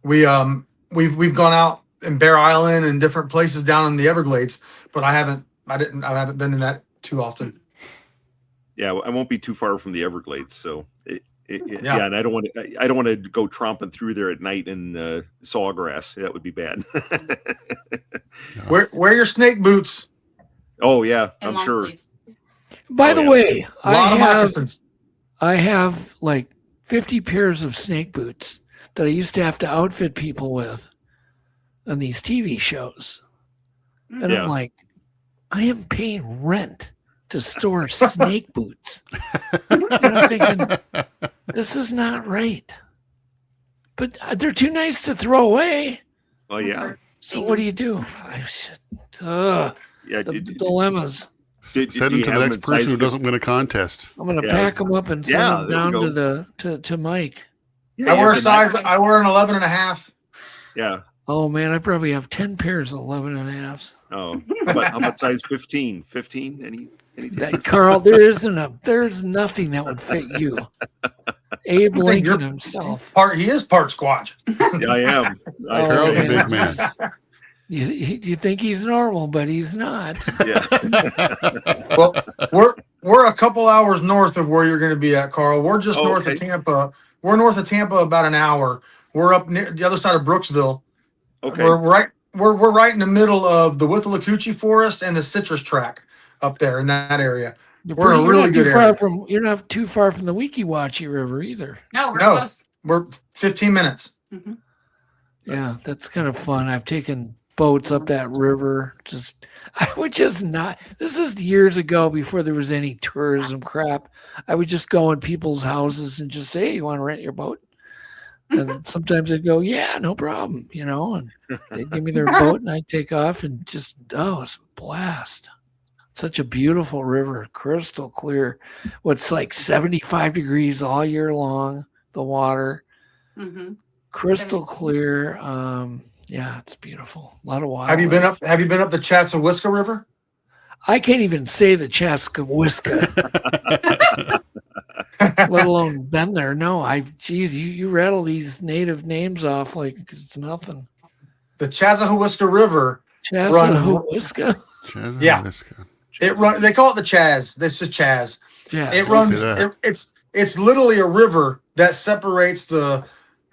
We've gone out in Bear Island and different places down in the Everglades, but I haven't been in that too often. Yeah, I won't be too far from the Everglades, so Yeah. and I don't want to go tromping through there at night in sawgrass. That would be bad. Wear your snake boots. Oh yeah, And I'm long sure. sleeves. By Oh, the yeah. way, A lot of I moccasins. have like 50 pairs of snake boots that I used to have to outfit people with on these TV shows. And Yeah. I'm like, I am paying rent to store snake boots. And I'm thinking, this is not right. But they're too nice to throw away. Oh yeah, So what do you do? yeah. The dilemmas. Did Send you him to have the them next in person who size doesn't win a contest. I'm gonna Yeah. pack them up and send Yeah, them there down you to Mike. Yeah, I you wear a have the size. nice- I wear an 11 and a half. Yeah. Oh man, I probably have 10 pairs of 11 and a halves. Oh, but how about size 15? 15? Any That Carl, there's nothing that would fit you. Abe Lincoln himself. He is part Squatch. Yeah, I am. Oh, Carl's a man. big man. You think he's normal, but he's not. Yeah. Well, we're a couple hours north of where you're going to be at, Carl. We're just north of okay. Tampa. We're north of Tampa about an hour. We're up near the other side of Brooksville. Okay. We're right in the middle of the Withlacoochee Forest and the Citrus Track up there in that area. We're in a really good area. You're not too far from the Weeki River either. No, we're No. close. We're 15 minutes. Yeah, that's kind of fun. I've taken boats up that river. I would just not. This is years ago before there was any tourism crap. I would just go in people's houses and just say, "Hey, you want to rent your boat?" And sometimes they'd go, "Yeah, no problem," and they'd give me their boat and I'd take off and just, it's a blast. Such a beautiful river, crystal clear. What's like 75 degrees all year long, the water, crystal clear. Yeah, it's beautiful. A lot of water. Have you been up the Chatsawhiska River? I can't even say the Chaskawiska, let alone been there. No, you rattle these native names off like it's nothing. The Chatsawhiska River Chaskawiska? Yeah. They call it the Chaz. That's just Chaz. Yeah. It runs. It's literally a river that separates the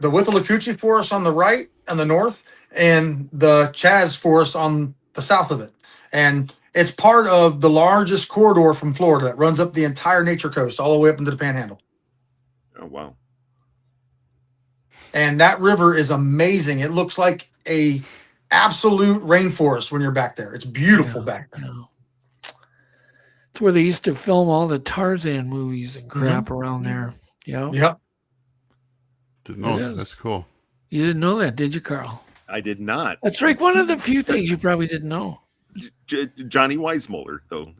Withlacoochee Forest on the right and the north, and the Chaz Forest on the south of it. And it's part of the largest corridor from Florida that runs up the entire Nature Coast all the way up into the Panhandle. Oh wow! And that river is amazing. It looks like a absolute rainforest when you're back there. It's beautiful back there. It's where they used to film all the Tarzan movies and crap around there. Yep. Didn't know that. That's cool. You didn't know that, did you, Carl? I did not. That's like one of the few things you probably didn't know. Johnny Weissmuller, though.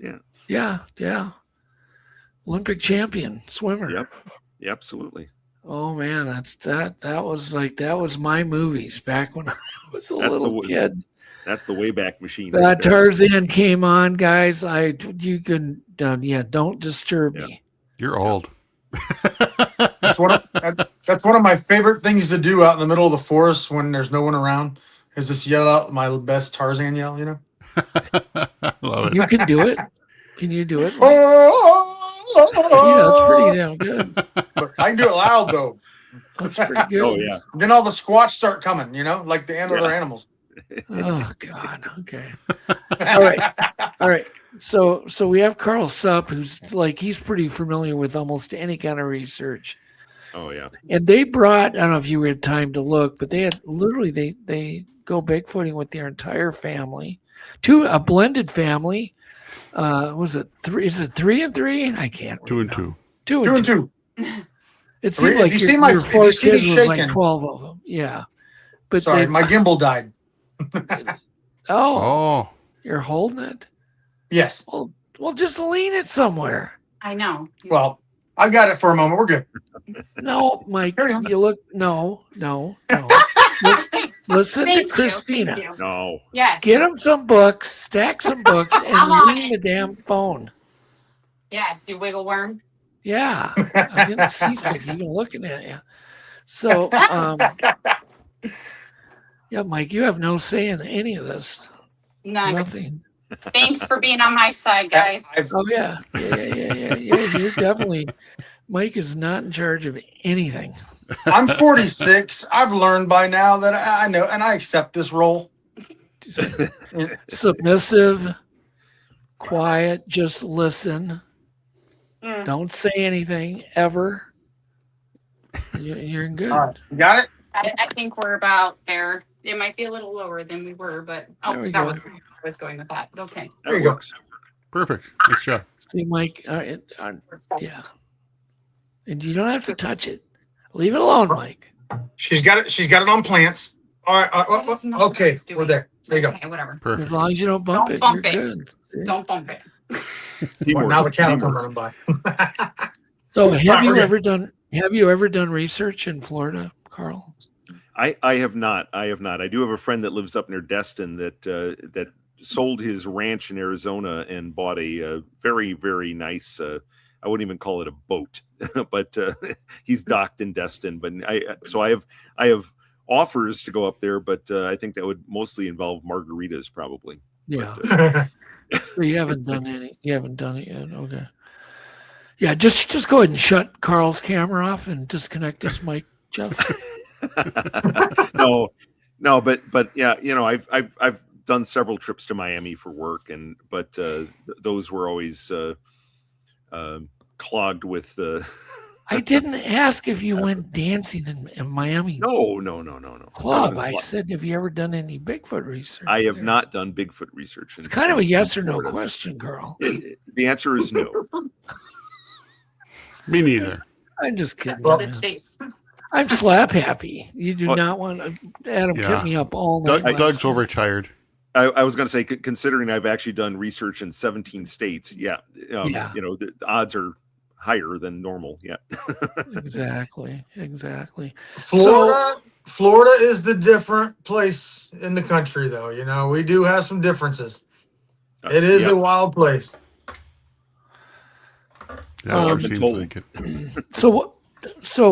Yeah. Yeah. Olympic champion swimmer. Yep. Yeah, absolutely. Oh man, that was my movies back when I was a little kid. That's the Wayback Machine. That Tarzan came on, guys. Don't disturb me. You're old. That's that's one of my favorite things to do out in the middle of the forest when there's no one around. Is just yell out my best Tarzan yell. You know. Love it. You can do it. Can you do it? Yeah, that's pretty damn good. But I can do it loud though. That's pretty good. Oh yeah. Then all the squats start coming. You know, like the other animals. Oh God. Okay. All right. So we have Carl Supp, who's like, he's pretty familiar with almost any kind of research. Oh yeah. And they brought, I don't know if you had time to look, but they had literally they go Bigfooting with their entire family, a blended family. Was it three? Is it 3 and 3? I can't. 2 and 2. 2 and 2. It seemed like your 4 kids was like 12 of them. Yeah. But sorry, my gimbal died. Oh, you're holding it? Yes. Well, just lean it somewhere. I know. Well, I got it for a moment. We're good. No, Mike, you look. No. Listen to Christina. No. Yes. Get him some books, stack some books, and lean the damn phone. Yes, you wiggle worm. Yeah, I'm getting seasick even looking at you. So, yeah, Mike, you have no say in any of this. None. Nothing. Thanks for being on my side, guys. Oh yeah. You're definitely. Mike is not in charge of anything. I'm 46. I've learned by now that I know, and I accept this role. Submissive, quiet, just listen. Don't say anything ever. You're good. All right, you got it? I think we're about there. It might be a little lower than we were, but that was going with that. Okay. There you go. Perfect. Nice job. See, Mike. Yeah. And you don't have to touch it. Leave it alone, Mike. She's got it. She's got it on plants. All right. Okay, we're there. There you go. Okay, whatever. Perfect. As long as you don't bump it, you're good. See? Don't bump it. Well, now the cattle come running by. So, have you ever done research in Florida, Carl? I have not. I do have a friend that lives up near Destin that sold his ranch in Arizona and bought a very, very nice. I wouldn't even call it a boat, but he's docked in Destin. But I have offers to go up there, but I think that would mostly involve margaritas, probably. Yeah. But, So you haven't done any. You haven't done it yet. Okay. Yeah, just go ahead and shut Carl's camera off and disconnect his mic, Jeff. no, but yeah, you know, I've done several trips to Miami for work, but those were always clogged with I didn't ask if you went dancing in Miami. No. Club. I said, have you ever done any Bigfoot research? I have not done Bigfoot research. It's kind of a yes or no question, Carl. The answer is no. Me neither. I'm just kidding. Well, man. Chase. I'm slap happy. You do not want to. Adam kept me up all night. Doug's overtired. I was going to say, considering I've actually done research in 17 states, you know, the odds are higher than normal. Yeah. Exactly. Florida is the different place in the country, though. You know, we do have some differences. It is a wild place. So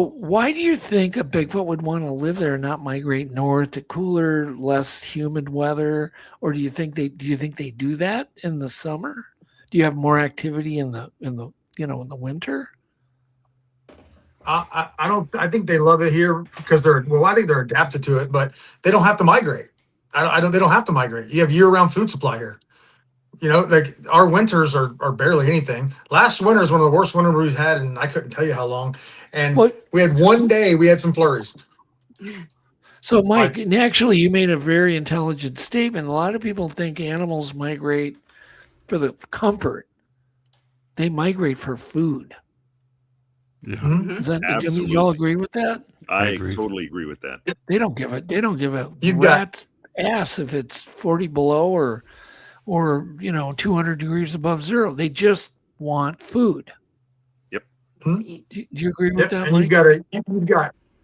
why do you think a Bigfoot would want to live there and not migrate north to cooler, less humid weather? Or do you think they do that in the summer? Do you have more activity in the winter? I think they love it here because I think they're adapted to it, but they don't have to migrate. They don't have to migrate. You have year-round food supply here. You know, like our winters are barely anything. Last winter is one of the worst winters we've had, and I couldn't tell you how long. And we had one day we had some flurries. So, Mike, and actually, you made a very intelligent statement. A lot of people think animals migrate for the comfort. They migrate for food. Yeah. Do you all agree with that? I totally agree with that. They don't give a rat's ass if it's 40 below or 200 degrees above zero. They just want food. Yep. Do you agree with that, and Mike?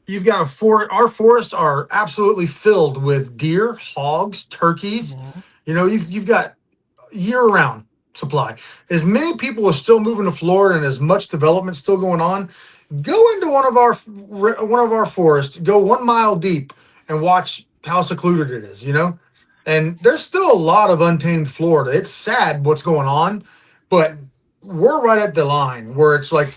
you've got a forest. Our forests are absolutely filled with deer, hogs, turkeys. Mm-hmm. You know, you've got year-round supply. As many people are still moving to Florida and as much development still going on, Go into one of our forests, go 1 mile deep, and watch how secluded it is. And there's still a lot of untamed Florida. It's sad what's going on, but we're right at the line where it's like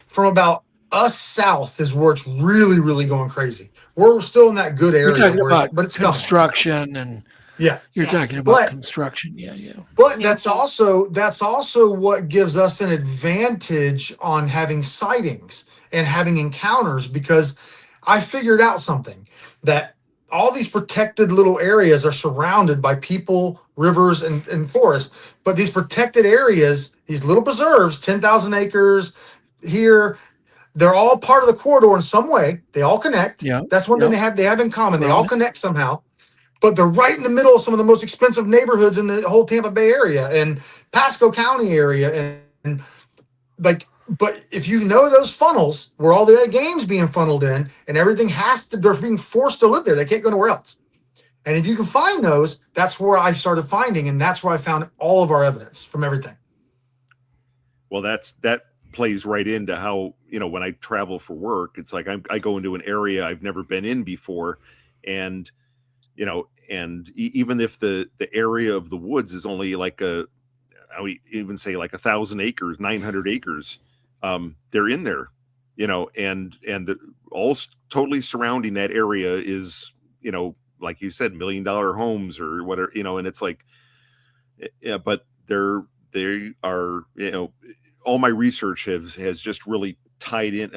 from about us south is where it's really, really going crazy. We're still in that good area, You're talking about but it's construction and you're talking about construction. Yeah. But that's also what gives us an advantage on having sightings and having encounters, because I figured out something, that all these protected little areas are surrounded by people, rivers, and forests. But these protected areas, these little preserves, 10,000 acres here, they're all part of the corridor in some way. They all connect. Yeah. That's one thing they have in common. They all connect somehow. But they're right in the middle of some of the most expensive neighborhoods in the whole Tampa Bay area and Pasco County area. And but if you know those funnels where all the game's being funneled in and everything they're being forced to live there. They can't go nowhere else. And if you can find those, that's where I started finding, and that's where I found all of our evidence from everything. Well, that plays right into how, when I travel for work, it's like I go into an area I've never been in before, and even if the area of the woods is only like I would even say like 1,000 acres, 900 acres, they're in there, and all totally surrounding that area is, like you said, $1 million homes or whatever, and it's like, yeah, but they are, all my research has just really tied in,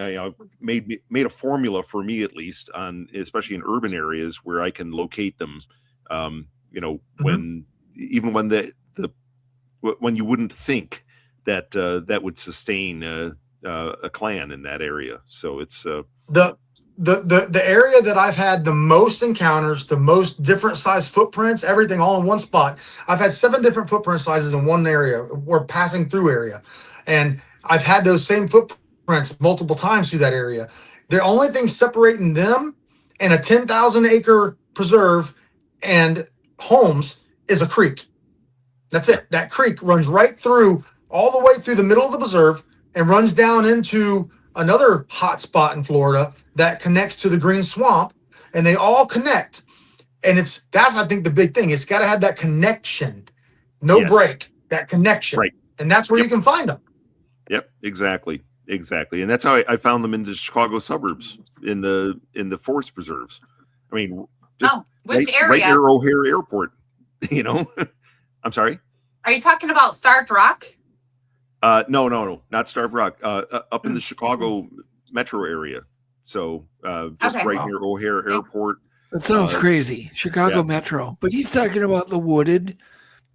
made a formula for me, at least, on especially in urban areas where I can locate them. When when you wouldn't think that that would sustain a clan in that area. So it's the area that I've had the most encounters, the most different size footprints, everything all in one spot. I've had 7 different footprint sizes in one area or passing through area. And I've had those same footprints multiple times through that area. The only thing separating them and a 10,000 acre preserve and homes is a creek. That's it. That creek runs right through, all the way through the middle of the preserve, and runs down into another hot spot in Florida that connects to the green swamp, and they all connect. And that's I think the big thing. It's got to have that connection, break, that connection, right? And that's where you can find them. Yep, exactly, and that's how I found them in the Chicago suburbs, in the forest preserves. I mean, just which area? Right near O'Hare Airport. I'm sorry. Are you talking about Starved Rock? No, not Starved Rock. Up in the Chicago metro area. So just right near O'Hare Airport. That sounds crazy. Chicago Metro. But he's talking about the wooded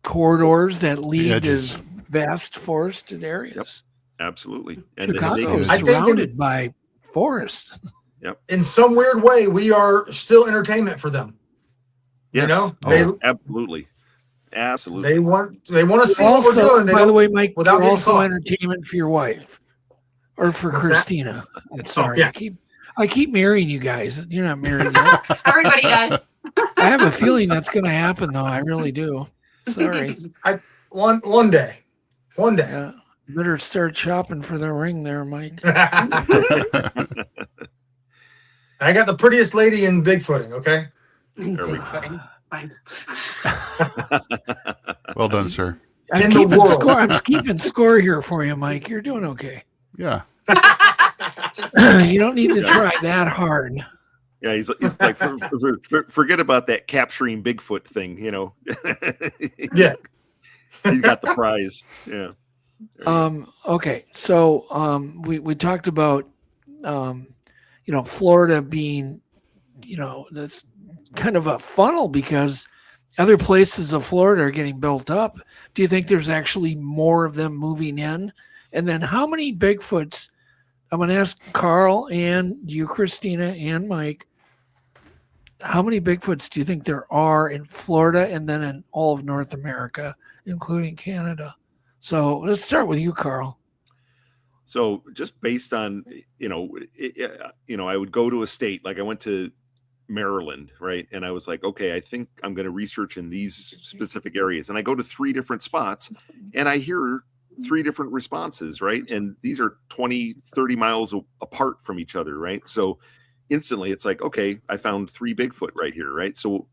corridors that lead to vast forested areas. Yep, absolutely. And Chicago is surrounded by forest. Yep. In some weird way, we are still entertainment for them. Yes. Absolutely. They want to see what we're doing. By the way, Mike, without you're also caught. entertainment for your wife or for Christina. I'm sorry. Yeah. I keep marrying you guys. You're not married yet. Everybody does. I have a feeling that's going to happen, though. I really do. Sorry. One day. Yeah. You better start shopping for the ring there, Mike. I got the prettiest lady in Bigfooting, okay? Well done, sir. I'm keeping score here for you, Mike. You're doing okay. Yeah. You don't need to try that hard. Yeah, he's like, forget about that capturing Bigfoot thing, Yeah. He's got the prize. Yeah. Okay. So we talked about Florida being, that's kind of a funnel because other places of Florida are getting built up. Do you think there's actually more of them moving in? And then how many Bigfoots? I'm going to ask Carl and you, Christina, and Mike. How many Bigfoots do you think there are in Florida and then in all of North America, including Canada? So let's start with you, Carl. So just based on, I would go to a state, like I went to Maryland, right? And I was like, okay, I think I'm going to research in these specific areas. And I go to 3 different spots and I hear three different responses, right? And these are 20, 30 miles apart from each other, right? So instantly it's like, okay, I found 3 Bigfoot right here, right? So,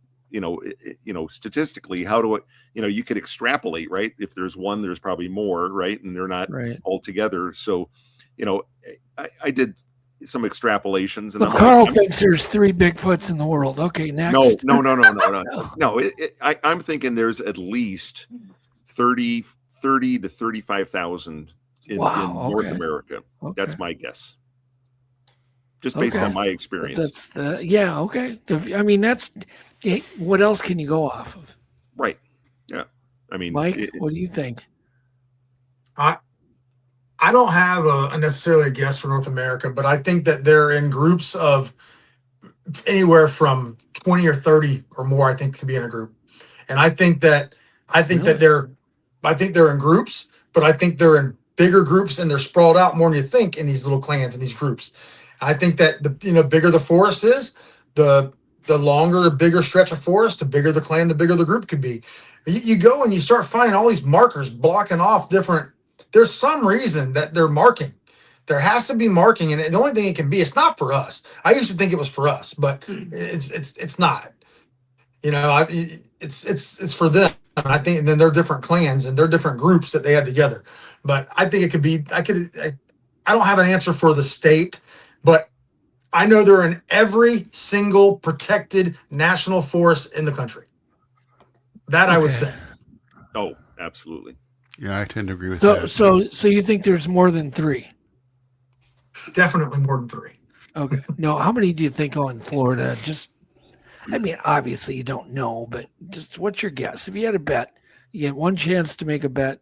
statistically, how do you could extrapolate, right? If there's one, there's probably more, right? And they're not all together. So, I did some extrapolations. And Carl thinks there's 3 Bigfoots in the world. Okay, next. No. I'm thinking there's at least 30 to 35,000 in North America. Okay. That's my guess. Just based on my experience. Okay. I mean, what else can you go off of? Right. Yeah. I mean, Mike, what do you think? I don't have necessarily a guess for North America, but I think that they're in groups of anywhere from 20 or 30 or more. I think could be in a group, and I think that they're in groups, but I think they're in bigger groups and they're sprawled out more than you think in these little clans and these groups. I think that the bigger the forest is, the longer, the bigger stretch of forest, the bigger the clan, the bigger the group could be. You go and you start finding all these markers blocking off different. There's some reason that they're marking. There has to be marking, and the only thing it can be, it's not for us. I used to think it was for us, but it's not. It's for them. And I think, and then they're different clans and they're different groups that they had together. But I think it could be. I don't have an answer for the state, but I know they're in every single protected national forest in the country. That I would say. Oh, absolutely. Yeah, I tend to agree with that. So you think there's more than 3? Definitely more than 3. Okay. No, how many do you think are in Florida? Obviously you don't know, but just what's your guess? If you had a bet, you get one chance to make a bet.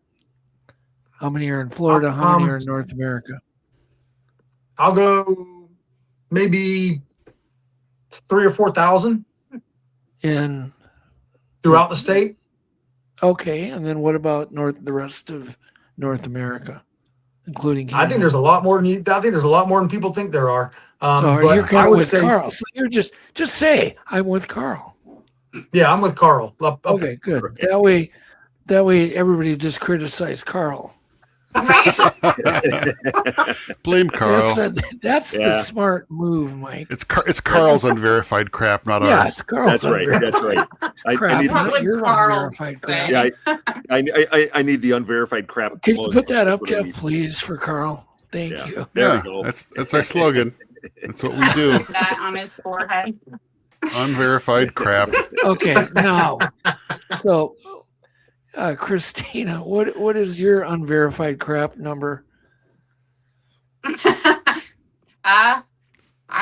How many are in Florida? How many are in North America? I'll go maybe 3,000 or 4,000 throughout the state. Okay, and then what about the rest of North America, including Canada? I think there's a lot more than people think there are. So you're kind of with Carl. So you're just say I'm with Carl. Yeah, I'm with Carl. Okay, good. That way everybody just criticize Carl. Blame Carl. That's the smart move, Mike. It's Carl's unverified crap, not ours. Yeah, it's Carl's. That's right. I need your unverified crap. Yeah, I need the unverified crap. Can you put that up, Jeff, please, for Carl? Thank you. There we go. That's our slogan. That's what we do. That on his forehead. Unverified crap. Okay, now, so. Christina, what is your unverified crap number? I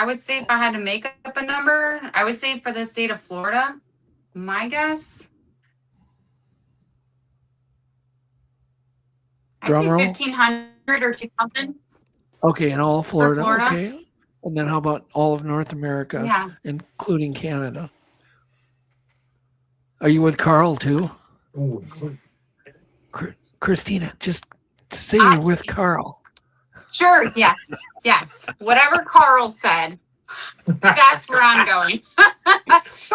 would say if I had to make up a number, I would say for the state of Florida, my guess, I say 1,500 or 2,000. Okay, in all of Florida. Florida. Okay, and then how about all of North America, including Canada? Are you with Carl too? Ooh. Christina, just say you're with Carl. Sure. Yes. Whatever Carl said, that's where I'm going.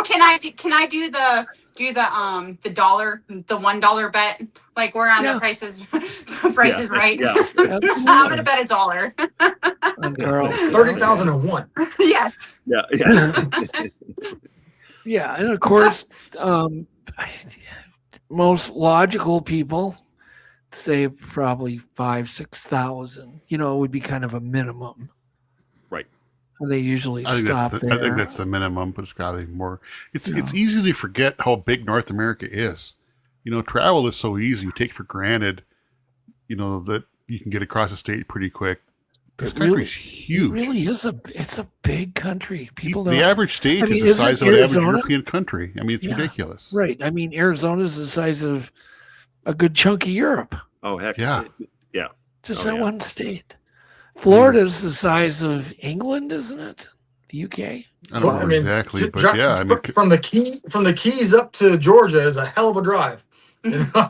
Can I do the dollar, the $1 bet? Like we're on the prices right. Yeah. I'm gonna bet $1. On Carl. 30,001. Yes. Yeah. Yeah, and of course, most logical people say probably 5,000-6,000. It would be kind of a minimum. Right. And they usually stop there. I think that's the minimum, but it's got to be more. It's easy to forget how big North America is. Travel is so easy. You take for granted, that you can get across the state pretty quick. This country's huge. It really is it's a big country. The average state is the size of an average European country. I mean, it's ridiculous. Right. I mean, Arizona's the size of a good chunk of Europe. Oh, heck. Yeah. Yeah. Just that one state. Florida's the size of England, isn't it? The UK? I don't know exactly, but yeah. From the Keys up to Georgia is a hell of a drive.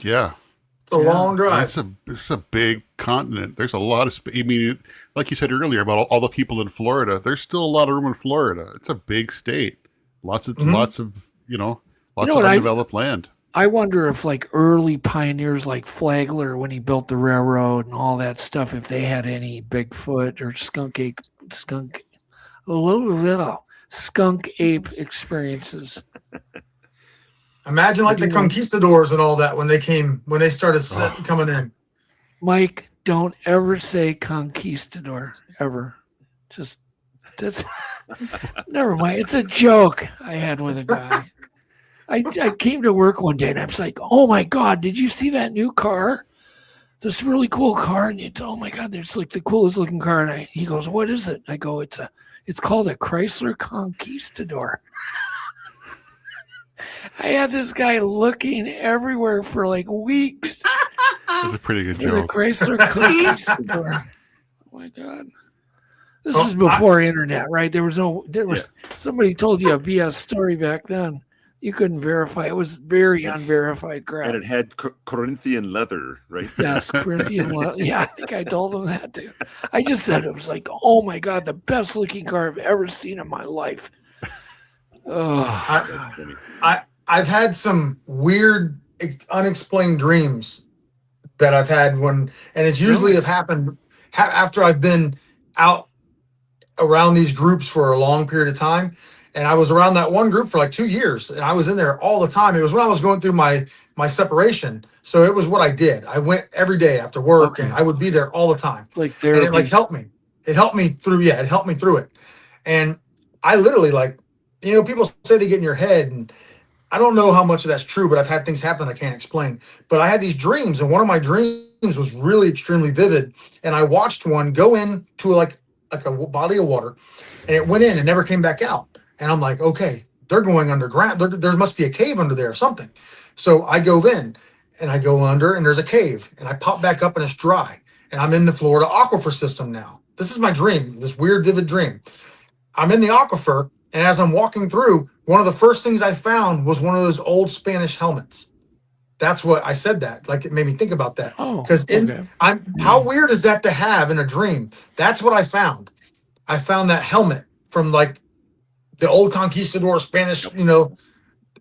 Yeah. It's a long drive. It's a big continent. There's a lot of I mean, like you said earlier about all the people in Florida, there's still a lot of room in Florida. It's a big state. Lots of undeveloped land. I wonder if like early pioneers like Flagler, when he built the railroad and all that stuff, if they had any Bigfoot or skunk ape experiences. Imagine like the conquistadors and all that when they started coming in. Mike, don't ever say conquistador ever. Just that's never mind. It's a joke I had with a guy. I came to work one day and I was like, "Oh my God, did you see that new car? This really cool car." And oh my God, it's like the coolest looking car. And he goes, "What is it?" I go, "It's called a Chrysler Conquistador." I had this guy looking everywhere for like weeks. That's a pretty good The joke. Chrysler Conquistador. Oh my God. This is before internet, right? Somebody told you a BS story back then. You couldn't verify. It was very unverified crap. And it had Corinthian leather, right? Yes, Corinthian leather. Yeah, I think I told them that too. I just said it was like, oh my God, the best looking car I've ever seen in my life. Oh. I've had some weird, unexplained dreams that I've had and it's usually have happened after I've been out around these groups for a long period of time. And I was around that one group for like 2 years, and I was in there all the time. It was when I was going through my separation, so it was what I did. I went every day after work, and I would be there all the time. Like therapy. And it helped me. It helped me through. Yeah, it helped me through it. And I literally people say they get in your head, and I don't know how much of that's true, but I've had things happen I can't explain. But I had these dreams, and one of my dreams was really extremely vivid. And I watched one go into like a body of water, and it went in and never came back out. And I'm like, okay, they're going underground. There must be a cave under there or something. So I go in and I go under and there's a cave and I pop back up and it's dry. And I'm in the Florida aquifer system now. This is my dream, this weird, vivid dream. I'm in the aquifer, and as I'm walking through, one of the first things I found was one of those old Spanish helmets. That's what I said that. Like, it made me think about that. Because how weird is that to have in a dream? That's what I found. I found that helmet from like the old conquistador Spanish,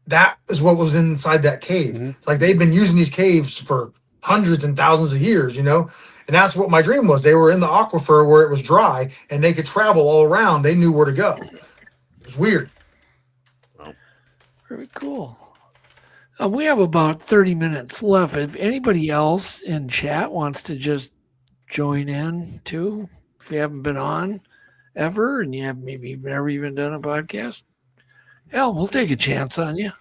that is what was inside that cave. Mm-hmm. It's like they've been using these caves for hundreds and thousands of years, and that's what my dream was. They were in the aquifer where it was dry and they could travel all around. They knew where to go. It was weird. Very cool. We have about 30 minutes left. If anybody else in chat wants to just join in too, if you haven't been on ever and you've never even done a podcast, hell, we'll take a chance on you.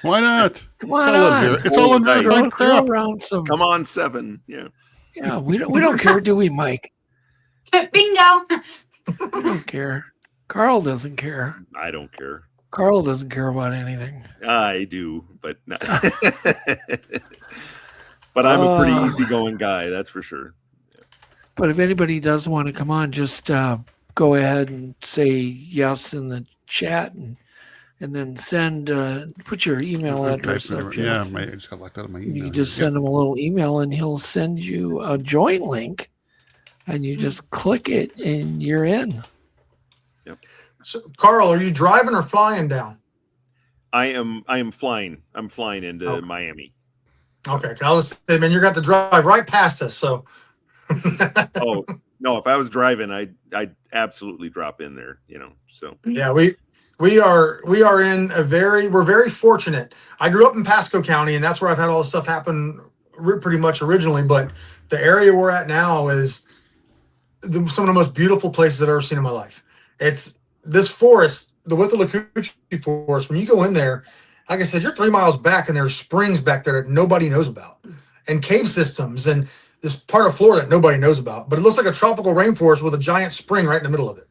Why not? Come on. It's all in throw around some. Come on, 7. Yeah. Yeah, we don't care, do we, Mike? Bingo. We don't care. Carl doesn't care. I don't care. Carl doesn't care about anything. I do, but no. But I'm a pretty easygoing guy, that's for sure. But if anybody does want to come on, just go ahead and say yes in the chat, and then send put your email address up. Yeah, I just got locked out of my email. You can just send him a little email, and he'll send you a join link, and you just click it, and you're in. Yep. So, Carl, are you driving or flying down? I am flying. I'm flying into Miami. Okay, I'll just say, man, you're going to drive right past us, so. Oh no! If I was driving, I'd absolutely drop in there. So yeah, we are we're very fortunate. I grew up in Pasco County, and that's where I've had all this stuff happen pretty much originally. But the area we're at now is some of the most beautiful places I've ever seen in my life. It's this forest, the Withlacoochee Forest. When you go in there, like I said, you're 3 miles back, and there's springs back there that nobody knows about, and cave systems, and this part of Florida that nobody knows about, but it looks like a tropical rainforest with a giant spring right in the middle of it.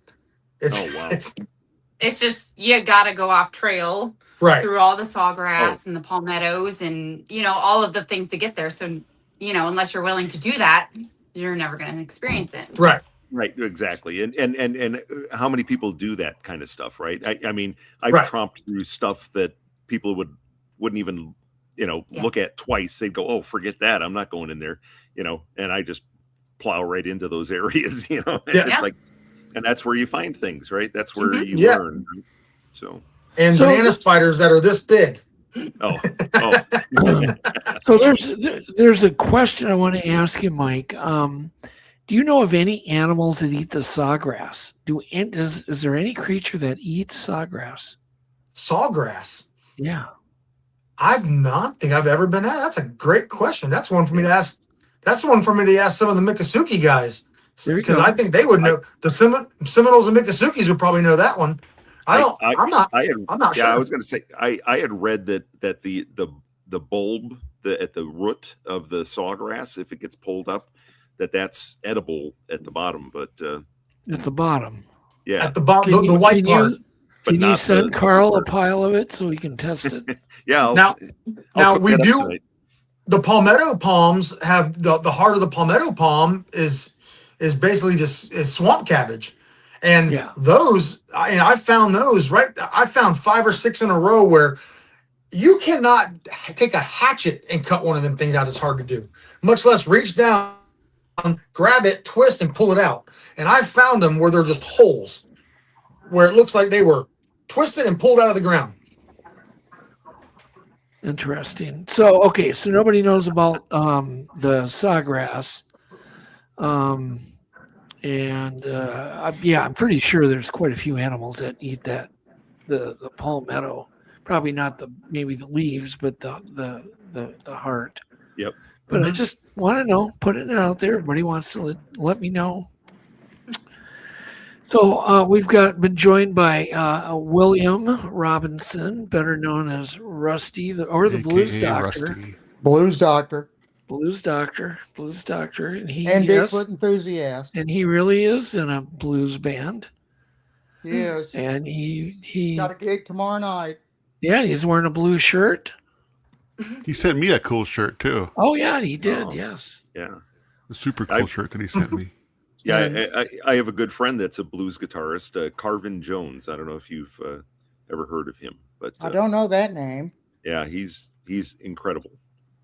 It's just, you got to go off trail through all the sawgrass and the palmettos and, all of the things to get there. So, unless you're willing to do that, you're never going to experience it. Right. Right, exactly. And how many people do that kind of stuff, right? I mean, I've tromped through stuff that people wouldn't even look at twice. They'd go, oh, forget that. I'm not going in there, and I just plow right into those areas, It's like, and that's where you find things, right? That's where you learn. Right? And banana spiders that are this big. Oh. So there's a question I want to ask you, Mike. Do you know of any animals that eat the sawgrass? Is there any creature that eats sawgrass? Sawgrass? Yeah. I've not think I've ever been at. That's a great question. That's one for me to ask. That's one for me to ask some of the Miccosukee guys, because I think they would know. The Seminoles and Miccosukes would probably know that one. I'm not sure. I was going to say I had read that the bulb at the root of the sawgrass, if it gets pulled up, that's edible at the bottom. But at the bottom, yeah, at the bottom, the white part. Can you send Carl a pile of it so we can test it? Yeah. Now we do. Tonight. The palmetto palms have the heart of the palmetto palm is basically just is swamp cabbage, and those. I found those right. I found 5 or 6 in a row where you cannot take a hatchet and cut one of them things out. It's hard to do, much less reach down, grab it, twist, and pull it out. And I found them where they're just holes, where it looks like they were twisted and pulled out of the ground. Interesting. So nobody knows about the sawgrass. I'm pretty sure there's quite a few animals that eat that, the palmetto. Probably not maybe the leaves, but the heart. Yep. But I just want to know, putting it out there. Everybody wants to let me know. So we've been joined by William Robinson, better known as Rusty, the Blues Doctor. Rusty. Blues Doctor. Blues Doctor. And Bigfoot enthusiast. And he really is in a blues band. Yes. And he got a gig tomorrow night. Yeah, he's wearing a blue shirt. He sent me a cool shirt too. Oh yeah, he did. Yes. Yeah. The super cool shirt that he sent me. Yeah, I have a good friend that's a blues guitarist, Carvin Jones. I don't know if you've ever heard of him, but I don't know that name. Yeah, he's incredible.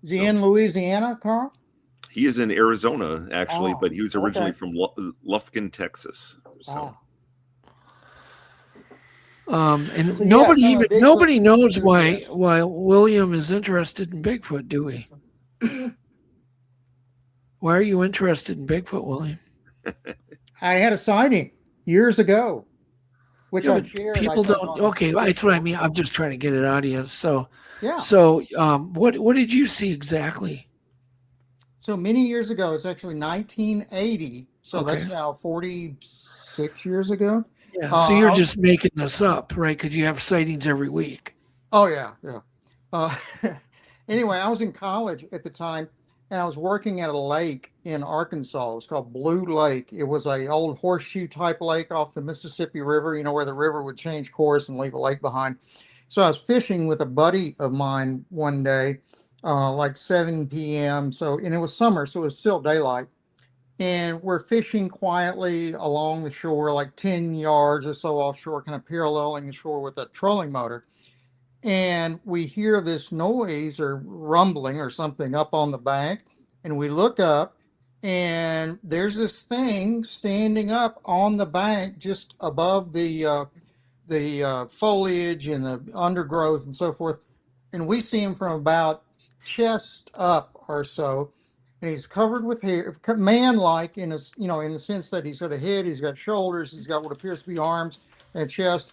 Is he in Louisiana, Carl? He is in Arizona, actually, but he was originally from Lufkin, Texas. So. Nobody knows why William is interested in Bigfoot, do we? Why are you interested in Bigfoot, William? I had a sighting years ago, which I shared. People don't. Okay, that's what I mean. I'm just trying to get it out of you. So, yeah. So, what did you see exactly? So many years ago. It's actually 1980. So that's now 46 years ago. Yeah. So you're just making this up, right? Because you have sightings every week. Oh yeah. Anyway, I was in college at the time. And I was working at a lake in Arkansas. It was called Blue Lake. It was a old horseshoe type lake off the Mississippi River, where the river would change course and leave a lake behind. So I was fishing with a buddy of mine one day, like 7 p.m. And it was summer, so it was still daylight. And we're fishing quietly along the shore, like 10 yards or so offshore, kind of paralleling the shore with a trolling motor. And we hear this noise or rumbling or something up on the bank. And we look up and there's this thing standing up on the bank just above the foliage and the undergrowth and so forth. And we see him from about chest up or so. And he's covered with hair, man-like in his, in the sense that he's got a head, he's got shoulders, he's got what appears to be arms and a chest,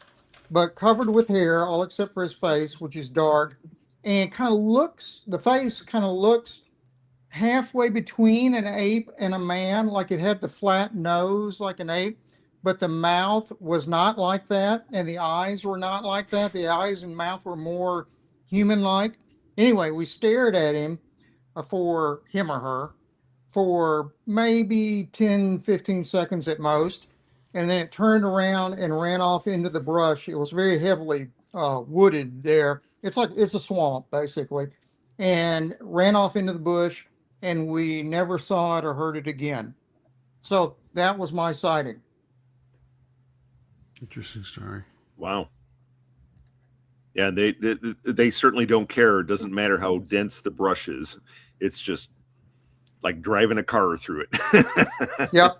but covered with hair, all except for his face, which is dark, and the face kind of looks halfway between an ape and a man, like it had the flat nose like an ape, but the mouth was not like that, and the eyes were not like that. The eyes and mouth were more human-like. Anyway, we stared at him, for him or her, for maybe 10, 15 seconds at most. And then it turned around and ran off into the brush. It was very heavily wooded there. It's a swamp, basically. And ran off into the bush, and we never saw it or heard it again. So that was my sighting. Interesting story. Wow. Yeah, they certainly don't care. It doesn't matter how dense the brush is. It's just like driving a car through it. Yep.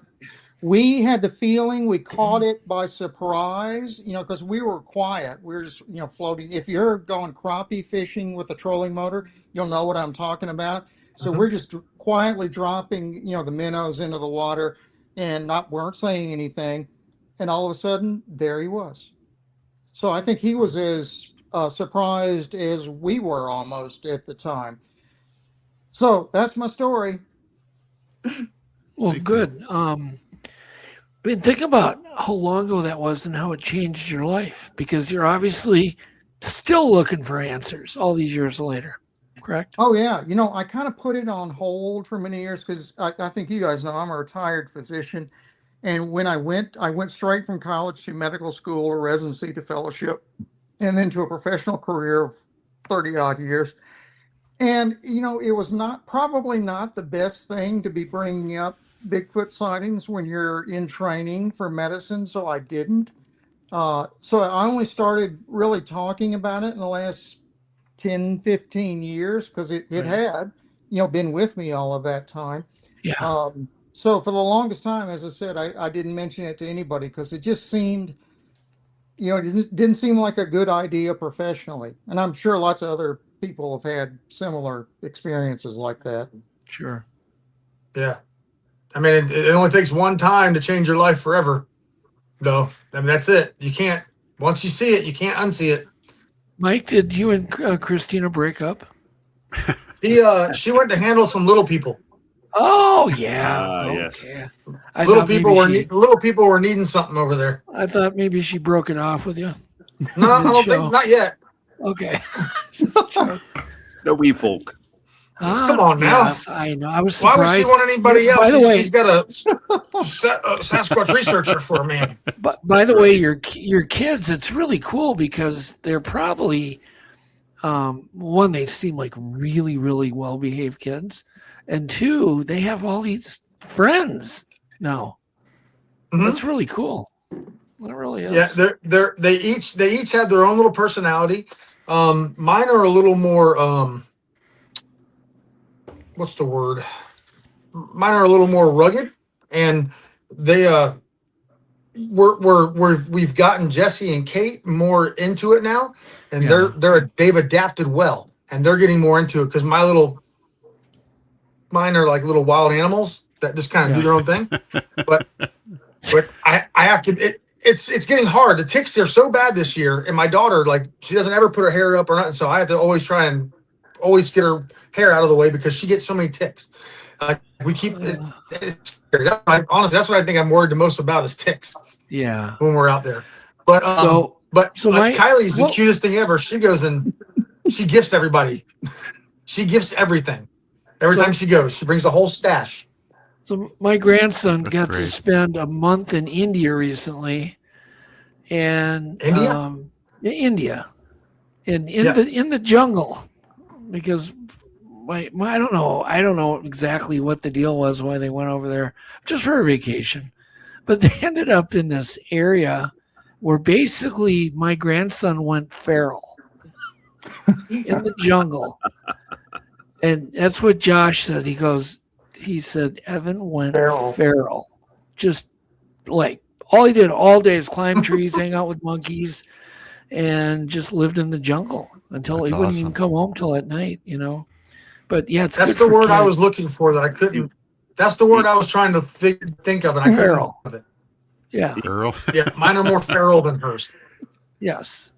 We had the feeling we caught it by surprise, because we were quiet. We were just, floating. If you're going crappie fishing with a trolling motor, you'll know what I'm talking about. So we're just quietly dropping, the minnows into the water and weren't saying anything. And all of a sudden, there he was. So I think he was as surprised as we were almost at the time. So that's my story. Well, good. Think about how long ago that was and how it changed your life, because you're obviously still looking for answers all these years later, correct? Oh, yeah. I kind of put it on hold for many years because I think you guys know I'm a retired physician. And when I went straight from college to medical school or residency to fellowship and then to a professional career of 30 odd years. And, it was probably not the best thing to be bringing up Bigfoot sightings when you're in training for medicine. So I didn't. So I only started really talking about it in the last 10, 15 years because it had, been with me all of that time. Yeah. So for the longest time, as I said, I didn't mention it to anybody because it just seemed, it didn't seem like a good idea professionally. And I'm sure lots of other people have had similar experiences like that. Sure. Yeah. I mean, it only takes one time to change your life forever. No, I mean, that's it. You can't, once you see it, you can't unsee it. Mike, did you and Christina break up? She went to handle some little people. Oh, yeah. Yes. Okay. Little people were needing something over there. I thought maybe she broke it off with you. No, I don't think, not yet. Okay. No wee folk. Come on now. Yes, I know. I was surprised. Why would she want anybody else? By the way, she's got a Sasquatch researcher for a man. But by the way, your kids, it's really cool because they're probably one, they seem like really, really well-behaved kids, and two, they have all these friends now. Mm-hmm. That's really cool. It really is. Yeah, they each have their own little personality. Mine are a little more what's the word? Mine are a little more rugged, and they we've gotten Jesse and Kate more into it now, and they've adapted well, and they're getting more into it because mine are like little wild animals that just kind of do their own thing. But I have to. It's getting hard. The ticks are so bad this year, and my daughter, like, she doesn't ever put her hair up or nothing, so I have to always try and get her hair out of the way because she gets so many ticks. We keep it's scary. Honestly, that's what I think I'm worried the most about is ticks. Yeah, when we're out there. But Kylie's the cutest thing ever. She goes and she gifts everybody. She gifts everything. Every time she goes, she brings a whole stash. So my grandson got to spend a month in India recently, and India, in the jungle, because I don't know exactly what the deal was why they went over there just for a vacation, but they ended up in this area where basically my grandson went feral in the jungle, and that's what Josh said. He said Evan went feral. Just like all he did all day is climb trees, hang out with monkeys, and just lived in the jungle until he wouldn't even come home till at night, But yeah, that's the word I was looking for that I couldn't. That's the word I was trying to think of, and I couldn't think of it. Yeah. Feral. Yeah, mine are more feral than hers. Yes.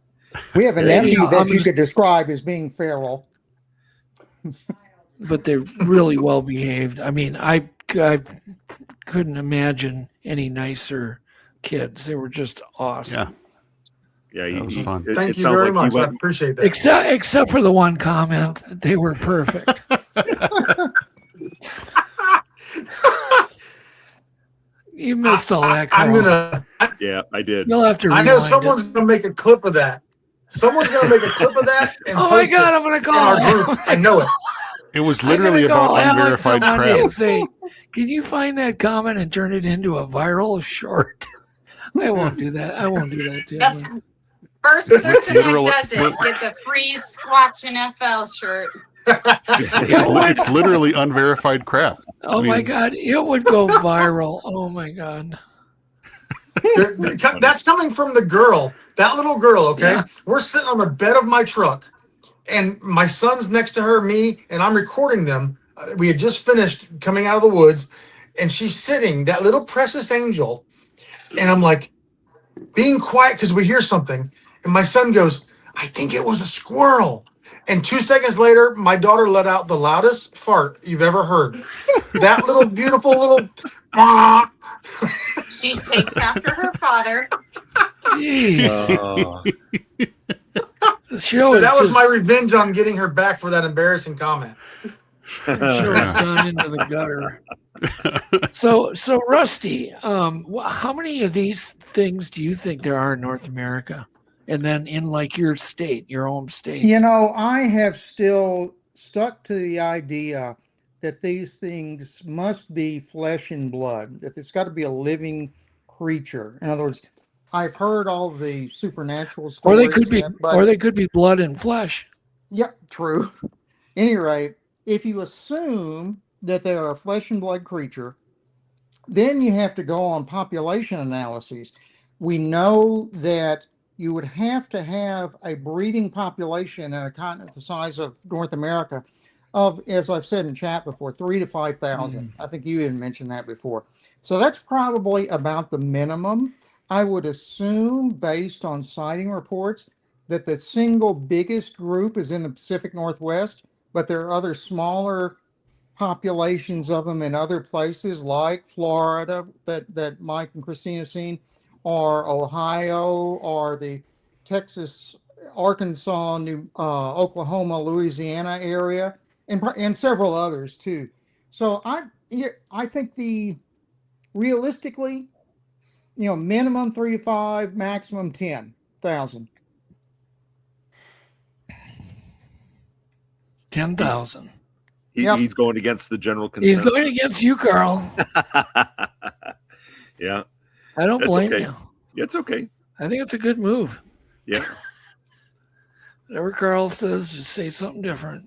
We have a nephew that you could describe as being feral. But they're really well behaved. I mean, I couldn't imagine any nicer kids. They were just awesome. Yeah, that was fun. Thank you very much. I appreciate that. Except for the one comment, they were perfect. You missed all that. Yeah, I did. You'll have to. I know someone's gonna make a clip of that. Someone's gonna make a clip of that. And oh my God! I'm gonna call our group. I know it. It was literally about unverified crap. And say, can you find that comment and turn it into a viral short? I won't do that. I won't do that, Tim. That's first person that does it gets a free Squatch NFL shirt. It's literally unverified crap. Oh my God, it would go viral. Oh my God. That's coming from the girl, that little girl, okay? Yeah. We're sitting on the bed of my truck, and my son's next to her, me, and I'm recording them. We had just finished coming out of the woods, and she's sitting, that little precious angel, and I'm like, being quiet because we hear something, and my son goes, I think it was a squirrel. And 2 seconds later, my daughter let out the loudest fart you've ever heard. That little beautiful little... She takes after her father. Jeez. So that was my revenge on getting her back for that embarrassing comment. The show has gone into the gutter. So Rusty, how many of these things do you think there are in North America? And then in like your state, your home state? You know, I have still stuck to the idea that these things must be flesh and blood, that it's got to be a living creature. In other words, I've heard all the supernatural stories. Or they could be blood and flesh. Yep, true. Any rate, if you assume that they are a flesh and blood creature, then you have to go on population analyses. We know that you would have to have a breeding population in a continent the size of North America of, as I've said in chat before, 3,000 to 5,000. I think you even mentioned that before. So that's probably about the minimum. I would assume, based on sighting reports, that the single biggest group is in the Pacific Northwest, but there are other smaller populations of them in other places like Florida that Mike and Christine have seen, or Ohio, or the Texas, Arkansas, Oklahoma, Louisiana area, and several others too. So I think realistically, minimum 3 to 5, maximum 10,000. 10,000. He's going against the general consensus. He's going against you, Carl. Yeah. I don't blame okay. you. It's okay. I think it's a good move. Yeah. Whatever Carl says, just say something different.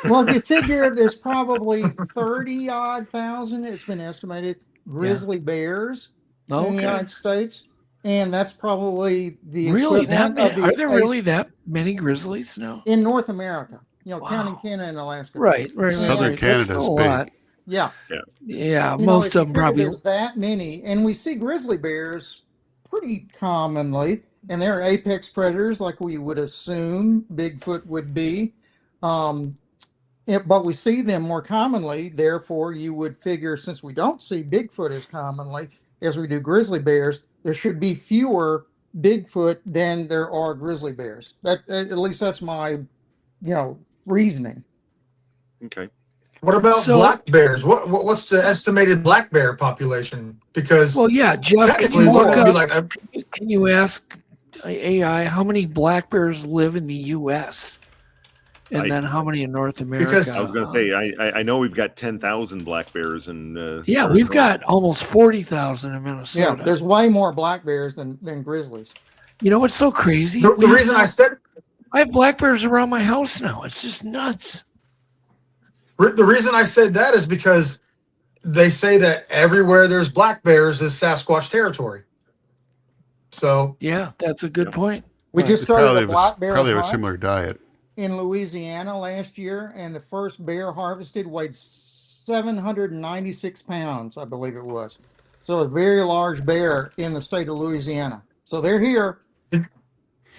Well, if you figure there's probably 30-odd thousand, it's been estimated, grizzly bears in the United States. And that's probably the really that many, are there really that many grizzlies? No. In North America, counting Canada and Alaska. Right. Southern Canada's a big. lot. Yeah. Most of them probably. There's that many, and we see grizzly bears pretty commonly, and they're apex predators, like we would assume Bigfoot would be. But we see them more commonly. Therefore, you would figure, since we don't see Bigfoot as commonly as we do grizzly bears, there should be fewer Bigfoot than there are grizzly bears. At least that's my, reasoning. Okay. What about black bears? What's the estimated black bear population? Because Jeff, can you ask AI how many black bears live in the U.S. and then how many in North America? Because I was going to say I know we've got 10,000 black bears in. We've got almost 40,000 in Minnesota. Yeah, there's way more black bears than grizzlies. You know what's so crazy? The reason I have black bears around my house now. It's just nuts. The reason I said that is because they say that everywhere there's black bears is Sasquatch territory. So that's a good point. We just started a black bear probably have a hunt similar diet in Louisiana last year, and the first bear harvested weighed 796 pounds, I believe it was. So a very large bear in the state of Louisiana. So they're here.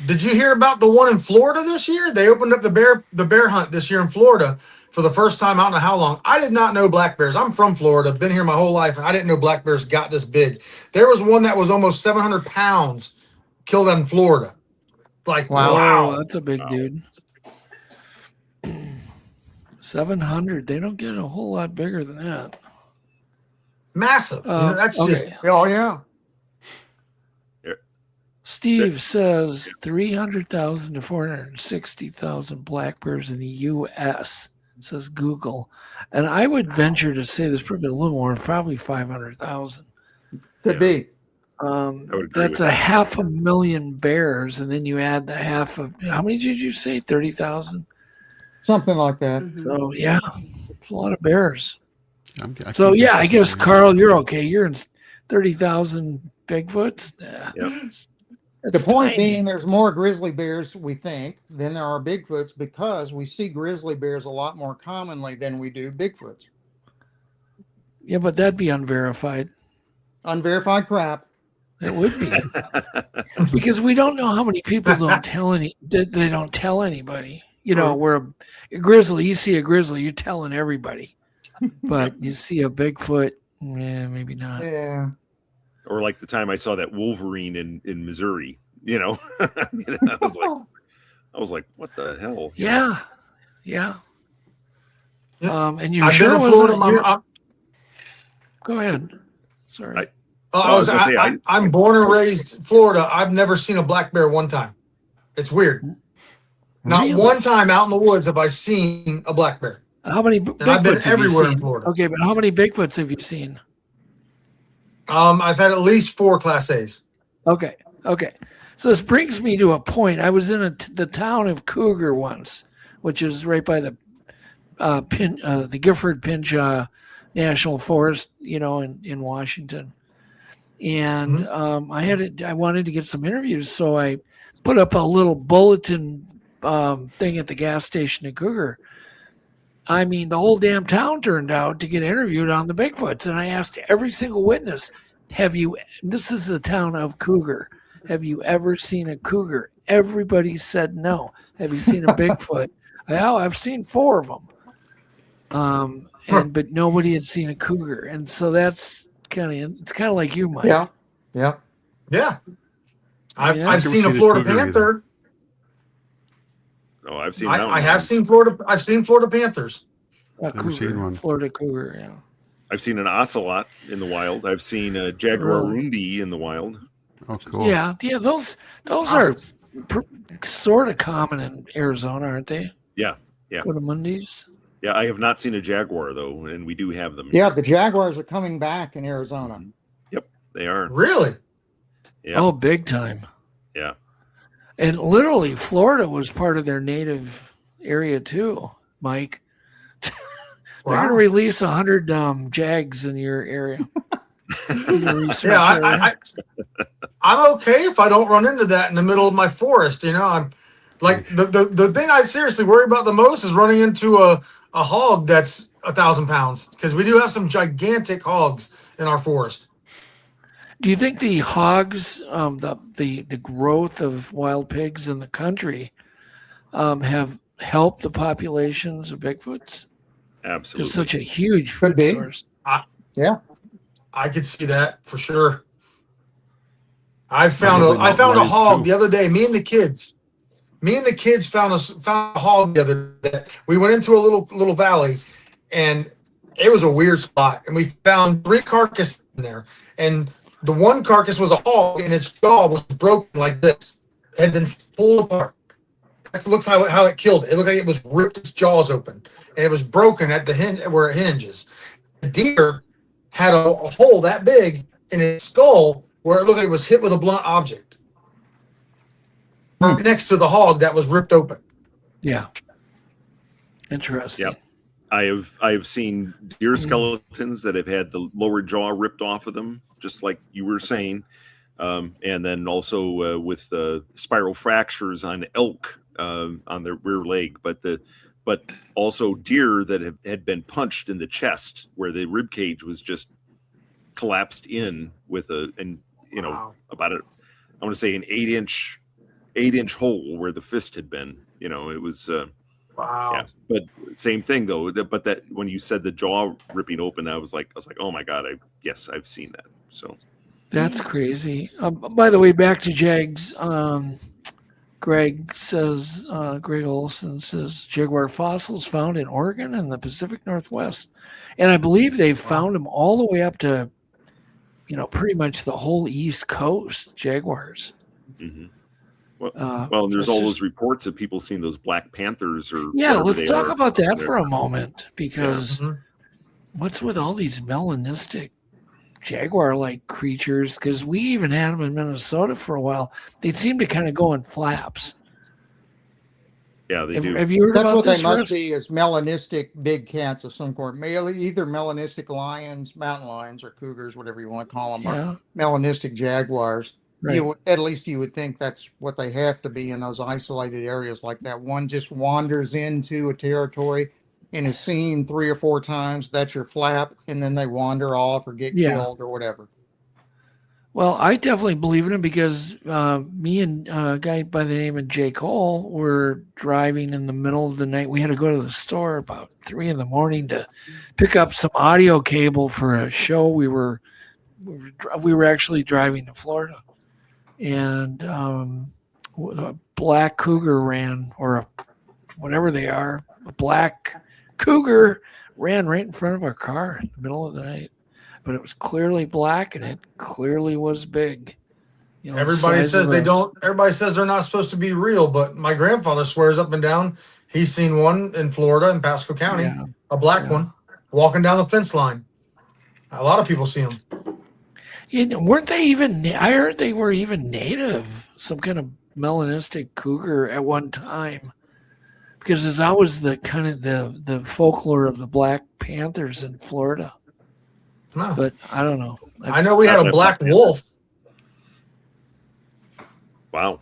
Did you hear about the one in Florida this year? They opened up the bear hunt this year in Florida for the first time. I don't know how long. I did not know black bears. I'm from Florida, been here my whole life, and I didn't know black bears got this big. There was one that was almost 700 pounds killed in Florida. Like, wow. That's a big dude. 700. They don't get a whole lot bigger than that. Massive. That's just. Oh, yeah. Steve says 300,000 to 460,000 black bears in the U.S., says Google. And I would venture to say there's probably a little more, probably 500,000. Could be. That's a 500,000 bears, and then you add the half of, how many did you say? 30,000? Something like that. So yeah, it's a lot of bears. So yeah, I guess Carl, you're okay. You're in 30,000 Bigfoots. The point being, there's more grizzly bears, we think, than there are Bigfoots because we see grizzly bears a lot more commonly than we do Bigfoots. Yeah, but that'd be unverified. Unverified crap. It would be because we don't know how many people don't tell they don't tell anybody. You know, where a grizzly, you see a grizzly, you're telling everybody, but you see a Bigfoot, yeah, maybe not. Yeah. Or like the time I saw that Wolverine in Missouri, you know, I was like, what the hell? Yeah. And you I've sure been in wasn't Florida. Go ahead. Sorry. I'm born and raised Florida. I've never seen a black bear one time. It's weird. Not Really? one time out in the woods have I seen a black bear. How many And I've been Bigfoots have you everywhere in seen? Florida. Okay, but how many Bigfoots have you seen? I've had at least 4 Class A's. Okay. So this brings me to a point. I was in the town of Cougar once, which is right by the Gifford Pinchot National Forest, you know, in Washington. And I wanted to get some interviews, so I put up a little bulletin thing at the gas station in Cougar. I mean, the whole damn town turned out to get interviewed on the Bigfoots. And I asked every single witness, this is the town of Cougar, have you ever seen a cougar? Everybody said no. Have you seen a Bigfoot? Well, I've seen 4 of them. But nobody had seen a cougar. And so that's it's kind of like you, Mike. Yeah. I've seen a Florida panther. Oh, I've seen. I have seen Florida. I've seen Florida panthers. Never seen one. Florida cougar. Yeah. I've seen an ocelot in the wild. I've seen a jaguarundi in the wild. Oh, cool. Yeah. Those are sort of common in Arizona, aren't they? Yeah. Coatimundis. Yeah, I have not seen a jaguar though, and we do have them. Yeah, the jaguars are coming back in Arizona. Yep, they are. Really? Yeah. Oh, big time. Yeah. And literally, Florida was part of their native area too, Mike. They're going to release 100 Jags in your area. I'm okay if I don't run into that in the middle of my forest. You know, I'm like the thing I seriously worry about the most is running into a hog that's 1,000 pounds, because we do have some gigantic hogs in our forest. Do you think the hogs, the growth of wild pigs in the country, have helped the populations of Bigfoots? Absolutely. There's such a huge food source. I could see that for sure. I found a hog the other day. Me and the kids found a hog the other day. We went into a little valley, and it was a weird spot. And we found 3 carcasses in there. And the one carcass was a hog, and its jaw was broken like this. It had been pulled apart. That looks how it killed it. It looked like it was ripped its jaws open, and it was broken at the hinge where it hinges. The deer had a hole that big in its skull where it looked like it was hit with a blunt object. Right next to the hog that was ripped open. Yeah. Interesting. Yep. I have seen deer skeletons that have had the lower jaw ripped off of them, just like you were saying. And then also with spiral fractures on elk on their rear leg, but also deer that had been punched in the chest where the rib cage was just collapsed in with about I want to say an 8-inch hole where the fist had been. You know, it was wow. Yeah, but same thing though. But that when you said the jaw ripping open, I was like, oh my god, I've seen that. So that's crazy. By the way, back to Jags. Greg Olson says jaguar fossils found in Oregon and the Pacific Northwest, and I believe they've found them all the way up to, pretty much the whole East Coast jaguars. Mm-hmm. Well, and there's all those reports of people seeing those black panthers. Let's talk about that for a moment, because what's with all these melanistic jaguar-like creatures? Because we even had them in Minnesota for a while. They seem to kind of go in flaps. Yeah, they do. Have you heard That's about what they this, must Russ? be, is melanistic big cats of some sort. Either melanistic lions, mountain lions, or cougars, whatever you want to call them, Yeah. or melanistic jaguars. Right. At least you would think that's what they have to be in those isolated areas like that. One just wanders into a territory and is seen 3 or 4 times. That's your flap, and then they wander off or get Yeah. killed or whatever. Well, I definitely believe in it because me and a guy by the name of Jay Cole were driving in the middle of the night. We had to go to the store about 3 a.m. to pick up some audio cable for a show. We were actually driving to Florida, and a black cougar ran, or whatever they are, a black cougar ran right in front of our car in the middle of the night. But it was clearly black and it clearly was big. You know, Everybody size says of they a- don't. Everybody says they're not supposed to be real, but my grandfather swears up and down he's seen one in Florida in Pasco County, Yeah. a black Yeah. one, walking down the fence line. A lot of people see him. Weren't they even? I heard they were even native, some kind of melanistic cougar at one time, because it's always the kind of the folklore of the Black Panthers in Florida. No. But I don't know. I know we had a black wolf. Wow.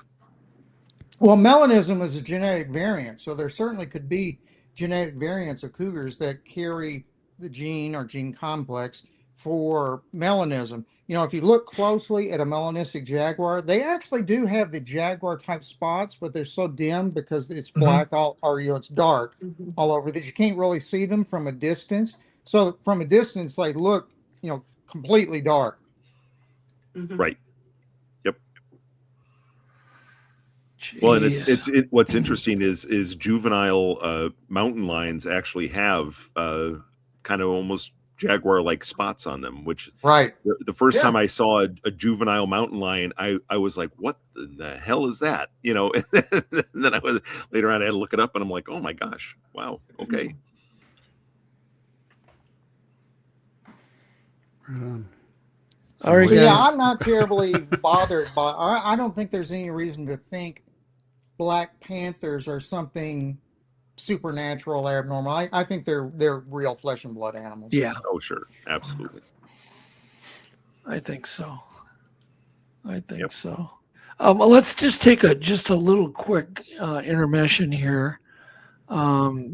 Well, melanism is a genetic variant, so there certainly could be genetic variants of cougars that carry the gene or gene complex for melanism. You know, if you look closely at a melanistic jaguar, they actually do have the jaguar type spots, but they're so dim because it's black it's dark all over that you can't really see them from a distance. So from a distance, they look, completely dark. Right. Yep. Well, and it's what's interesting is juvenile mountain lions actually have kind of almost jaguar-like spots on them, which right. The first time I saw a juvenile mountain lion, I was like, "What the hell is that?" And then later on I had to look it up, and I'm like, "Oh my gosh, wow, okay." All right, So, guys. yeah, I'm not terribly bothered by. I don't think there's any reason to think Black Panthers are something supernatural, abnormal. I think they're real flesh and blood animals. Yeah. Oh, sure, absolutely. I think so. So. Well, let's just take a little quick intermission here.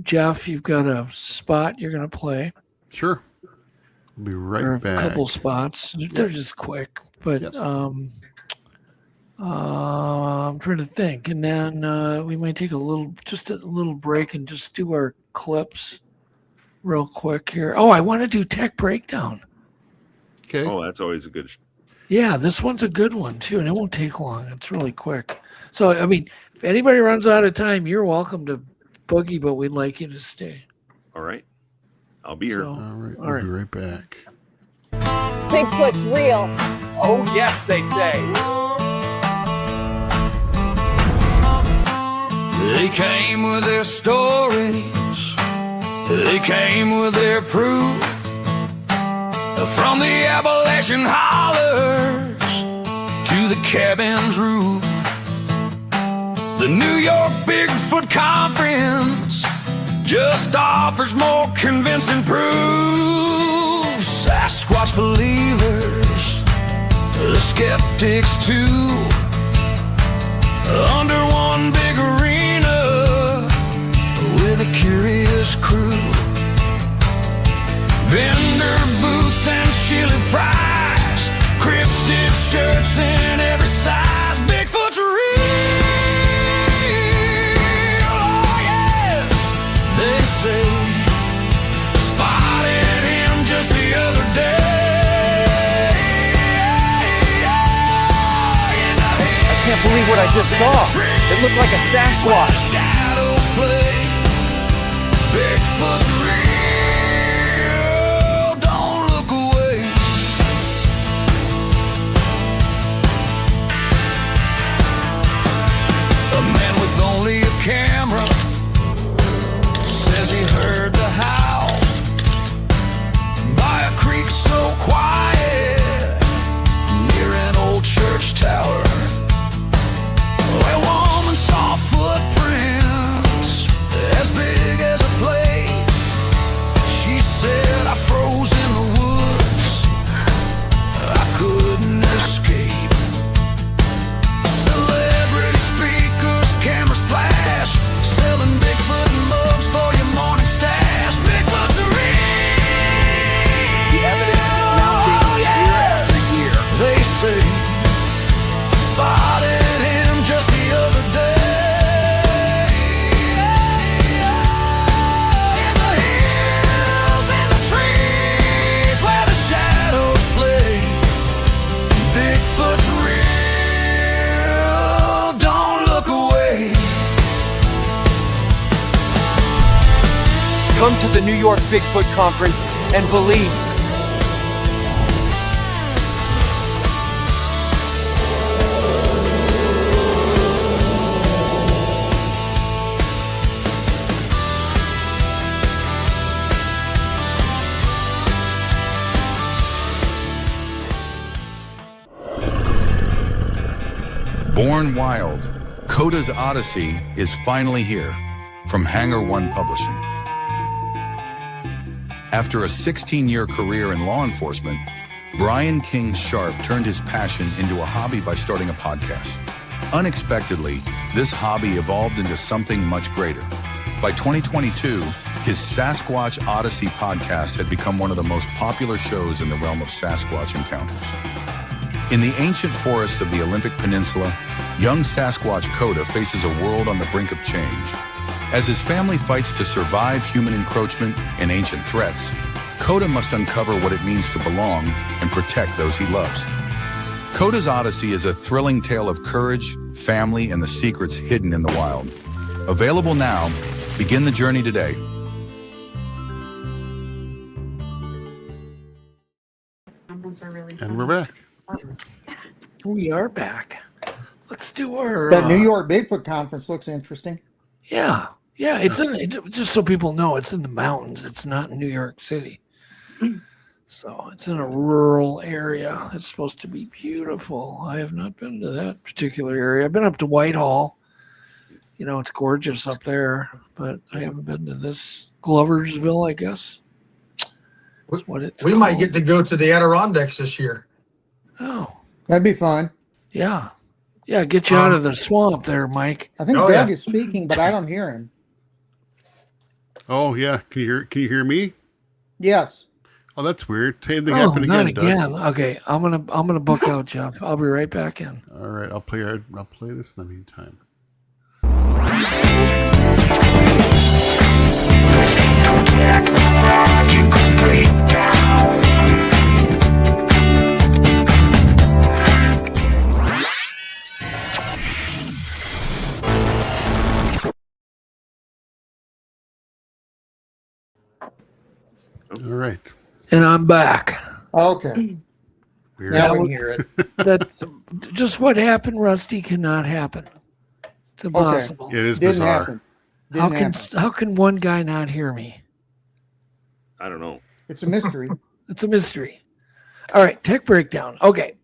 Jeff, you've got a spot you're going to play. Sure. I'll be right Or back. a couple spots. They're just quick, but I'm trying to think, and then we might take a little break and just do our clips real quick here. Oh, I want to do tech breakdown. Okay. Oh, that's always a good. Yeah, this one's a good one too, and it won't take long. It's really quick. So, I mean, if anybody runs out of time, you're welcome to boogie, but we'd like you to stay. All right, I'll be here. So, All right. all We'll right. be right back. Bigfoot's real. Oh, yes, they say. They came with their stories, they came with their proof. From the Appalachian hollers to the cabin's roof. The New York Bigfoot Conference just offers more convincing proof. Sasquatch believers, the skeptics too, under one big arena with a curious crew. Vendor booths and chili fries, cryptid shirts in every size. Bigfoot's real, oh yes, they say. Spotted him just the other day. I can't believe what I just saw. It looked like a Sasquatch. Shadows play. Bigfoot's real. Don't look away. A man with only a camera says he heard the howl by a creek so quiet near an old church tower. A woman saw footprints Come to the New York Bigfoot Conference and believe. Born Wild, Coda's Odyssey is finally here from Hangar One Publishing. After a 16-year career in law enforcement, Brian King Sharp turned his passion into a hobby by starting a podcast. Unexpectedly, this hobby evolved into something much greater. By 2022, his Sasquatch Odyssey podcast had become one of the most popular shows in the realm of Sasquatch encounters. In the ancient forests of the Olympic Peninsula, young Sasquatch Coda faces a world on the brink of change. As his family fights to survive human encroachment and ancient threats, Coda must uncover what it means to belong and protect those he loves. Coda's Odyssey is a thrilling tale of courage, family, and the secrets hidden in the wild. Available now. Begin the journey today. And we're back. We are back. Let's do our That New York Bigfoot conference looks interesting. Yeah, it's just so people know, it's in the mountains. It's not in New York City. So it's in a rural area. It's supposed to be beautiful. I have not been to that particular area. I've been up to Whitehall. You know, it's gorgeous up there, but I haven't been to this Gloversville, I guess. That's what it's We called. might get to go to the Adirondacks this year. Oh, That'd be fun. yeah. Yeah, get you out of the swamp there, Mike. I think Oh, Doug yeah. is speaking, but I don't hear him. Oh yeah, can you hear me? Yes. Oh, that's weird. Same thing Oh, happened not again, Doug. again. Okay, I'm gonna book out, Jeff. I'll be right back in. All right, I'll play this in the meantime. All right. And I'm back. Okay. Weird. Now Yeah, we hear it. That just what happened, Rusty, cannot happen. It's impossible. It is Didn't bizarre. happen. How Didn't can happen. how can one guy not hear me? I don't know. It's a mystery. It's a mystery. All right, tech breakdown. Okay,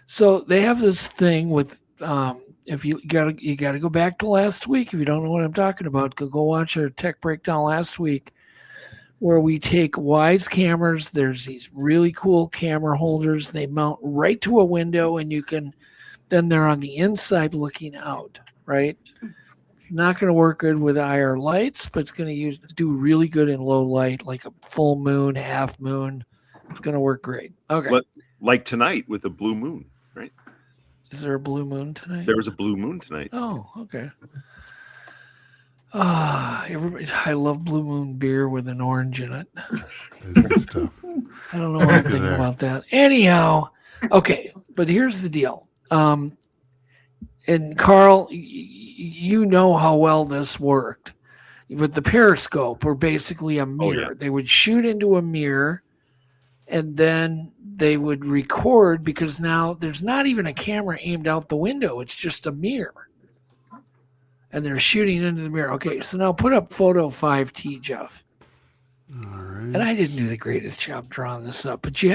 so they have this thing with if you gotta go back to last week. If you don't know what I'm talking about, go watch our tech breakdown last week, where we take Wise cameras. There's these really cool camera holders. They mount right to a window, and then they're on the inside looking out. Right. Not going to work good with IR lights, but it's going to do really good in low light, like a full moon, half moon. It's going to work great. Okay. Like tonight with the blue moon, right? Is there a blue moon tonight? There was a blue moon tonight. Oh, okay. Everybody, I love blue moon beer with an orange in it. That's good stuff. I don't know what I'm thinking There. about that. Anyhow, okay, but here's the deal. And Carl, you know how well this worked with the periscope, or basically a mirror. yeah. They would shoot into a mirror, and then they would record, because now there's not even a camera aimed out the window. It's just a mirror. And they're shooting into the mirror. Okay, so now put up photo 5T, Jeff. All right. And I didn't do the greatest job drawing this up, but you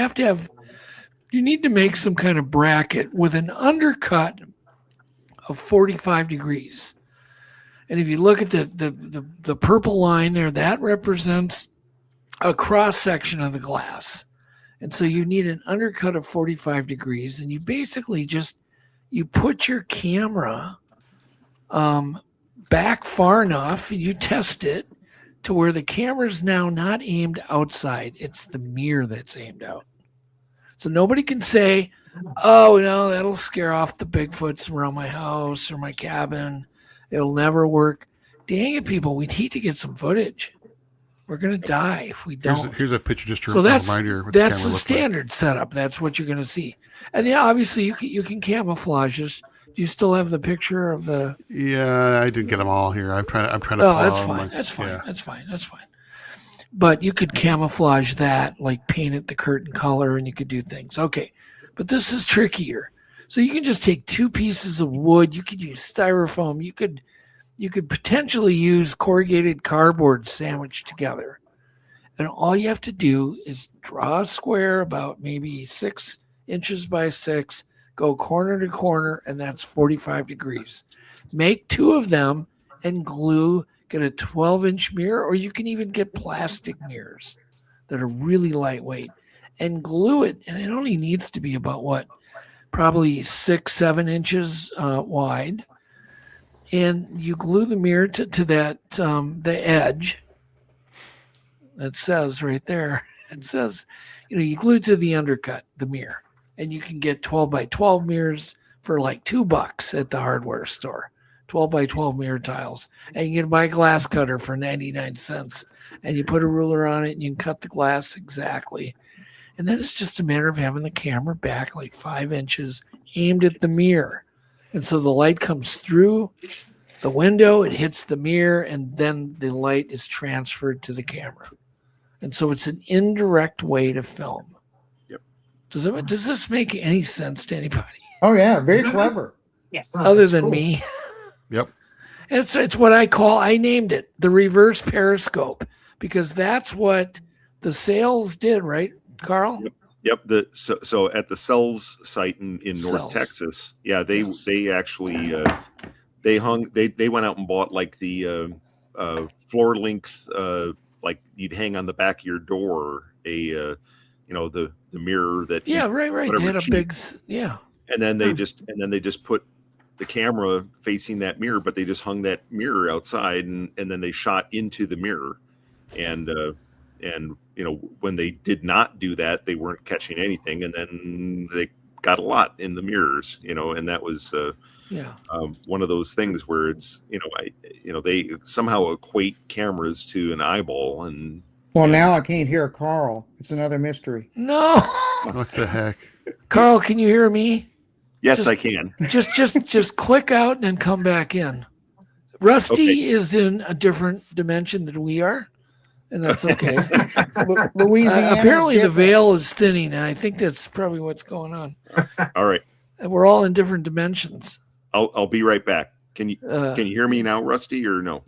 need to make some kind of bracket with an undercut of 45 degrees. And if you look at the purple line there, that represents a cross section of the glass. And so you need an undercut of 45 degrees, and you basically you put your camera back far enough, you test it to where the camera's now not aimed outside. It's the mirror that's aimed out. So nobody can say, oh, no, that'll scare off the Bigfoots around my house or my cabin. It'll never work. Dang it, people, we need to get some footage. We're going to die if we don't. Here's a picture just to So that's remind you what the camera looks like. standard setup. That's what you're going to see. And yeah, obviously you can camouflage this. Do you still have the picture of the? Yeah, I didn't get them all here. I'm trying to. Oh, that's follow fine. my- That's fine. yeah. That's fine. That's fine. But you could camouflage that, like paint it the curtain color, and you could do things. Okay, but this is trickier. So you can just take 2 pieces of wood. You could use styrofoam. You could potentially use corrugated cardboard sandwiched together. And all you have to do is draw a square about maybe 6 inches by 6, go corner to corner, and that's 45 degrees. Make 2 of them and glue, get a 12-inch mirror, or you can even get plastic mirrors that are really lightweight and glue it. And it only needs to be about probably 6-7 inches wide. And you glue the mirror to that, the edge. It says right there, it says, you glue it to the undercut, the mirror, and you can get 12 by 12 mirrors for like $2 at the hardware store, 12 by 12 mirror tiles. And you can buy a glass cutter for 99 cents, and you put a ruler on it and you can cut the glass exactly. And then it's just a matter of having the camera back like 5 inches aimed at the mirror. And so the light comes through the window, it hits the mirror, and then the light is transferred to the camera. And so it's an indirect way to film. Yep. Does this make any sense to anybody? Oh yeah, very clever. Yes. Other than me. Yep. It's what I named it the reverse periscope, because that's what the sales did, right, Carl? Yep. So at the Cells site in North Texas, they actually they went out and bought like the floor length like you'd hang on the back of your door, the mirror that right. They had a big and then they just put the camera facing that mirror, but they just hung that mirror outside and then they shot into the mirror, and when they did not do that, they weren't catching anything, and then they got a lot in the mirrors, and that was one of those things where it's they somehow equate cameras to an eyeball. And now I can't hear Carl. It's another mystery. No. What the heck? Carl, can you hear me? Yes, I can. Just click out and then come back in. Rusty is in a different dimension than we are, and that's okay. Louisiana. Apparently the veil is thinning, and I think that's probably what's going on. All right. We're all in different dimensions. I'll be right back. Can you hear me now, Rusty, or no?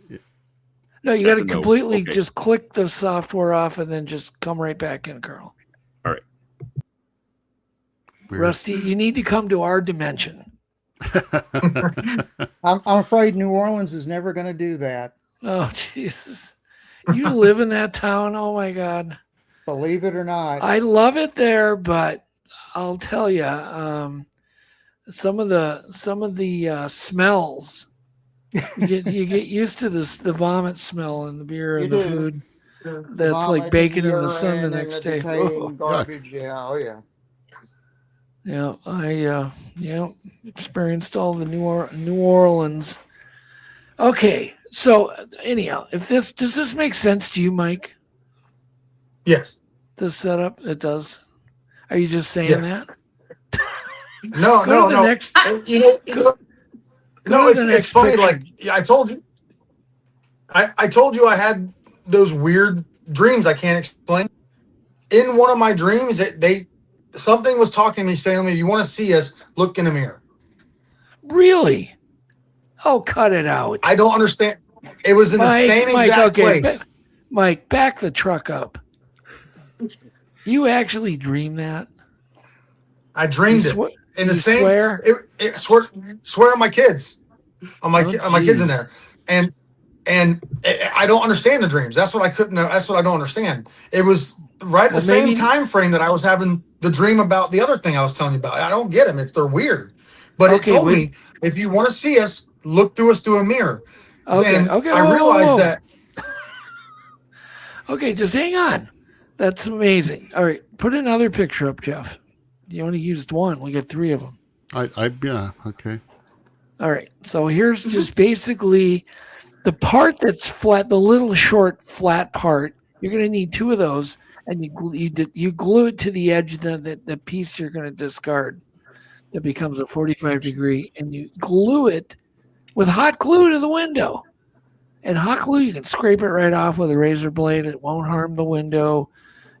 No, you got to completely just click the software off and then just come right back in, Carl. All right. Weird. Rusty, you need to come to our dimension. I'm afraid New Orleans is never going to do that. Oh, Jesus. You live in that town? Oh, my God. Believe it or not. I love it there, but I'll tell you, some of the smells, you get used to the vomit smell and the beer and the food. That's Vomit, like baking in the sun the urine, next and day. decaying garbage. Yeah. Oh yeah. Yeah, I experienced all the New Orleans. Okay, so anyhow, does this make sense to you, Mike? Yes. The setup, it does. Are you just saying that? No. Next, It's funny. picture. Like I told you, I told you I had those weird dreams I can't explain. In one of my dreams, something was talking to me, saying, "If you want to see us, look in the mirror." Really? Oh, cut it out. I don't understand. It was in the same exact place. Mike, back the truck up. You actually dreamed that? I dreamed it. In the same. Swear? Swear on my kids. On my kids in there. And I don't understand the dreams. That's what I couldn't. That's what I don't understand. It was right at the same time frame that I was having the dream about the other thing I was telling you about. I don't get them. They're weird. But it told me, if you want to see us, look through us through a mirror. And I realized that. Okay, just hang on. That's amazing. All right, put another picture up, Jeff. You only used one. We got 3 of them. Okay. All right. So here's just basically the part that's flat, the little short flat part. You're going to need 2 of those, and you glue it to the edge, the piece you're going to discard. That becomes a 45 degree, and you glue it with hot glue to the window. And hot glue, you can scrape it right off with a razor blade. It won't harm the window.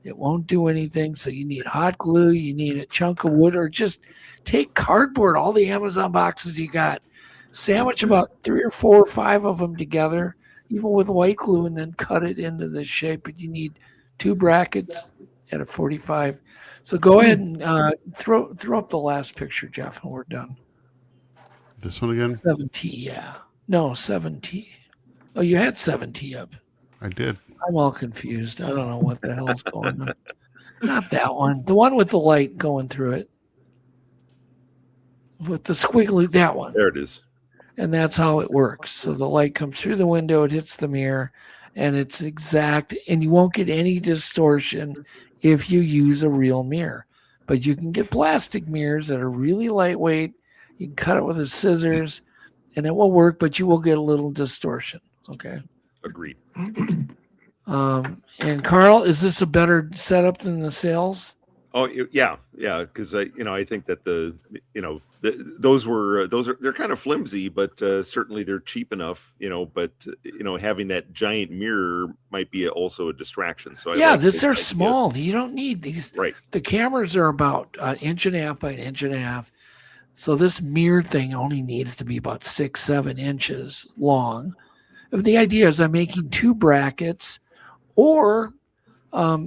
It won't do anything. So you need hot glue. You need a chunk of wood, or just take cardboard, all the Amazon boxes you got, sandwich about 3 or 4 or 5 of them together, even with white glue, and then cut it into this shape. But you need 2 brackets at a 45. So go ahead and throw up the last picture, Jeff, and we're done. This one again? 7T, yeah. No, 7T. Oh, you had 7T up. I did. I'm all confused. I don't know what the hell's going on. Not that one. The one with the light going through it. With the squiggly, that one. There it is. And that's how it works. So the light comes through the window, it hits the mirror, and it's exact. And you won't get any distortion if you use a real mirror. But you can get plastic mirrors that are really lightweight. You can cut it with a scissors, and it will work, but you will get a little distortion. Okay. Agreed. And Carl, is this a better setup than the sales? Oh yeah, because I think that they're kind of flimsy, but certainly they're cheap enough, But having that giant mirror might be also a distraction. So they're small. You don't need these. Right. The cameras are about 1.5 inches by 1.5 inches. So this mirror thing only needs to be about 6-7 inches long. The idea is I'm making 2 brackets, or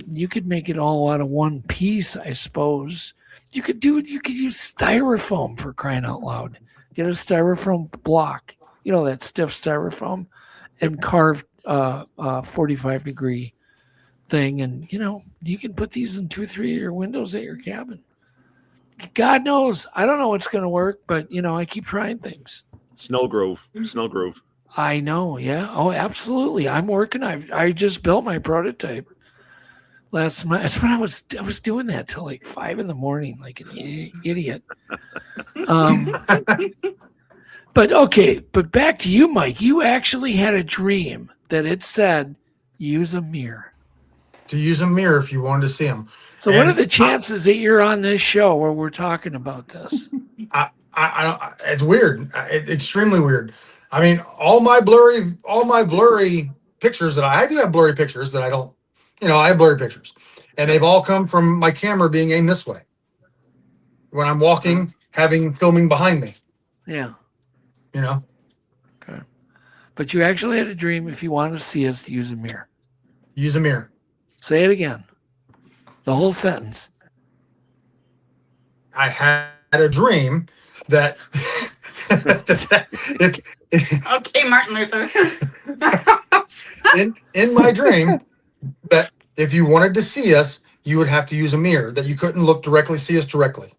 you could make it all out of one piece, I suppose. You could use styrofoam, for crying out loud. Get a styrofoam block, that stiff styrofoam, and carve 45-degree thing. And, you can put these in 2 or 3 of your windows at your cabin. God knows. I don't know what's going to work, but, I keep trying things. Snellgrove. I know. Yeah. Oh, absolutely. I'm working. I just built my prototype last month. That's when I was doing that till like 5 a.m, like an idiot. But back to you, Mike. You actually had a dream that it said use a mirror. To use a mirror if you wanted to see them. So what are the chances that you're on this show where we're talking about this? I it's weird. It's extremely weird. I mean, all my blurry pictures that I do have blurry pictures that I don't, I have blurry pictures, and they've all come from my camera being aimed this way when I'm walking, filming behind me. Yeah. Okay. But you actually had a dream. If you want to see us, use a mirror. Use a mirror. Say Say it again. The whole sentence. I had a dream that Okay, Martin Luther. in my dream that if you wanted to see us, you would have to use a mirror, that you couldn't see us directly.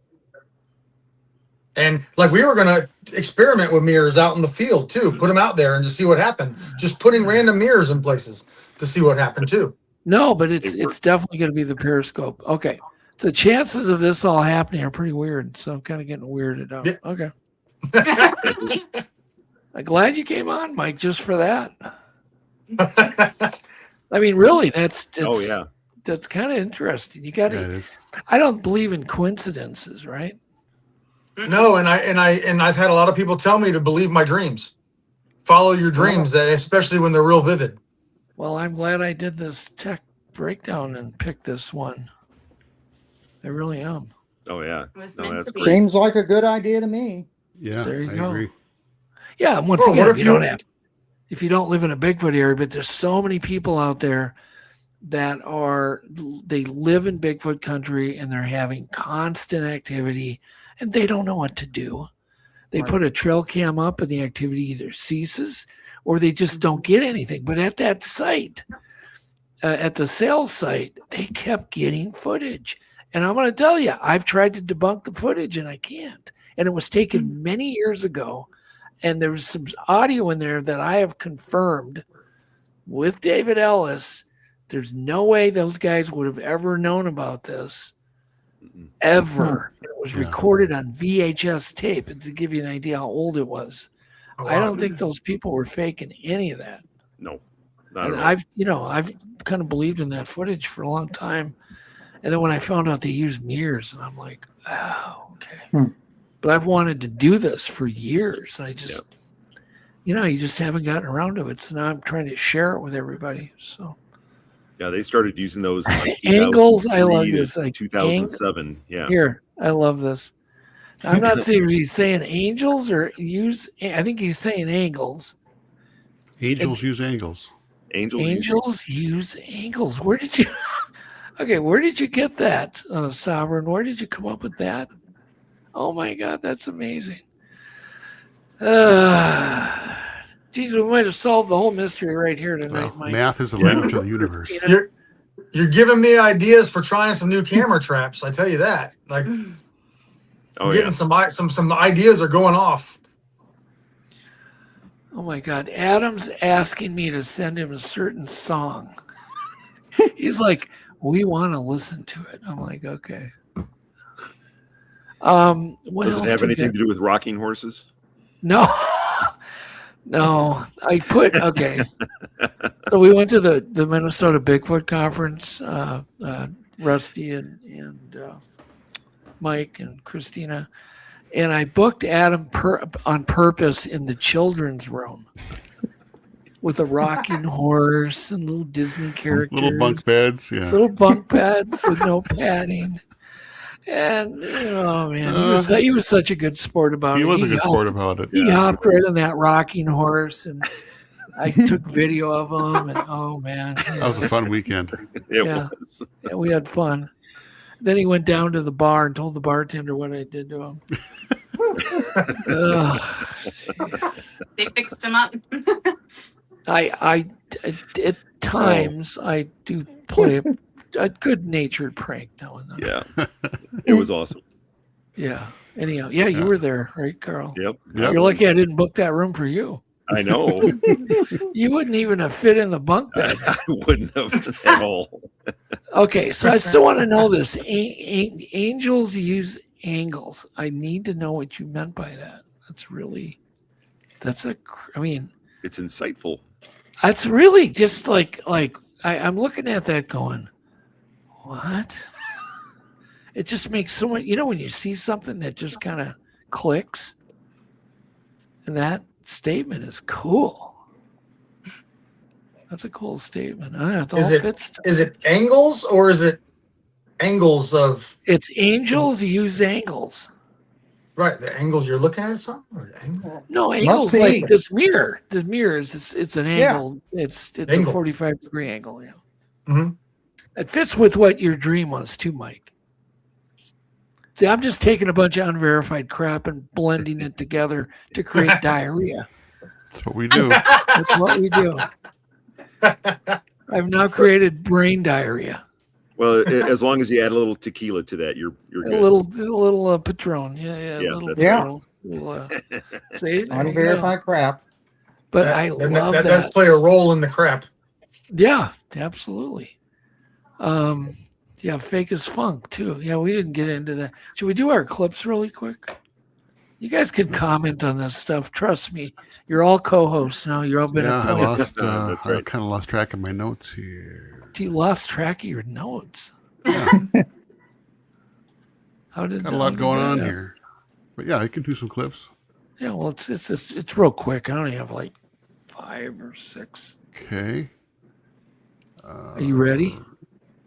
And like we were going to experiment with mirrors out in the field too, put them out there and just see what happened. Just putting random mirrors in places to see what happened too. No, but it's definitely going to be the periscope. Okay. The chances of this all happening are pretty weird. So I'm kind of getting weirded out. Yeah. Okay. I'm glad you came on, Mike, just for that. I mean, really, that's oh yeah, that's kind of interesting. You got Yeah, to. it is. I don't believe in coincidences, right? No, and I've had a lot of people tell me to believe my dreams. Follow your dreams, especially when they're real vivid. Well, I'm glad I did this tech breakdown and picked this one. I really am. oh yeah. It was No, meant that's to be. great. Seems like a good idea to me. Yeah, There you I go. agree. Yeah, and once Well, again, what if if you you- don't have, if you don't live in a Bigfoot area, but there's so many people out there that they live in Bigfoot country and they're having constant activity and they don't know what to do. They Right. put a trail cam up and the activity either ceases or they just don't get anything. But at that site, at the sales site, they kept getting footage. And I'm going to tell you, I've tried to debunk the footage and I can't. And it was taken many years ago. And there was some audio in there that I have confirmed with David Ellis. There's no way those guys would have ever known about this, ever. It was Yeah. recorded on VHS tape. And to give you an idea how old it was, Oh, I wow. don't think those people were faking any of that. No, not And at all. I've kind of believed in that footage for a long time. And then when I found out they used mirrors, and I'm like, oh, okay. Hmm. But I've wanted to do this for years. And I just, you just haven't gotten around to it. So now I'm trying to share it with everybody. So Yeah, they started using those in like angles. I 2003 love to this. Like 2007. Yeah. Here, I love this. I'm not saying if he's saying angels or use. I think he's saying angles. Angels use angles. Angels use angles. Where did you? Okay, where did you get that, Sovereign? Where did you come up with that? Oh my God, that's amazing. Geez, we might have solved the whole mystery right here tonight, Mike. Math is the language of the universe. You're giving me ideas for trying some new camera traps. I tell you that. Like, getting some ideas are going off. Oh my God, Adam's asking me to send him a certain song. He's we want to listen to it. I'm like, okay. What Does else it have do we anything got? to do with rocking horses? No. No, okay. So we went to the Minnesota Bigfoot conference, Rusty and Mike and Christina, and I booked Adam on purpose in the children's room with a rocking horse and little Disney characters. Little bunk beds, yeah. Little bunk beds with no padding. And oh man, he was such a good sport about it. He was a good sport about it. He hopped right on that rocking horse, and I took video of him. And oh man, That was a fun weekend. It was. Yeah, we had fun. Then he went down to the bar and told the bartender what I did to him. They fixed him up. I at times I do play a good-natured prank now and then. Yeah, it was awesome. Yeah. Anyhow, you were there, right, Carl? Yep. You're lucky I didn't book that room for you. I know. You wouldn't even have fit in the bunk bed. I wouldn't have at all. Okay, so I still want to know this. Angels use angles. I need to know what you meant by that. It's insightful. That's really just I'm looking at that going, what? It just makes so much, when you see something that just kind of clicks, and that statement is cool. That's a cool statement. Is it angles or is it angles of? It's angels use angles. Right, the angles you're looking at something? Or angle? No, angles like this mirror. The mirror is it's an angle. Yeah. It's a Angle. 45-degree angle. Yeah. Mm-hmm. It fits with what your dream was too, Mike. See, I'm just taking a bunch of unverified crap and blending it together to create diarrhea. That's what we do. That's what we do. I've now created brain diarrhea. Well, as long as you add a little tequila to that, you're good. A little Patron. Yeah. Patron. See, unverified crap. But I love that. That does play a role in the crap. Yeah, absolutely. Fake as funk too. Yeah, we didn't get into that. Should we do our clips really quick? You guys can comment on this stuff. Trust me, you're all co-hosts now. You're all been. Yeah, That's right. I kind of lost track of my notes here. You lost track of your notes. Yeah. How did Got a lot going on here, but yeah, I can do some clips. Yeah, well, it's real quick. I only have like 5 or 6. Okay. Are you ready?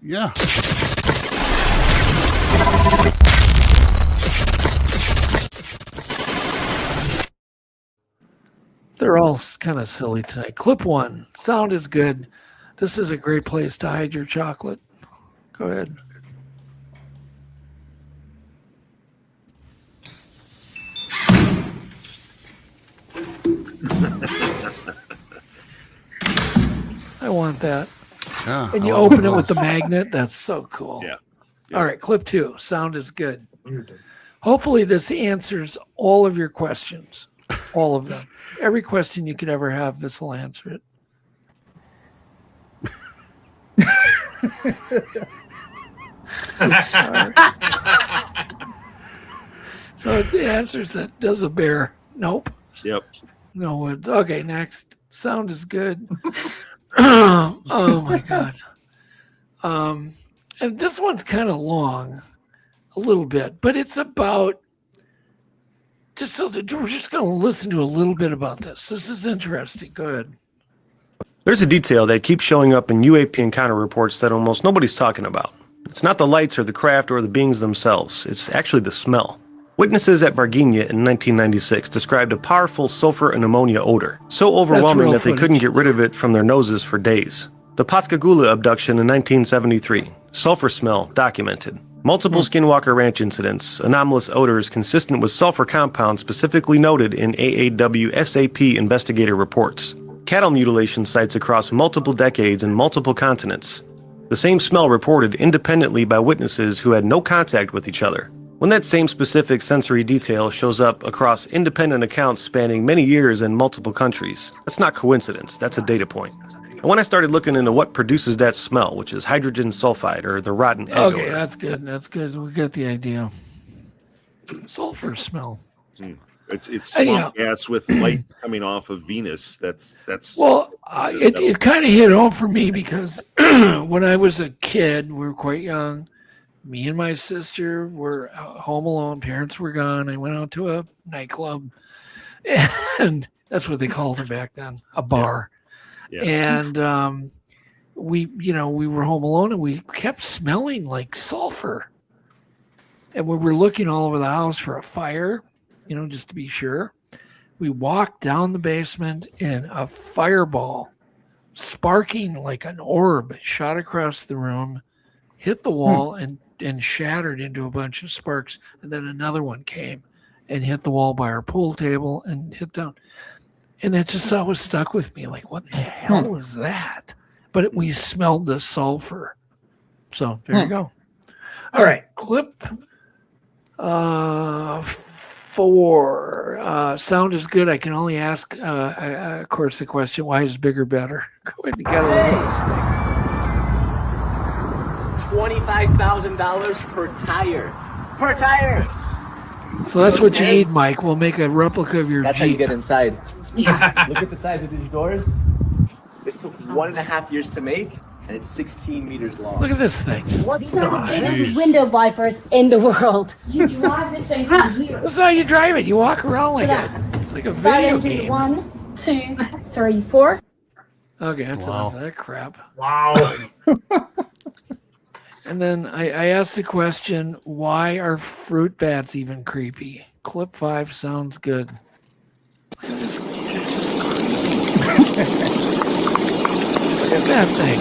Yeah. They're all kind of silly tonight. Clip 1. Sound is good. This is a great place to hide your chocolate. Go ahead. I want that. Yeah. And you open it with the magnet. That's so cool. Yeah. All right, clip 2. Sound is good. Hopefully this answers all of your questions. All of them. Every question you could ever have, this will answer it. So it answers that. Does a bear? Nope. Yep. No. Okay, next. Sound is good. Oh my God. And this one's kind of long, a little bit, but it's about we're just going to listen to a little bit about this. This is interesting. Go ahead. There's a detail that keeps showing up in UAP encounter reports that almost nobody's talking about. It's not the lights or the craft or the beings themselves. It's actually the smell. Witnesses at Varginha in 1996 described a powerful sulfur and ammonia odor, so overwhelming that they couldn't get rid of it from their noses for days. The Pascagoula abduction in 1973, sulfur smell documented. Multiple Skinwalker Ranch incidents, anomalous odors consistent with sulfur compounds specifically noted in AAW SAP investigator reports. Cattle mutilation sites across multiple decades and multiple continents. The same smell reported independently by witnesses who had no contact with each other. When that same specific sensory detail shows up across independent accounts spanning many years and multiple countries, that's not coincidence, that's a data point. And when I started looking into what produces that smell, which is hydrogen sulfide or the rotten egg Okay, odor. that's good. That's good. We get the idea. Sulfur smell. It's swamp gas with light coming off of Venus. That's Well, it kind of hit home for me because when I was a kid, we were quite young. Me and my sister were home alone. Parents were gone. I went out to a nightclub, and that's what they called it back then, a bar. Yeah. And we were home alone, and we kept smelling like sulfur. And we were looking all over the house for a fire, just to be sure. We walked down the basement, and a fireball, sparking like an orb, shot across the room, hit the wall, and shattered into a bunch of sparks. And then another one came and hit the wall by our pool table and hit down. And that just always stuck with me. Like, what the hell was that? But we smelled the sulfur. So there you go. All right. Clip 4. Sound is good. I can only ask, of course, the question, why is bigger better? Go ahead and get a look at this thing. $25,000 per tire. Per tire. So that's what you need, Mike. We'll make a replica of your That's Jeep. how you get inside. Look at the size of these doors. This took 1.5 years to make, and it's 16 meters long. Look at this thing. These are the biggest window wipers in the world. You drive this thing from here. That's how you drive it. You walk around like it's like a video game. 1, 2, 3, 4. Okay, that's enough of that crap. Wow. And then I asked the question, why are fruit bats even creepy? Clip 5 sounds good. Look at this. Look at that thing.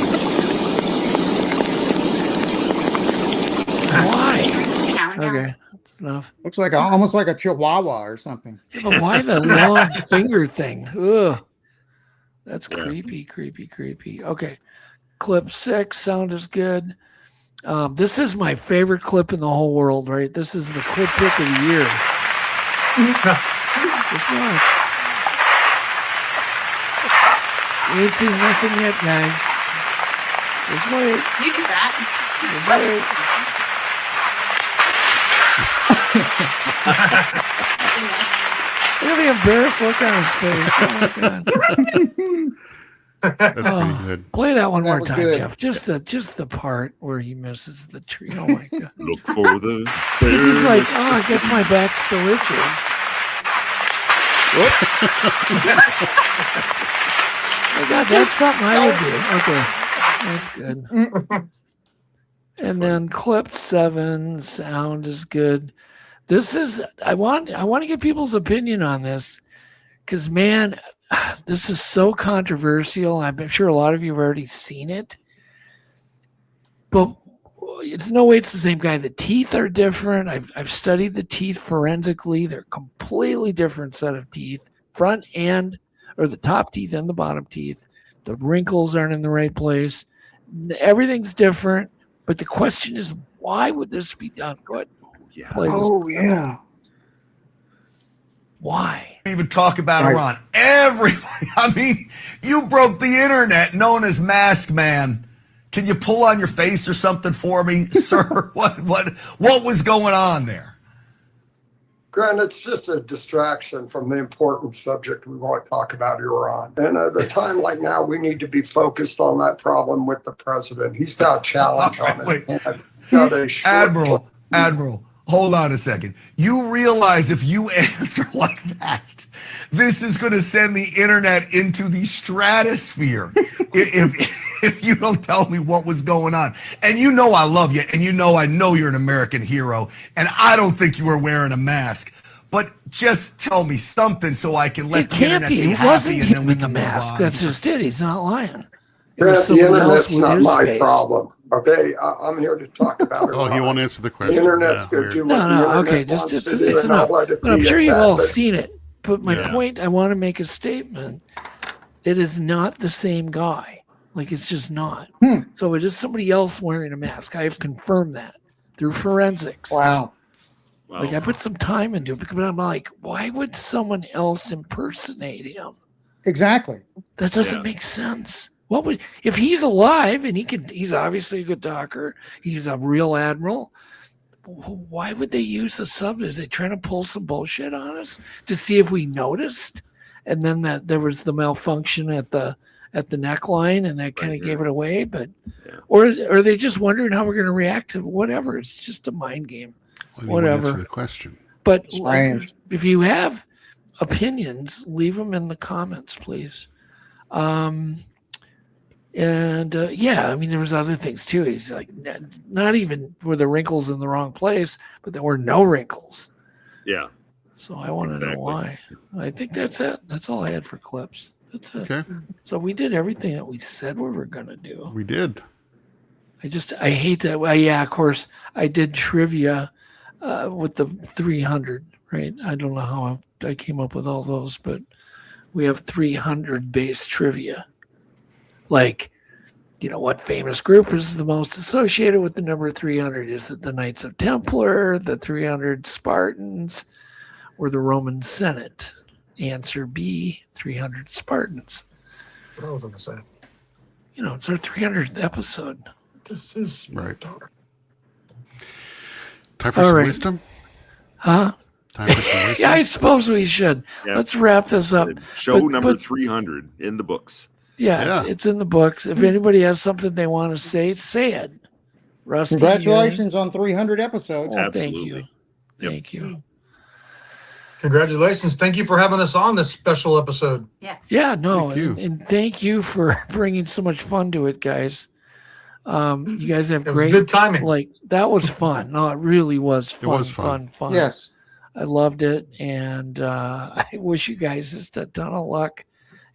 Why? Okay, that's enough. Looks like almost like a chihuahua or something. Yeah, but why the long finger thing? Ugh. That's creepy, creepy, creepy. Okay. Clip 6, sound is good. This is my favorite clip in the whole world, right? This is the clip pick of the year. Just watch. We ain't seen nothing yet, guys. Just wait. You did that. Just wait. Look at the embarrassed look on his face. Oh my God. That's pretty good. Play that one more was time, good. Jeff. Just the part where he misses the tree. Oh my God. Look for the. Because he's like, I guess my back still itches. Oh God, that's something I would do. Okay, that's good. And then clip 7, sound is good. This is I want to get people's opinion on this because man, this is so controversial. I'm sure a lot of you have already seen it, but it's no way it's the same guy. The teeth are different. I've studied the teeth forensically. They're completely different set of teeth, front and or the top teeth and the bottom teeth. The wrinkles aren't in the right place. Everything's different. But the question is, why would this be done? Go ahead. Yeah. Yeah. Why? Even talk about Iran. Everybody. I mean, you broke the internet, known as Mask Man. Can you pull on your face or something for me, sir? What was going on there? Grant, it's just a distraction from the important subject we want to talk about, Iran. And at a time like now, we need to be focused on that problem with the president. He's got a challenge on his hand. Admiral, Hold on a second. You realize if you answer like that, this is going to send the internet into the stratosphere if you don't tell me what was going on. And you know I love you, and I know you're an American hero, and I don't think you were wearing a mask. But just tell me something so I can let It can't be. It wasn't him in the mask. That's just it. He's not lying. It was The someone else internet's with not his my face. problem. Okay, I'm here to talk about it. Oh, he won't answer the The question. internet's Yeah, good weird. too. No, okay, just it's enough. But I'm sure you've all seen it. But my Yeah. point, I want to make a statement. It is not the same guy. Like, it's just not. So it is somebody else wearing a mask. I have confirmed that through forensics. Wow. Like, I put some time into it because I'm like, why would someone else impersonate him? Exactly. That doesn't make sense. What would, if he's alive and he's obviously a good talker, he's a real admiral, why would they use a sub? Is they trying to pull some bullshit on us to see if we noticed? And then that there was the malfunction at the neckline, and that kind of gave it away. But or are they just wondering how we're going to react to whatever? It's just a mind game. Whatever. The question. But Strange. if you have opinions, leave them in the comments, please. Yeah, I mean, there was other things too. He's like, not even were the wrinkles in the wrong place, but there were no wrinkles. Yeah. So I want to know why. I think that's it. That's all I had for clips. That's it. Okay. So we did everything that we said we were going to do. We did. I hate that. Well, yeah, of course, I did trivia with the 300, right? I don't know how I came up with all those, but we have 300 base trivia. Like, what famous group is the most associated with the number 300? Is it the Knights of Templar, the 300 Spartans, or the Roman Senate? Answer B, 300 Spartans. What I was going to say. It's our 300th episode. This is right. Time for some wisdom? Huh? Time for some wisdom? Yeah, I suppose we should. Yeah. Let's wrap this up. Show number 300 in the books. Yeah, it's in the books. If anybody has something they want to say it. Rusty, Congratulations on 300 episodes. Thank you. Thank you. Congratulations. Thank you for having us on this special episode. Yes. Yeah, no, Thank you. and thank you for bringing so much fun to it, guys. You guys have It was great good timing. Like, that was fun. No, it really was fun. It was fun. Yes. I loved it, and I wish you guys just a ton of luck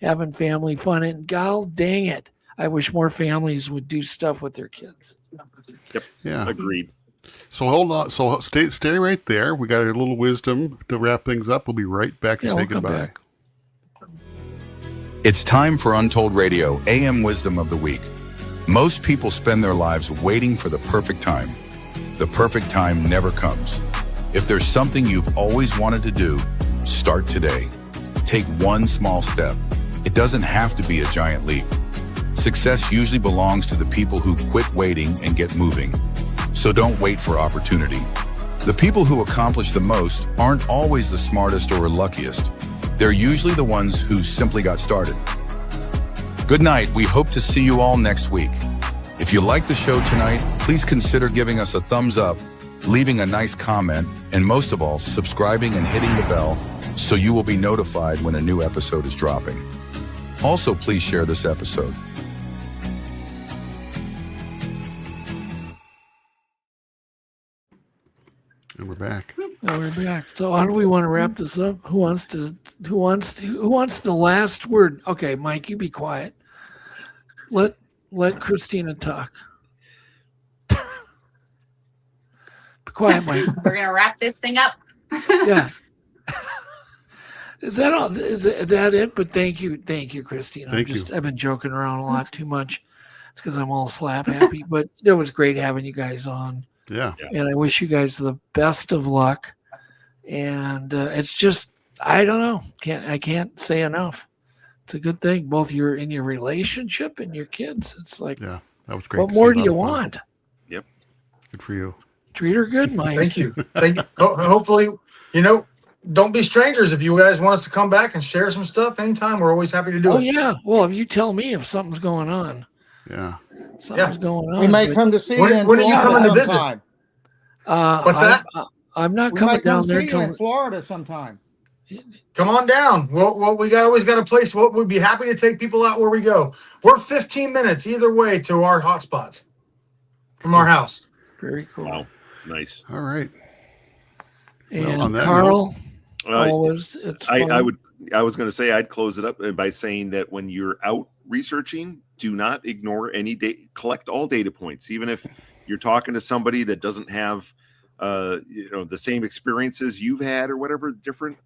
having family fun. And god dang it, I wish more families would do stuff with their kids. Yep. Yeah. Agreed. So hold on. So stay right there. We got a little wisdom to wrap things up. We'll be right back to say we'll come goodbye. back. It's time for Untold Radio AM Wisdom of the Week. Most people spend their lives waiting for the perfect time. The perfect time never comes. If there's something you've always wanted to do, start today. Take one small step. It doesn't have to be a giant leap. Success usually belongs to the people who quit waiting and get moving. So don't wait for opportunity. The people who accomplish the most aren't always the smartest or luckiest. They're usually the ones who simply got started. Good night. We hope to see you all next week. If you like the show tonight, please consider giving us a thumbs up, leaving a nice comment, and most of all, subscribing and hitting the bell so you will be notified when a new episode is dropping. Also, please share this episode. And we're back. Now we're back. So how do we want to wrap this up? Who wants the last word? Okay, Mike, you be quiet. Let Christina talk. Be quiet, Mike. We're gonna wrap this thing up. Yeah. Is that all? Is that it? But thank you, Christina. Thank you. I've been joking around a lot too much. It's because I'm all slap happy. But it was great having you guys on. Yeah. And I wish you guys the best of luck. And it's just, I don't know. I can't say enough. It's a good thing, both in your relationship and your kids. It's like, Yeah, that was great. what to more see. do A you lot of fun. want? Yep. Good for you. Treat her good, Mike. Thank you. Thank you. Hopefully, don't be strangers. If you guys want us to come back and share some stuff anytime, we're always happy to do Oh, it. yeah. Well, if you tell me if something's going on. Yeah. Something's going on. We may but- come to see When you in are you coming to Florida visit? sometime. What's that? I'm not We coming might come down there see you in till Florida sometime. Come on down. Well, we always got a place. We'd be happy to take people out where we go. We're 15 minutes either way to our hotspots from our house. Very cool. Wow, nice. All right. And on that Carl, note, always it's fun. I was going to say I'd close it up by saying that when you're out researching, do not ignore any collect all data points, even if you're talking to somebody that doesn't have the same experiences you've had or whatever different,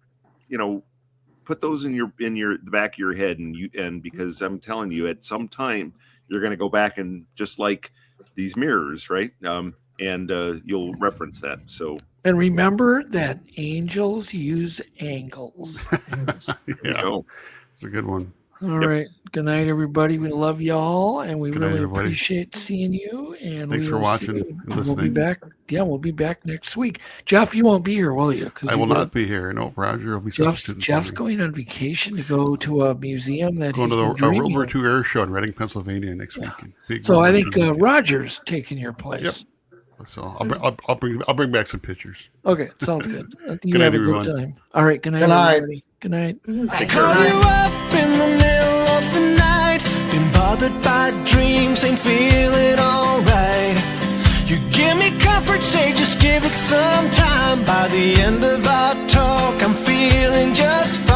put those in the back of your head, and because I'm telling you, at some time you're going to go back and just like these mirrors, right? And you'll reference that. So. And remember that angels use angles. Yeah, it's a good one. All right. Good night, everybody. We love y'all, and we Good night, really everybody. appreciate seeing you. And Thanks we for will watching see and you. We'll be listening. back. Yeah, we'll be back next week. Jeff, you won't be here, will you? I will not be here. No, Roger will be substituting. Jeff's going on vacation to go to a museum that Going he's to been the dreaming World War of. II air show in Reading, Pennsylvania next weekend. So I think Roger's taking your place. Yep. So I'll bring back some pictures. Okay, sounds good. You Good have night, a everyone. good time. All right, good night, Good night. everybody. Good night. I call you up in the middle of the night. Been bothered by dreams, ain't feeling alright. You give me comfort, say just give it some time. By the end of our talk, I'm feeling just fine.